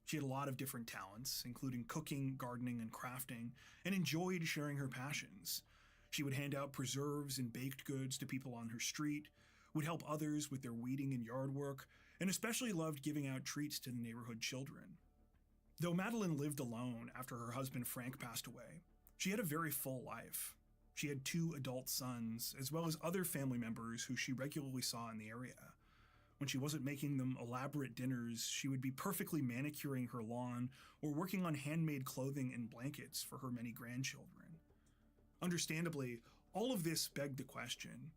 She had a lot of different talents, including cooking, gardening, and crafting, and enjoyed sharing her passions. She would hand out preserves and baked goods to people on her street, would help others with their weeding and yard work, and especially loved giving out treats to the neighborhood children. Though Madeline lived alone after her husband Frank passed away, she had a very full life. She had 2 adult sons, as well as other family members who she regularly saw in the area. When she wasn't making them elaborate dinners, she would be perfectly manicuring her lawn or working on handmade clothing and blankets for her many grandchildren. Understandably, all of this begged the question,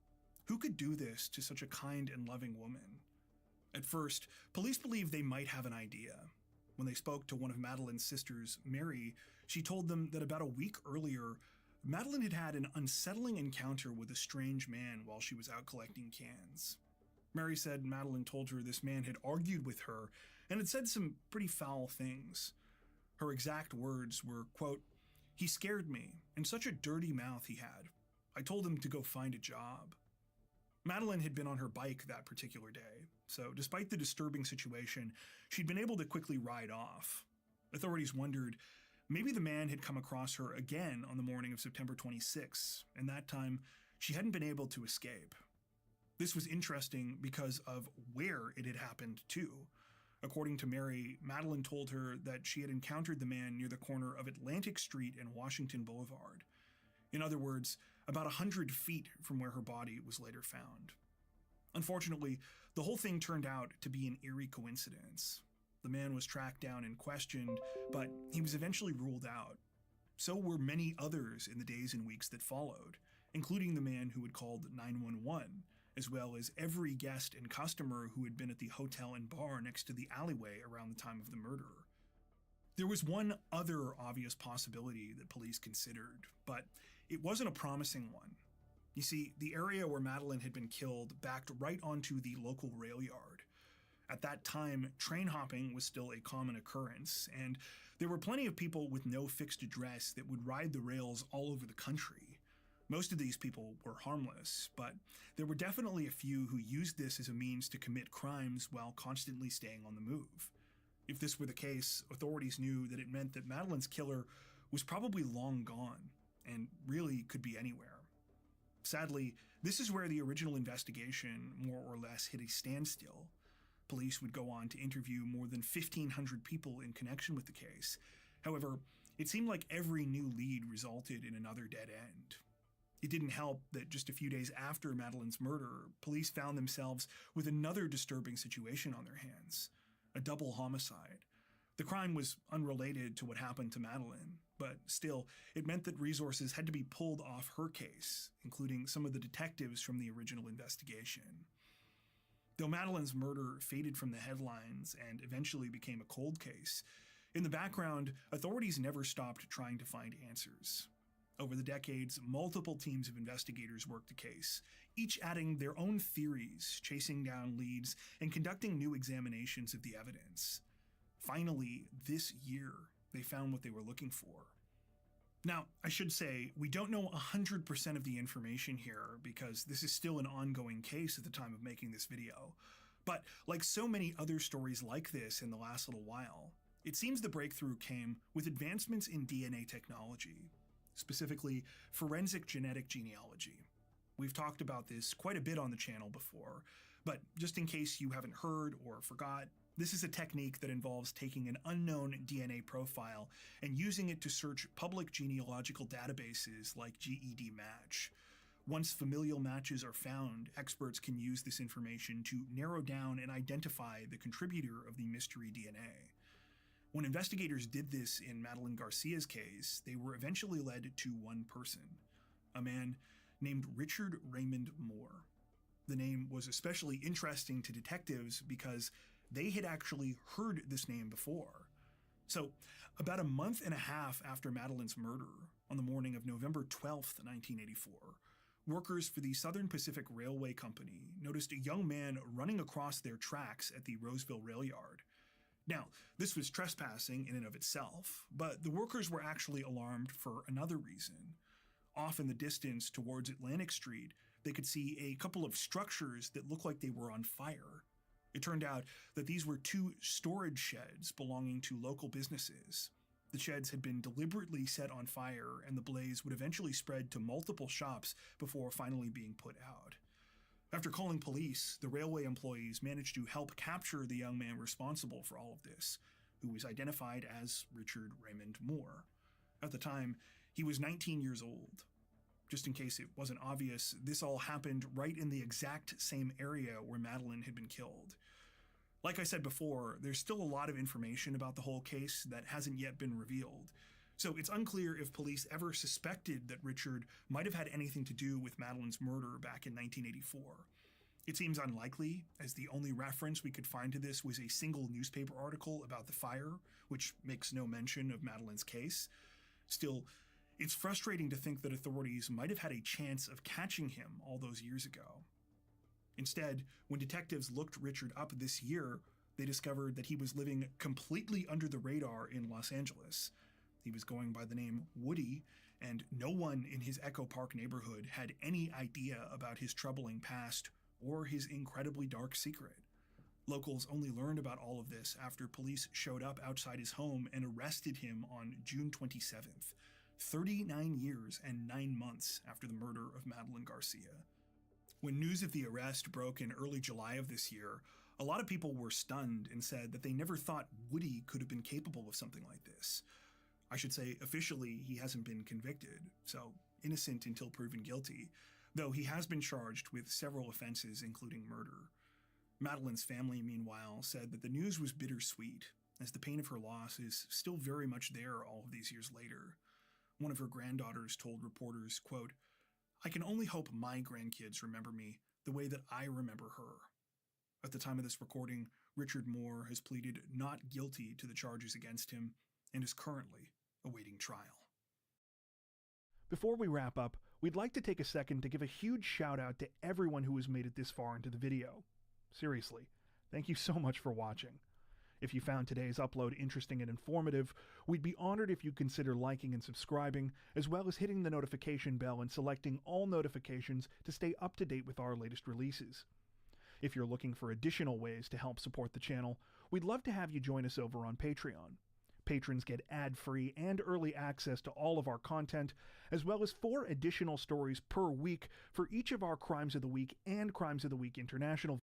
who could do this to such a kind and loving woman? At first, police believed they might have an idea. When they spoke to one of Madeline's sisters, Mary, she told them that about a week earlier, Madeline had had an unsettling encounter with a strange man while she was out collecting cans. Mary said Madeline told her this man had argued with her and had said some pretty foul things. Her exact words were, quote, "He scared me, and such a dirty mouth he had. I told him to go find a job." Madeline had been on her bike that particular day, so despite the disturbing situation, she'd been able to quickly ride off. Authorities wondered, maybe the man had come across her again on the morning of September 26, and that time she hadn't been able to escape. This was interesting because of where it had happened too. According to Mary, Madeline told her that she had encountered the man near the corner of Atlantic Street and Washington Boulevard. In other words, about 100 feet from where her body was later found. Unfortunately, the whole thing turned out to be an eerie coincidence. The man was tracked down and questioned, but he was eventually ruled out. So were many others in the days and weeks that followed, including the man who had called 911, as well as every guest and customer who had been at the hotel and bar next to the alleyway around the time of the murder. There was one other obvious possibility that police considered, but it wasn't a promising one. You see, the area where Madeline had been killed backed right onto the local rail yard. At that time, train hopping was still a common occurrence, and there were plenty of people with no fixed address that would ride the rails all over the country. Most of these people were harmless, but there were definitely a few who used this as a means to commit crimes while constantly staying on the move. If this were the case, authorities knew that it meant that Madeline's killer was probably long gone, and really could be anywhere. Sadly, this is where the original investigation more or less hit a standstill. Police would go on to interview more than 1,500 people in connection with the case. However, it seemed like every new lead resulted in another dead end. It didn't help that just a few days after Madeleine's murder, police found themselves with another disturbing situation on their hands: a double homicide. The crime was unrelated to what happened to Madeleine, but still, it meant that resources had to be pulled off her case, including some of the detectives from the original investigation. Though Madeleine's murder faded from the headlines and eventually became a cold case, in the background, authorities never stopped trying to find answers. Over the decades, multiple teams of investigators worked the case, each adding their own theories, chasing down leads, and conducting new examinations of the evidence. Finally, this year, they found what they were looking for. Now, I should say, we don't know 100% of the information here because this is still an ongoing case at the time of making this video. But like so many other stories like this in the last little while, it seems the breakthrough came with advancements in DNA technology, specifically forensic genetic genealogy. We've talked about this quite a bit on the channel before, but just in case you haven't heard or forgot, this is a technique that involves taking an unknown DNA profile and using it to search public genealogical databases like GEDmatch. Once familial matches are found, experts can use this information to narrow down and identify the contributor of the mystery DNA. When investigators did this in Madeleine Garcia's case, they were eventually led to one person, a man named Richard Raymond Moore. The name was especially interesting to detectives because they had actually heard this name before. So, about a month and a half after Madeleine's murder, on the morning of November 12th, 1984, workers for the Southern Pacific Railway Company noticed a young man running across their tracks at the Roseville rail yard. Now, this was trespassing in and of itself, but the workers were actually alarmed for another reason. Off in the distance towards Atlantic Street, they could see a couple of structures that looked like they were on fire. It turned out that these were two storage sheds belonging to local businesses. The sheds had been deliberately set on fire, and the blaze would eventually spread to multiple shops before finally being put out. After calling police, the railway employees managed to help capture the young man responsible for all of this, who was identified as Richard Raymond Moore. At the time, he was 19 years old. Just in case it wasn't obvious, this all happened right in the exact same area where Madeleine had been killed. Like I said before, there's still a lot of information about the whole case that hasn't yet been revealed, so it's unclear if police ever suspected that Richard might have had anything to do with Madeleine's murder back in 1984. It seems unlikely, as the only reference we could find to this was a single newspaper article about the fire, which makes no mention of Madeleine's case. Still, it's frustrating to think that authorities might have had a chance of catching him all those years ago. Instead, when detectives looked Richard up this year, they discovered that he was living completely under the radar in Los Angeles. He was going by the name Woody, and no one in his Echo Park neighborhood had any idea about his troubling past or his incredibly dark secret. Locals only learned about all of this after police showed up outside his home and arrested him on June 27th, 39 years and 9 months after the murder of Madeleine Garcia. When news of the arrest broke in early July of this year, a lot of people were stunned and said that they never thought Woody could have been capable of something like this. I should say, officially, he hasn't been convicted, so innocent until proven guilty, though he has been charged with several offenses, including murder. Madeleine's family, meanwhile, said that the news was bittersweet, as the pain of her loss is still very much there all of these years later. One of her granddaughters told reporters, quote, "I can only hope my grandkids remember me the way that I remember her." At the time of this recording, Richard Moore has pleaded not guilty to the charges against him and is currently awaiting trial. Before we wrap up, we'd like to take a second to give a huge shout out to everyone who has made it this far into the video. Seriously, thank you so much for watching. If you found today's upload interesting and informative, we'd be honored if you'd consider liking and subscribing, as well as hitting the notification bell and selecting all notifications to stay up to date with our latest releases. If you're looking for additional ways to help support the channel, we'd love to have you join us over on Patreon. Patrons get ad-free and early access to all of our content, as well as 4 additional stories per week for each of our Crimes of the Week and Crimes of the Week International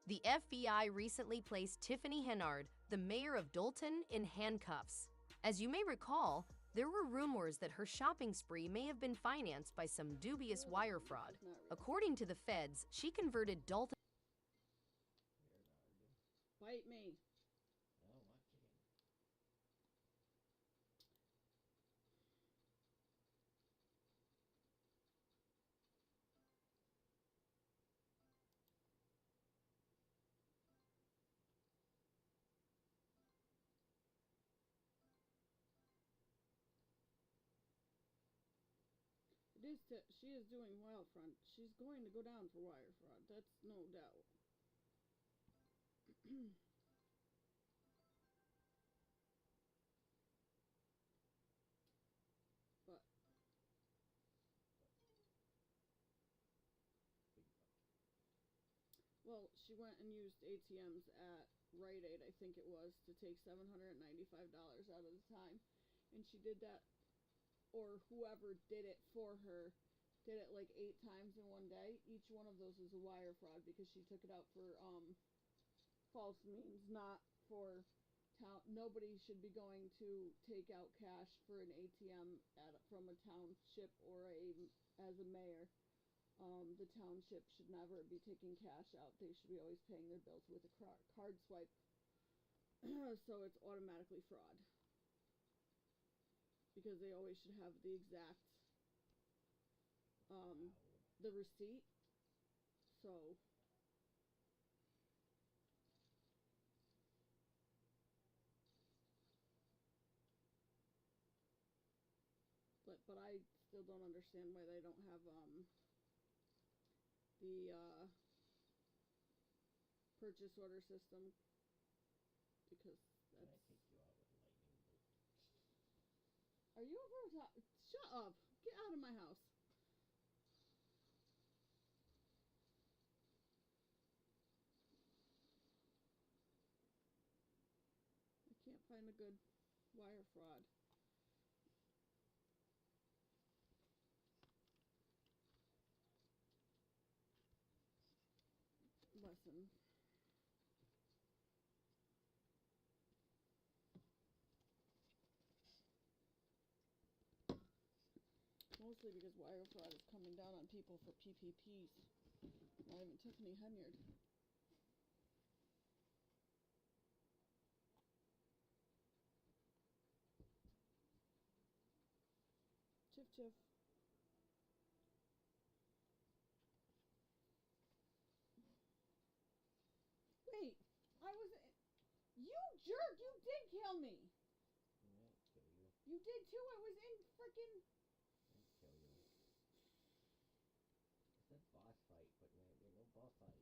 The FBI recently placed Tiffany Hennard, the mayor of Dolton, in handcuffs. As you may recall, there were rumors that her shopping spree may have been financed by some dubious wire fraud. According to the feds, she converted Dolton. Bite me. Oh, my chicken. She is doing wire fraud. She's going to go down for wire fraud. That's no doubt. But well, she went and used ATMs at Rite Aid, I think it was, to take $795 out of the time, and she did that, or whoever did it for her, did it like 8 times in one day. Each one of those is a wire fraud because she took it out for false means, not for town. Nobody should be going to take out cash for an ATM from a township or as a mayor. The township should never be taking cash out. They should be always paying their bills with a card swipe. So it's automatically fraud. Because they always should have the exact, the receipt. So, but I still don't understand why they don't have, the purchase order system, because that's... I take you out with a lightning bolt. Are you over top? Shut up! Get out of my house! I can't find a good wire fraud. Lesson. Mostly because wire fraud is coming down on people for PPPs. Not even Tiffany Henyard. Chiff chiff. Wait, I was... You jerk! You did kill me! I didn't kill you. You did too! I was in frickin'... I didn't kill you. It's a boss fight, but there ain't no boss fight.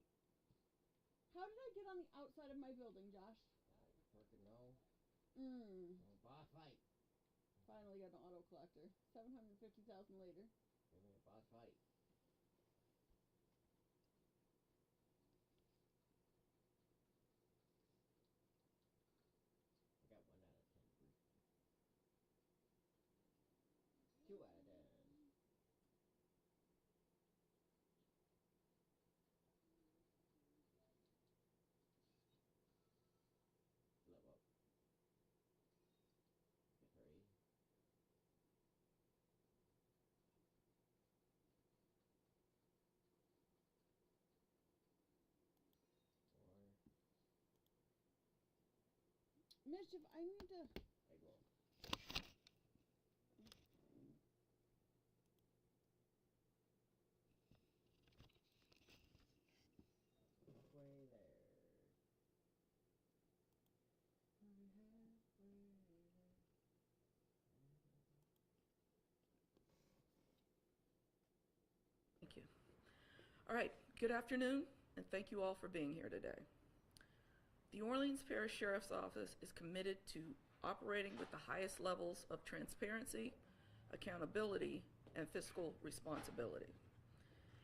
How did I get on the outside of my building, Josh? I fucking know. No boss fight. Finally got an auto collector. 750,000 later. Give me a boss fight. I got 1 out of 10 briefly. 2 out of 10. Blow up. Get 3. Mischief, I need to... Egg roll. Halfway there. Thank you. All right, good afternoon, and thank you all for being here today. The Orleans Parish Sheriff's Office is committed to operating with the highest levels of transparency, accountability, and fiscal responsibility.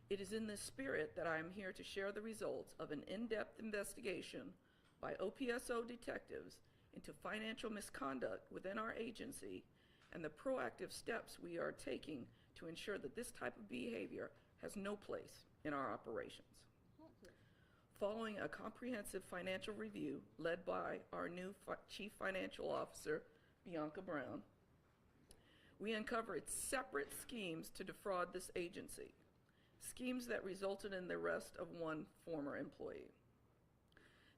It is in this spirit that I am here to share the results of an in-depth investigation by OPSO detectives into financial misconduct within our agency and the proactive steps we are taking to ensure that this type of behavior has no place in our operations. Following a comprehensive financial review led by our new Chief Financial Officer, Bianca Brown, we uncovered separate schemes to defraud this agency, schemes that resulted in the arrest of one former employee.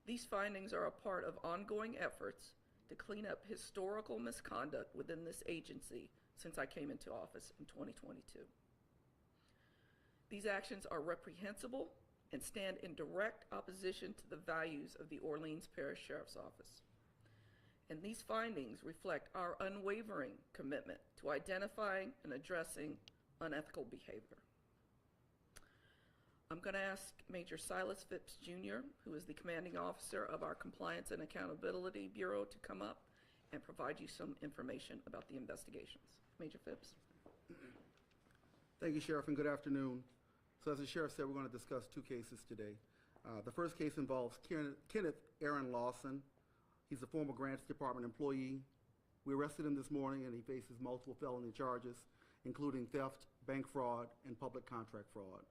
These findings are a part of ongoing efforts to clean up historical misconduct within this agency since I came into office in 2022. These actions are reprehensible and stand in direct opposition to the values of the Orleans Parish Sheriff's Office. And these findings reflect our unwavering commitment to identifying and addressing unethical behavior. I'm going to ask Major Silas Phipps Jr., who is the commanding officer of our Compliance and Accountability Bureau, to come up and provide you some information about the investigations. Major Phipps. Thank you, Sheriff, and good afternoon. So as the Sheriff said, we're going to discuss two cases today. The first case involves Kenneth Aaron Lawson. He's a former Grants Department employee. We arrested him this morning, and he faces multiple felony charges, including theft, bank fraud, and public contract fraud.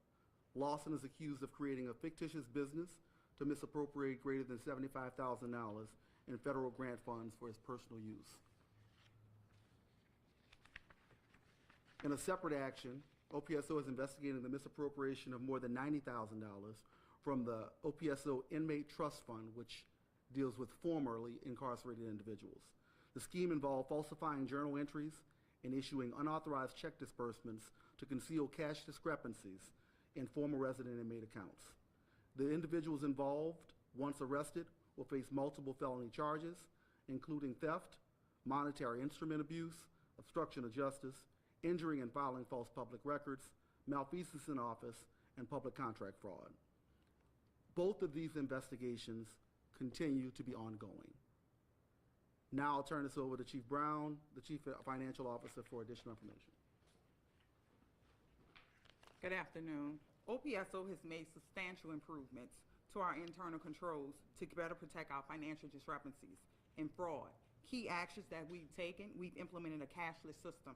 Lawson is accused of creating a fictitious business to misappropriate greater than $75,000 in federal grant funds for his personal use. In a separate action, OPSO is investigating the misappropriation of more than $90,000 from the OPSO Inmate Trust Fund, which deals with formerly incarcerated individuals. The scheme involved falsifying journal entries and issuing unauthorized check disbursements to conceal cash discrepancies in former resident inmate accounts. The individuals involved, once arrested, will face multiple felony charges, including theft, monetary instrument abuse, obstruction of justice, injuring and filing false public records, malfeasance in office, and public contract fraud. Both of these investigations continue to be ongoing. Now I'll turn this over to Chief Brown, the Chief Financial Officer, for additional information. Good afternoon. OPSO has made substantial improvements to our internal controls to better protect our financial discrepancies and fraud. Key actions that we've taken, we've implemented a cashless system.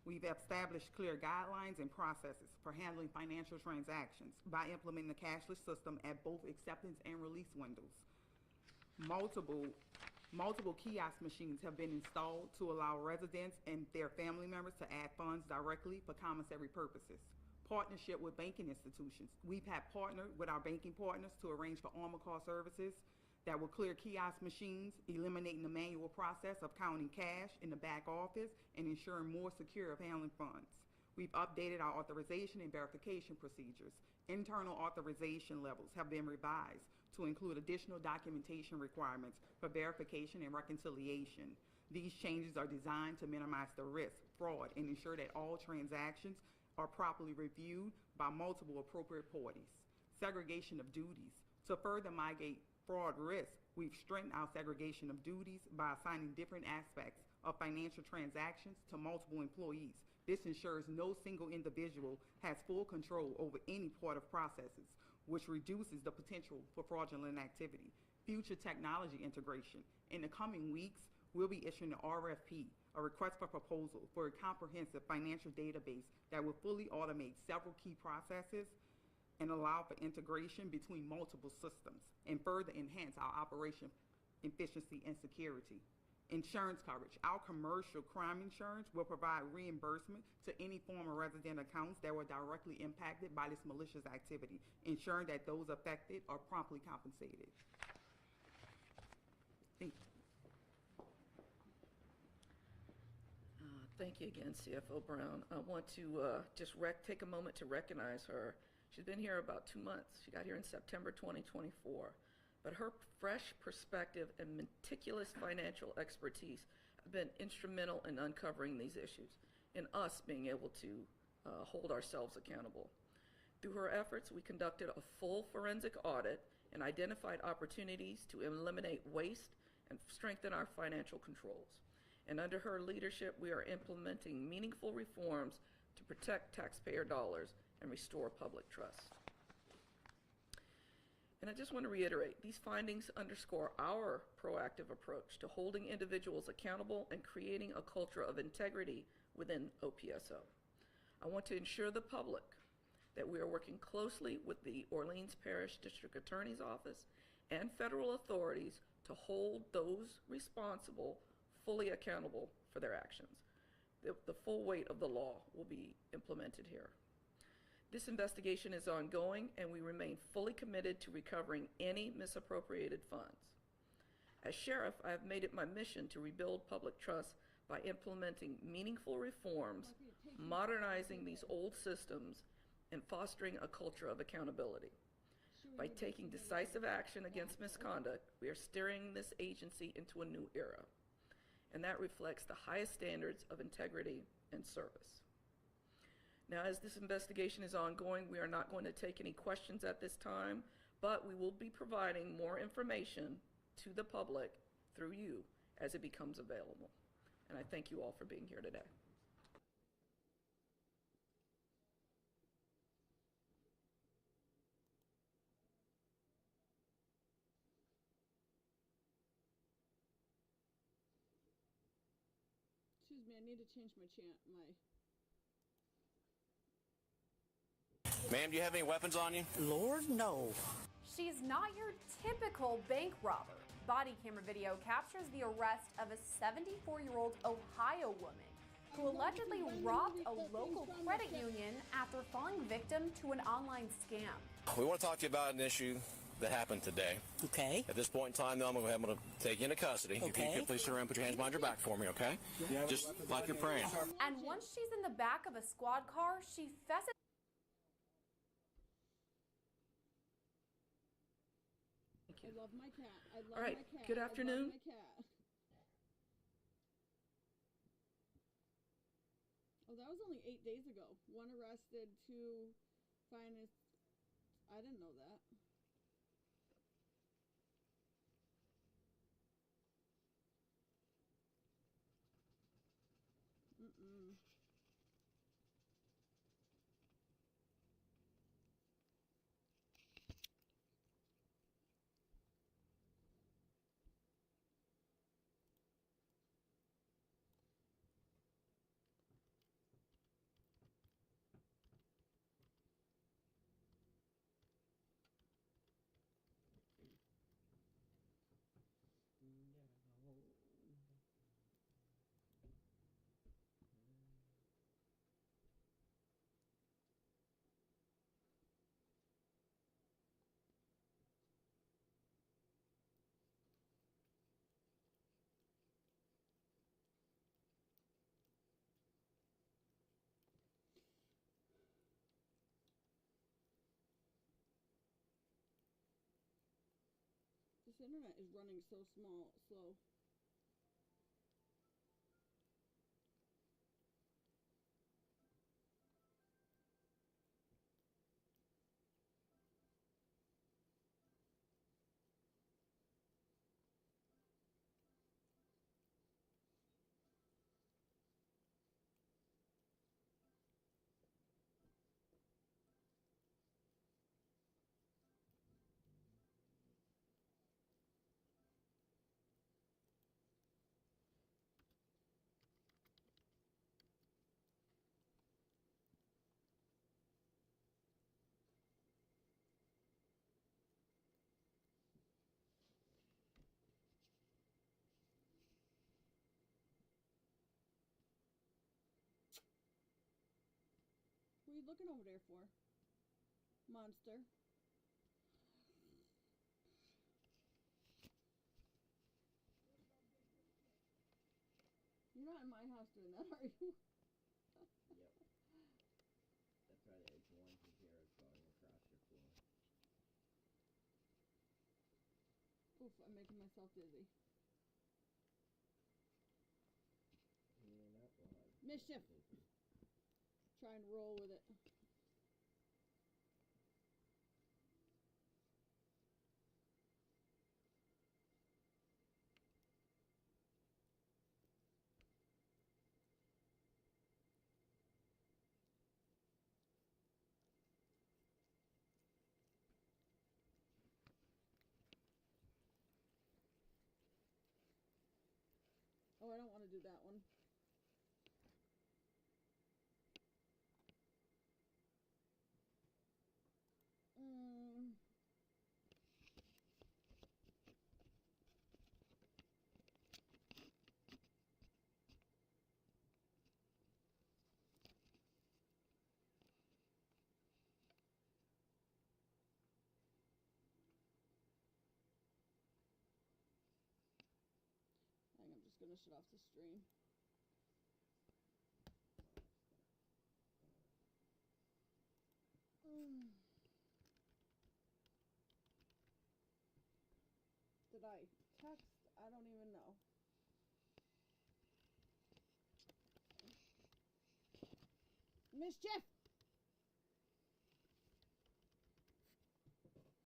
We've established clear guidelines and processes for handling financial transactions by implementing the cashless system at both acceptance and release windows. Multiple kiosk machines have been installed to allow residents and their family members to add funds directly for commissary purposes. Partnership with banking institutions. We've had partnered with our banking partners to arrange for armor call services that will clear kiosk machines, eliminating the manual process of counting cash in the back office and ensuring more secure of handling funds. We've updated our authorization and verification procedures. Internal authorization levels have been revised to include additional documentation requirements for verification and reconciliation. These changes are designed to minimize the risk, fraud, and ensure that all transactions are properly reviewed by multiple appropriate parties. Segregation of duties. To further mitigate fraud risk, we've strengthened our segregation of duties by assigning different aspects of financial transactions to multiple employees. This ensures no single individual has full control over any part of processes, which reduces the potential for fraudulent activity. Future technology integration. In the coming weeks, we'll be issuing an RFP, a request for proposal, for a comprehensive financial database that will fully automate several key processes and allow for integration between multiple systems and further enhance our operation efficiency and security. Insurance coverage. Our commercial crime insurance will provide reimbursement to any former resident accounts that were directly impacted by this malicious activity, ensuring that those affected are promptly compensated. Thank you. Thank you again, CFO Brown. I want to just take a moment to recognize her. She's been here about 2 months. She got here in September 2024. But her fresh perspective and meticulous financial expertise have been instrumental in uncovering these issues and us being able to hold ourselves accountable. Through her efforts, we conducted a full forensic audit and identified opportunities to eliminate waste and strengthen our financial controls. And under her leadership, we are implementing meaningful reforms to protect taxpayer dollars and restore public trust. And I just want to reiterate, these findings underscore our proactive approach to holding individuals accountable and creating a culture of integrity within OPSO. I want to ensure the public that we are working closely with the Orleans Parish District Attorney's Office and federal authorities to hold those responsible fully accountable for their actions. The full weight of the law will be implemented here. This investigation is ongoing, and we remain fully committed to recovering any misappropriated funds. As sheriff, I have made it my mission to rebuild public trust by implementing meaningful reforms, modernizing these old systems, and fostering a culture of accountability. By taking decisive action against misconduct, we are steering this agency into a new era, and that reflects the highest standards of integrity and service. Now, as this investigation is ongoing, we are not going to take any questions at this time, but we will be providing more information to the public through you as it becomes available. And I thank you all for being here today. Excuse me, I need to change my Ma'am, do you have any weapons on you? Lord, no. She's not your typical bank robber. Body camera video captures the arrest of a 74-year-old Ohio woman who allegedly robbed a local credit union after falling victim to an online scam. We want to talk to you about an issue that happened today. Okay. At this point in time, though, I'm going to take you into custody. Okay. If you could please turn around and put your hands behind your back for me, okay? Just like you're praying. And once she's in the back of a squad car, she fesses. I love my cat. I love All right, my cat. good I love afternoon. my cat. Oh, that was only 8 days ago. 1 arrested, 2 fined. I didn't know that. Mm-mm. This internet is running so slow. What are you looking over there for? Monster. You're not in my house doing that, are you? Yep. That's why there's ones in here going across your floor. Oof, I'm making myself dizzy. Cleaning up while I Mischief. Try and roll with it. Oh, I don't want to do that one. finish it off the stream. Did I text? I don't even know. Mischief!